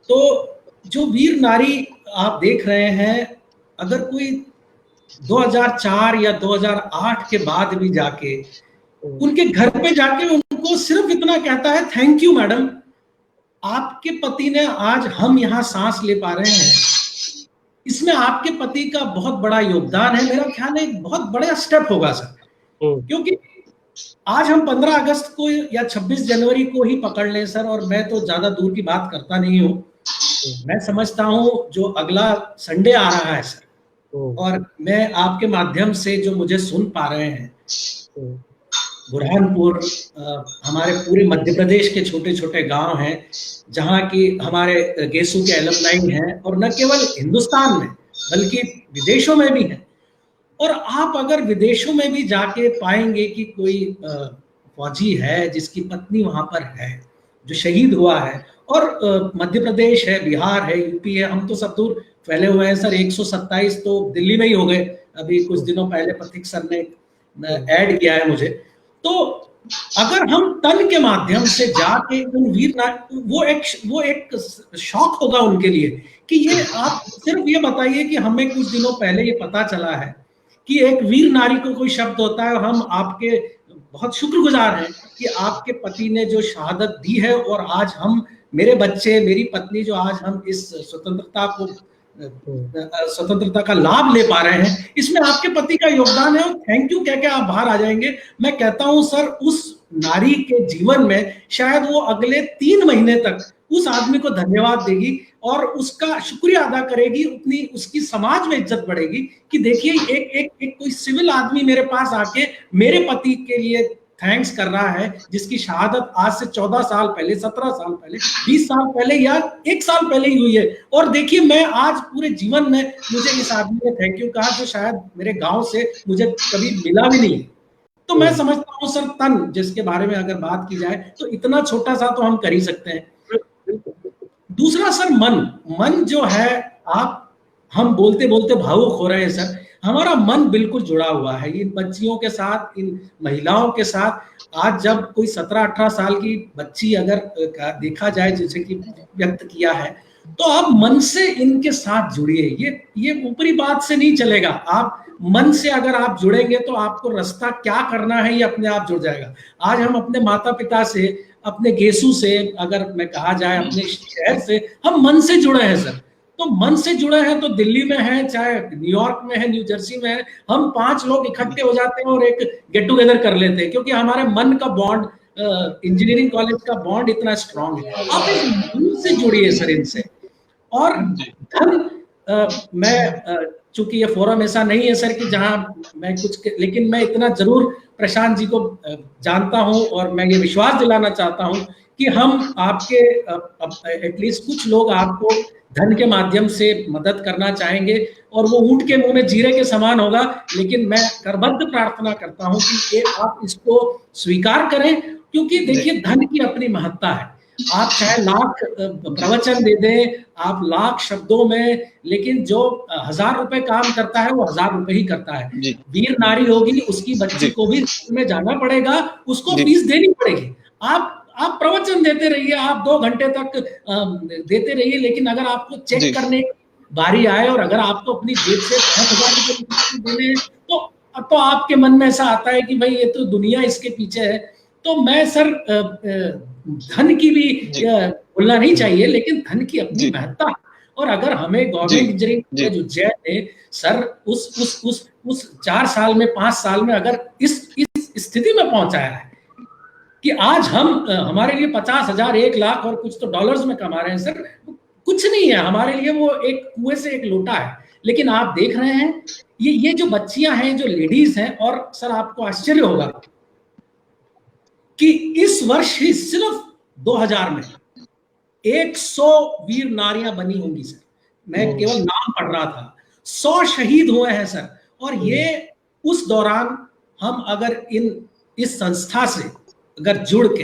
तो जो वीर नारी आप देख रहे हैं, अगर कोई 2004 या 2008 के बाद भी जाके उनके घर पे जाके उनको सिर्फ इतना कहता है, थैंक यू मैडम, आपके पति ने आज हम यहाँ सांस ले पा रहे हैं, इसमें आपके पति का बहुत बड़ा योगदान है। मेरा ख्याल है एक बहुत बड़ा स्टेप होगा सर, क्योंकि आज हम 15 अगस्त को या 26 जनवरी को ही पकड़ लें सर, और मैं तो ज्यादा दूर की बात करता नहीं हूँ। मैं समझता हूँ जो अगला संडे आ रहा है सर, और मैं आपके माध्यम से जो मुझे सुन पा रहे हैं, बुरहानपुर, हमारे पूरे मध्य प्रदेश के छोटे छोटे गांव हैं जहाँ की हमारे गेसू के एलुमनाई हैं, और न केवल हिंदुस्तान में बल्कि विदेशों में भी हैं। और आप अगर विदेशों में भी जाके पाएंगे कि कोई फौजी है जिसकी पत्नी वहां पर है, जो शहीद हुआ है, और मध्य प्रदेश है, बिहार है, यूपी है, हम तो सब दूर फैले हुए हैं सर। 127 तो दिल्ली में ही हो गए, अभी कुछ दिनों पहले प्रतीक सर ने ऐड किया है मुझे। तो अगर हम तन के माध्यम से जाके उन वीर, वो एक शौक होगा उनके लिए कि ये, आप सिर्फ ये बताइए कि हमें कुछ दिनों पहले ये पता चला है कि एक वीर नारी को कोई शब्द होता है, और हम आपके बहुत शुक्रगुजार हैं कि आपके पति ने जो शहादत दी है, और आज हम, मेरे बच्चे, मेरी पत्नी, जो आज हम इस स्वतंत्रता का लाभ ले पा रहे हैं, इसमें आपके पति का योगदान है। और थैंक यू कह के आप बाहर आ जाएंगे। मैं कहता हूं सर, उस नारी के जीवन में शायद वो अगले 3 महीने तक उस आदमी को धन्यवाद देगी और उसका शुक्रिया अदा करेगी, उतनी उसकी समाज में इज्जत बढ़ेगी कि देखिए एक कोई सिविल आदमी मेरे पास आके मेरे पति के लिए थैंक्स कर रहा है, जिसकी शहादत आज से 14 साल पहले, 17 साल पहले, 20 साल पहले या 1 साल पहले ही हुई है। और देखिए, मैं आज पूरे जीवन में मुझे इस आदमी ने थैंक यू कहा जो शायद मेरे गांव से मुझे कभी मिला भी नहीं। तो मैं समझता हूँ सर, तन जिसके बारे में अगर बात की जाए तो इतना छोटा सा तो हम कर ही सकते हैं। दूसरा सर, मन जो है, हम बोलते बोलते भावुक हो रहे हैं सर। हमारा मन बिल्कुल जुड़ा हुआ है इन बच्चियों के साथ, इन महिलाओं के साथ। आज जब कोई 17-18 साल की बच्ची अगर देखा जाए, जैसे कि व्यक्त किया है, तो आप मन से इनके साथ जुड़िए। ये ऊपरी बात से नहीं चलेगा। आप मन से अगर आप जुड़ेंगे तो आपको रास्ता क्या करना है ये अपने आप जुड़ जाएगा। आज हम अपने माता पिता से, अपने गेसू से, अगर मैं कहा जाए अपने शहर से, हम मन से जुड़े हैं सर। तो मन से जुड़े हैं तो दिल्ली में है, चाहे न्यूयॉर्क में है, न्यू जर्सी में है, हम 5 लोग इकट्ठे हो जाते हैं और एक गेट टुगेदर कर लेते हैं, क्योंकि हमारे मन का बॉन्ड, इंजीनियरिंग कॉलेज का बॉन्ड इतना स्ट्रांग है। आप इस मन से जुड़िए सर इनसे। और धन, मैं चूंकि ये फोरम ऐसा नहीं है सर कि जहां मैं कुछ, लेकिन मैं इतना जरूर प्रशांत जी को जानता हूं और मैं ये विश्वास दिलाना चाहता हूं कि हम आपके एटलीस्ट कुछ लोग आपको धन के माध्यम से मदद करना चाहेंगे, और वो ऊंट के मुंह में जीरे के समान होगा। लेकिन मैं करबद्ध प्रार्थना करता हूं कि आप इसको स्वीकार करें, क्योंकि देखिए, धन की अपनी महत्ता है। आप चाहे लाख प्रवचन दे दें, आप लाख शब्दों में, लेकिन जो 1000 रुपए काम करता है वो 1000 रुपए ही करता है। वीर नारी होगी, उसकी बच्ची को भी में जाना पड़ेगा, उसको फीस देनी पड़ेगी। आप प्रवचन देते रहिए, आप 2 घंटे तक देते रहिए, लेकिन अगर आपको चेक करने की बारी आए और अगर आपको अपनी जेब से 5000 रुपए देने, तो आपके मन में ऐसा आता है कि भाई ये तो दुनिया इसके पीछे है। तो मैं सर, धन की भी भूलना नहीं चाहिए, लेकिन धन की अपनी महत्ता। और अगर हमें गवर्नमेंट इंजीनियरिंग जो जय ने सर उस 4 साल में, 5 साल में अगर इस स्थिति में पहुंचाया है कि आज हमारे लिए 50,000, 1 लाख और कुछ तो डॉलर्स में कमा रहे हैं सर, कुछ नहीं है हमारे लिए, वो एक कुएं से एक लोटा है। लेकिन आप देख रहे हैं ये जो बच्चियां हैं, जो लेडीज हैं, और सर आपको आश्चर्य होगा कि इस वर्ष ही सिर्फ 2000 में 100 वीर नारियां बनी होंगी सर, मैं केवल नाम पढ़ रहा था। 100 शहीद हुए हैं सर। और ये उस दौरान हम अगर इस संस्था से अगर जुड़ के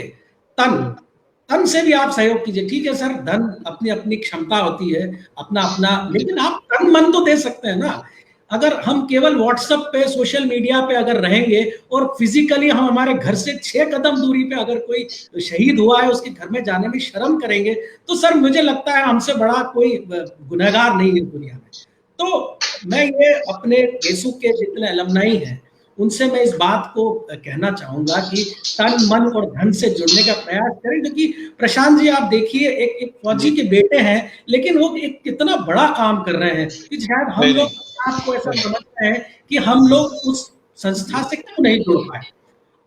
तन से भी आप सहयोग कीजिए, ठीक है सर, धन अपनी अपनी क्षमता होती है, अपना अपना, लेकिन आप तन मन तो दे सकते हैं ना। अगर हम केवल व्हाट्सएप पे, सोशल मीडिया पे अगर रहेंगे और फिजिकली हम हमारे घर से 6 कदम दूरी पे अगर कोई शहीद हुआ है उसके घर में जाने में शर्म करेंगे, तो सर मुझे लगता है हमसे बड़ा कोई गुनहगार नहीं है दुनिया में। तो मैं ये अपने गेसू के जितने अलमनाई हैं उनसे मैं इस बात को कहना चाहूंगा कि तन मन और धन से जुड़ने का प्रयास करें, क्योंकि प्रशांत जी आप देखिए एक फौजी के बेटे हैं, लेकिन वो एक कितना बड़ा काम कर रहे हैं कि शायद हम लोग आपको ऐसा समझते हैं कि हम लोग उस संस्था से क्यों नहीं जुड़ पाए।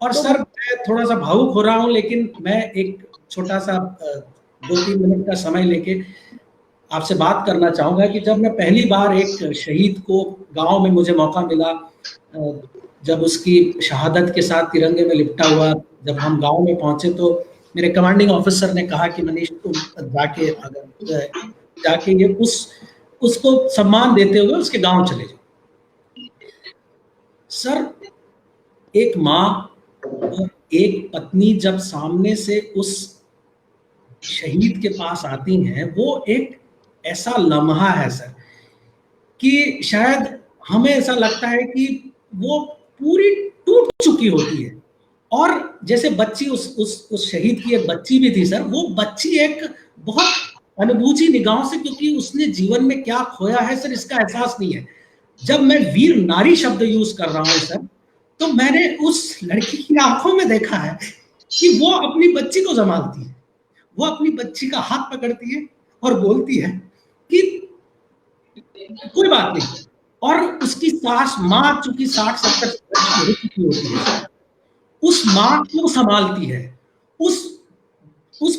और सर मैं थोड़ा सा भावुक हो रहा हूँ, लेकिन मैं एक छोटा सा 2-3 मिनट का समय लेके आपसे बात करना चाहूंगा कि जब मैं पहली बार एक शहीद को गांव में मुझे मौका मिला, जब उसकी शहादत के साथ तिरंगे में लिपटा हुआ, जब हम गांव में पहुंचे तो मेरे कमांडिंग ऑफिसर ने कहा कि मनीष तुम जाके ये उसको सम्मान देते हुए उसके गांव चले जाओ। सर एक माँ और एक पत्नी जब सामने से उस शहीद के पास आती हैं, वो एक ऐसा लम्हा है सर कि शायद हमें ऐसा लगता है कि वो पूरी टूट चुकी होती है। और जैसे बच्ची उस शहीद की एक बच्ची भी थी सर, वो बच्ची एक बहुत अनुभूति निगाहों से, क्योंकि उसने जीवन में क्या खोया है सर इसका एहसास नहीं है। जब मैं वीर नारी शब्द यूज कर रहा हूं सर, तो मैंने उस लड़की की आंखों में देखा है कि वो अपनी बच्ची को संभालती है, वो अपनी बच्ची का हाथ पकड़ती है और बोलती है कि कोई बात नहीं। और उसकी सास माँ चूंकि 60-70 हो चुकी होती है, उस माँ को संभालती है, उस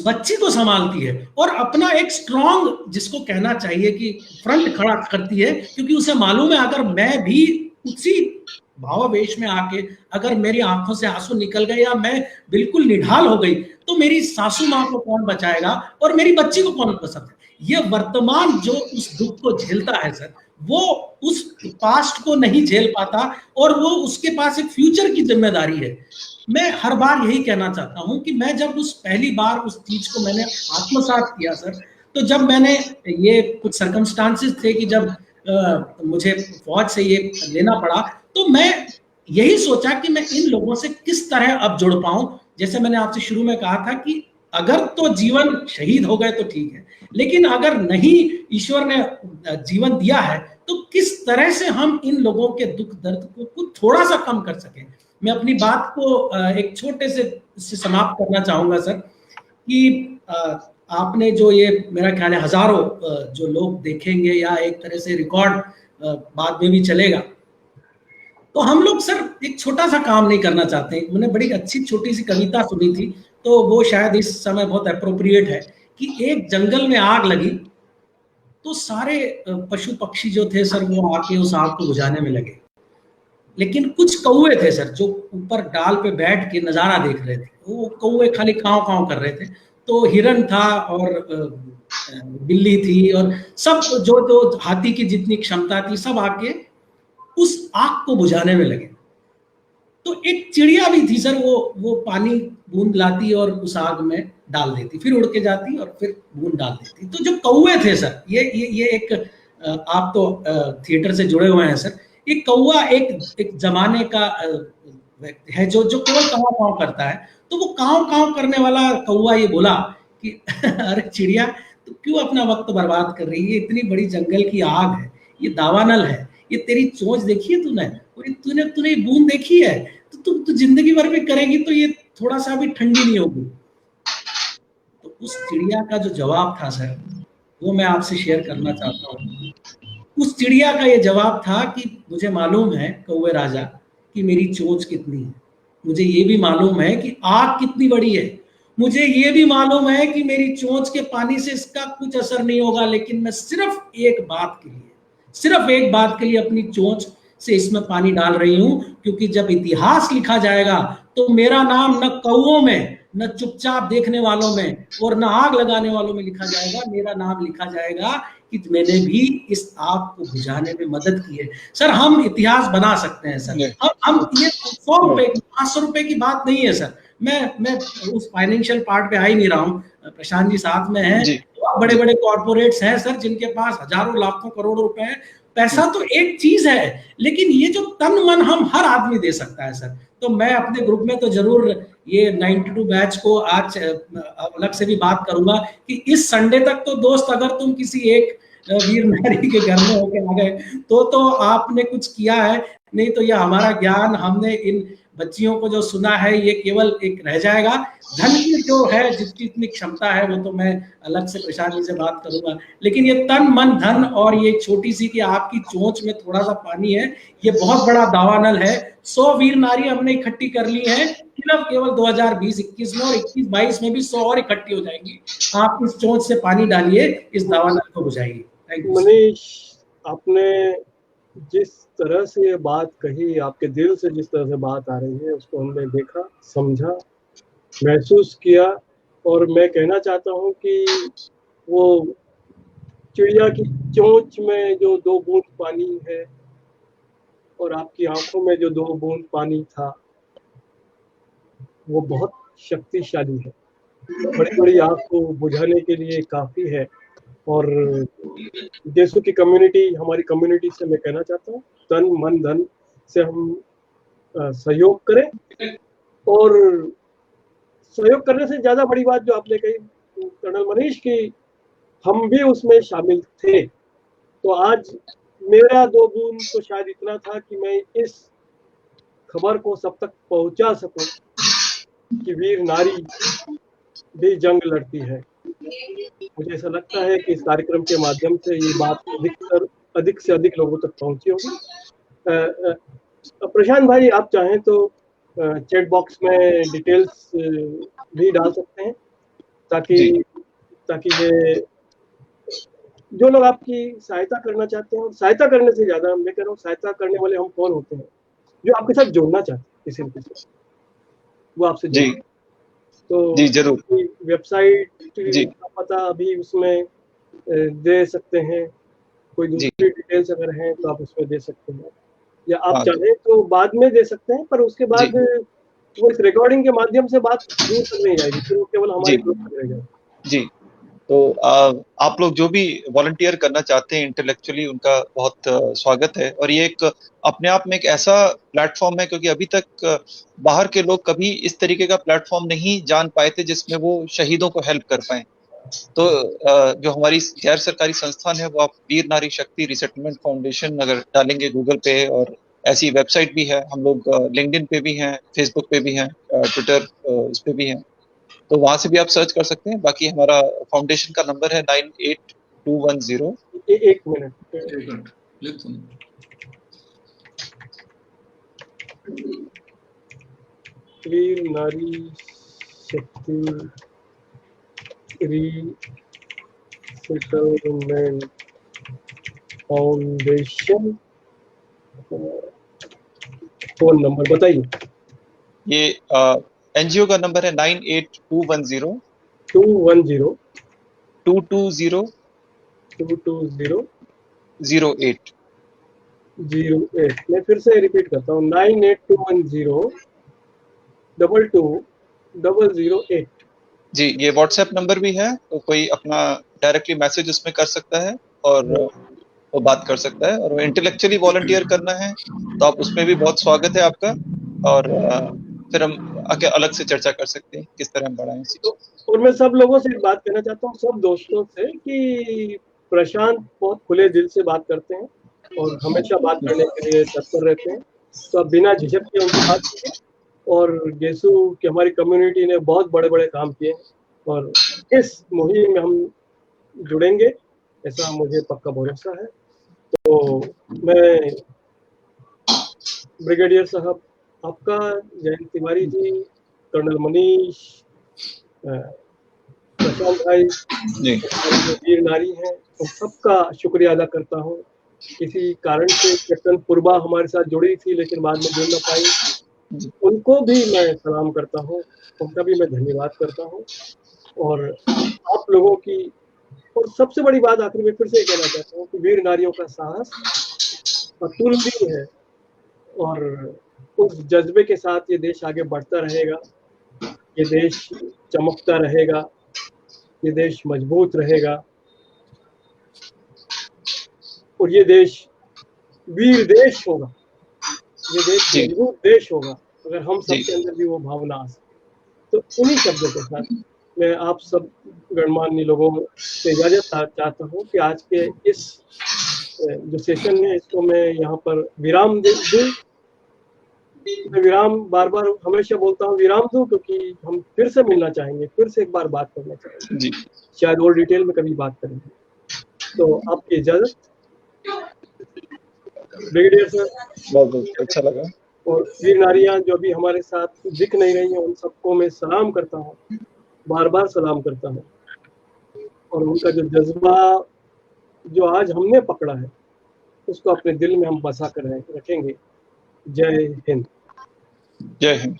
बच्ची को संभालती है और अपना एक स्ट्रॉन्ग, जिसको कहना चाहिए कि फ्रंट खड़ा करती है, क्योंकि उसे मालूम है अगर मैं भी उसी भावावेश में आके अगर मेरी आंखों से आंसू निकल गए या मैं बिल्कुल निढाल हो गई, तो मेरी सासू माँ को कौन बचाएगा और मेरी बच्ची को कौन बचाएगा। ये वर्तमान जो उस दुख को झेलता है सर, वो उस पास्ट को नहीं झेल पाता और वो उसके पास एक फ्यूचर की जिम्मेदारी है। मैं हर बार यही कहना चाहता हूं कि मैं जब पहली बार उस चीज को मैंने आत्मसात किया सर, तो जब मैंने ये कुछ सर्कमस्टांसेस थे कि जब मुझे फौज से ये लेना पड़ा, तो मैं यही सोचा कि मैं इन लोगों से किस तरह अब जुड़ पाऊं। जैसे मैंने आपसे शुरू में कहा था कि अगर तो जीवन शहीद हो गए तो ठीक है, लेकिन अगर नहीं ईश्वर ने जीवन दिया है तो किस तरह से हम इन लोगों के दुख दर्द को थोड़ा सा कम कर सकें। मैं अपनी बात को एक छोटे से समाप्त करना चाहूंगा सर कि आपने जो ये मेरा ख्याल है हजारों जो लोग देखेंगे या एक तरह से रिकॉर्ड बाद में भी चलेगा, तो हम लोग सर एक छोटा सा काम नहीं करना चाहते। मैंने बड़ी अच्छी छोटी सी कविता सुनी थी, तो वो शायद इस समय बहुत अप्रोप्रिएट है कि एक जंगल में आग लगी तो सारे पशु पक्षी जो थे सर वो आके उस आग को बुझाने में लगे, लेकिन कुछ कौवे थे सर जो ऊपर डाल पे बैठ के नजारा देख रहे थे। वो कौवे खाली कांव कांव कर रहे थे, तो हिरन था और बिल्ली थी और सब जो हाथी की जितनी क्षमता थी सब आके उस आग को बुझाने में लगे। तो एक चिड़िया भी थी सर, वो पानी बूंद लाती और उस आग में डाल देती, फिर उड़ के जाती और फिर बूंद डाल देती। तो जो कौवे थे सर, ये एक आप तो थिएटर से जुड़े हुए हैं सर, ये कौवा एक जमाने का है जो केवल कांव कांव करता है। तो वो कांव कांव करने वाला कौवा ये बोला कि अरे चिड़िया तो क्यों अपना वक्त बर्बाद कर रही है, इतनी बड़ी जंगल की आग है, ये दावानल है, ये तेरी चोंच देखी है तूने, और तूने बूंद देखी है, तो तू जिंदगी भर भी करेगी तो ये थोड़ा सा भी ठंडी नहीं होगी। तो उस चिड़िया का जो जवाब था सर, वो मैं आपसे शेयर करना चाहता हूँ। उस चिड़िया का ये जवाब था कि मुझे मालूम है कौवे राजा कि मेरी चोंच कितनी है, मुझे ये भी मालूम है कि आग कितनी बड़ी है, मुझे ये भी मालूम है कि मेरी चोंच के पानी से इसका कुछ असर नहीं होगा, लेकिन मैं सिर्फ एक बात के लिए अपनी चोंच से इसमें पानी डाल रही हूं, क्योंकि जब इतिहास लिखा जाएगा तो मेरा नाम न कौवों में न चुपचाप देखने वालों में और न आग लगाने वालों में लिखा जाएगा, मेरा नाम लिखा जाएगा कि मैंने भी इस आग को बुझाने में मदद की है। सर हम इतिहास बना सकते हैं सर। हम ये 100 रुपए 500 रुपए की बात नहीं है सर। मैं उस फाइनेंशियल पार्ट पे आ ही नहीं रहा हूँ, प्रशांत जी साथ में हैं, बड़े बड़े कॉर्पोरेट्स हैं सर जिनके पास हजारों लाखों करोड़ों रुपए है। पैसा तो एक चीज है, लेकिन ये जो तन मन हम हर आदमी दे सकता है सर। तो मैं अपने ग्रुप में तो जरूर ये 92 बैच को आज अलग से भी बात करूंगा कि इस संडे तक तो दोस्त अगर तुम किसी एक वीर नारी के घर में होके आ गए तो आपने कुछ किया है, नहीं तो ये हमारा ज्ञान हमने इन बच्चियों को जो सुना है ये केवल एक रह जाएगा। धन की जो है जिसकी इतनी क्षमता है वो तो मैं अलग से प्रशांत जी से बात करूंगा, लेकिन ये तन मन धन और ये छोटी सी कि आपकी चोंच में थोड़ा सा पानी है, ये बहुत बड़ा दावानल है। 100 वीर नारी हमने इकट्ठी कर ली है सिर्फ केवल 2020-21 में, और 21-22 में भी 100 और इकट्ठी हो जाएंगी। आप इस चोंच से पानी डालिए, इस दावानल को बुझाइए। मनीष, आपने जिस तरह से ये बात कही, आपके दिल से जिस तरह से बात आ रही है, उसको हमने देखा, समझा, महसूस किया। और मैं कहना चाहता हूँ कि वो चिड़िया की चोंच में जो 2 बूंद पानी है और आपकी आंखों में जो 2 बूंद पानी था, वो बहुत शक्तिशाली है, बड़ी बड़ी आग को बुझाने के लिए काफी है। और जेसु की कम्युनिटी, हमारी कम्युनिटी से मैं कहना चाहता हूँ, तन मन धन से हम सहयोग करें। और सहयोग करने से ज्यादा बड़ी बात जो आपने कही कर्नल मनीष की, हम भी उसमें शामिल थे। तो आज मेरा 2 बूंद तो शायद इतना था कि मैं इस खबर को सब तक पहुंचा सकूं कि वीर नारी भी जंग लड़ती है। मुझे ऐसा लगता है कि इस कार्यक्रम के माध्यम से ये बात अधिक से अधिक लोगों तक पहुंची होगी। प्रशांत भाई, आप चाहें तो चैट बॉक्स में डिटेल्स भी डाल सकते हैं, ताकि ये जो लोग आपकी सहायता करना चाहते हैं, और सहायता करने से ज्यादा मैं कह रहा हूँ, सहायता करने वाले हम कौन होते हैं, जो आपके साथ जोड़ना चाहते हैं किसी न किसी, वो आपसे जी तो जी जरूर वेबसाइट का पता अभी उसमें दे सकते हैं। कोई दूसरी डिटेल्स अगर हैं तो आप उसमें दे सकते हैं, या आप चाहें तो बाद में दे सकते हैं, पर उसके बाद वो इस रिकॉर्डिंग के माध्यम से बात दूर तक नहीं जाएगी, फिर वो केवल हमारे ग्रुप में रहेगा। जी, तो आप लोग जो भी वॉलंटियर करना चाहते हैं इंटेलेक्चुअली, उनका बहुत स्वागत है। और ये एक अपने आप में एक ऐसा प्लेटफॉर्म है, क्योंकि अभी तक बाहर के लोग कभी इस तरीके का प्लेटफॉर्म नहीं जान पाए थे जिसमें वो शहीदों को हेल्प कर पाए। तो जो हमारी गैर सरकारी संस्थान है वो आप वीर नारी शक्ति रिसेटलमेंट फाउंडेशन अगर डालेंगे गूगल पे, और ऐसी वेबसाइट भी है, हम लोग लिंक्डइन पे भी हैं, फेसबुक पे भी हैं, ट्विटर इस पे भी हैं, तो वहां से भी आप सर्च कर सकते हैं। बाकी हमारा फाउंडेशन का नंबर है 98210। एक मिनट लिख दो। वीर नारी शक्ति रिसेटलमेंट फाउंडेशन, फोन नंबर बताइए। ये एनजीओ का नंबर है 98210 210 220 08। मैं फिर से रिपीट करता हूँ, 98210 22008। जी, ये व्हाट्सएप नंबर भी है, तो कोई अपना डायरेक्टली मैसेज उसमें कर सकता है और वो बात कर सकता है। और इंटेलेक्चुअली वॉलंटियर करना है तो आप उसमें भी बहुत स्वागत है आपका, और फिर हम आगे अलग से चर्चा कर सकते हैं किस तरह हम बढ़ाएं। और मैं सब लोगों से बात करना चाहता हूँ, सब दोस्तों से, कि प्रशांत बहुत खुले दिल से बात करते हैं और हमेशा बात करने के लिए तत्पर रहते हैं, तो आप बिना झिझक के उनकी बात कीजिए। और जेसु की हमारी कम्युनिटी ने बहुत बड़े बड़े काम किए और इस मुहिम में हम जुड़ेंगे, ऐसा मुझे पक्का भरोसा है। तो मैं ब्रिगेडियर साहब आपका, जयंत तिवारी जी, कर्नल मनीष, प्रशांत भाई, वीर नारी हैं, उन सबका शुक्रिया अदा करता हूँ। किसी कारण से कैप्टन पूर्वा हमारे साथ जुड़ी थी लेकिन बाद में जुड़ ना पाई, उनको भी मैं सलाम करता हूँ, उनका भी मैं धन्यवाद करता हूँ। और आप लोगों की, और सबसे बड़ी बात आखिर में फिर से कहना चाहता हूँ कि वीर नारियों का साहस अतुलनीय है, और उस जज्बे के साथ ये देश आगे बढ़ता रहेगा, ये देश चमकता रहेगा, ये देश मजबूत रहेगा, और ये देश वीर देश होगा, ये देश मजबूत देश होगा अगर हम सबके अंदर भी वो भावना आ सके। तो उन्हीं शब्दों के साथ मैं आप सब गणमान्य लोगों से इजाजत चाहता हूँ कि आज के इस जो सेशन है इसको मैं यहाँ पर विराम दूँ। मैं विराम बार बार हमेशा बोलता हूँ विराम दूँ, क्योंकि हम फिर से मिलना चाहेंगे, फिर से एक बार बात करना चाहेंगे, शायद और डिटेल में कभी बात करेंगे। तो आपकी इजाजत। ब्रिगेडियर सर, बहुत अच्छा लगा। और वीर नारियां जो अभी हमारे साथ दिख नहीं रही हैं, उन सबको मैं सलाम करता हूँ, बार बार सलाम करता हूँ, और उनका जो जज्बा जो आज हमने पकड़ा है उसको अपने दिल में हम बसा कर रखेंगे। जय हिंद। जय हिंद।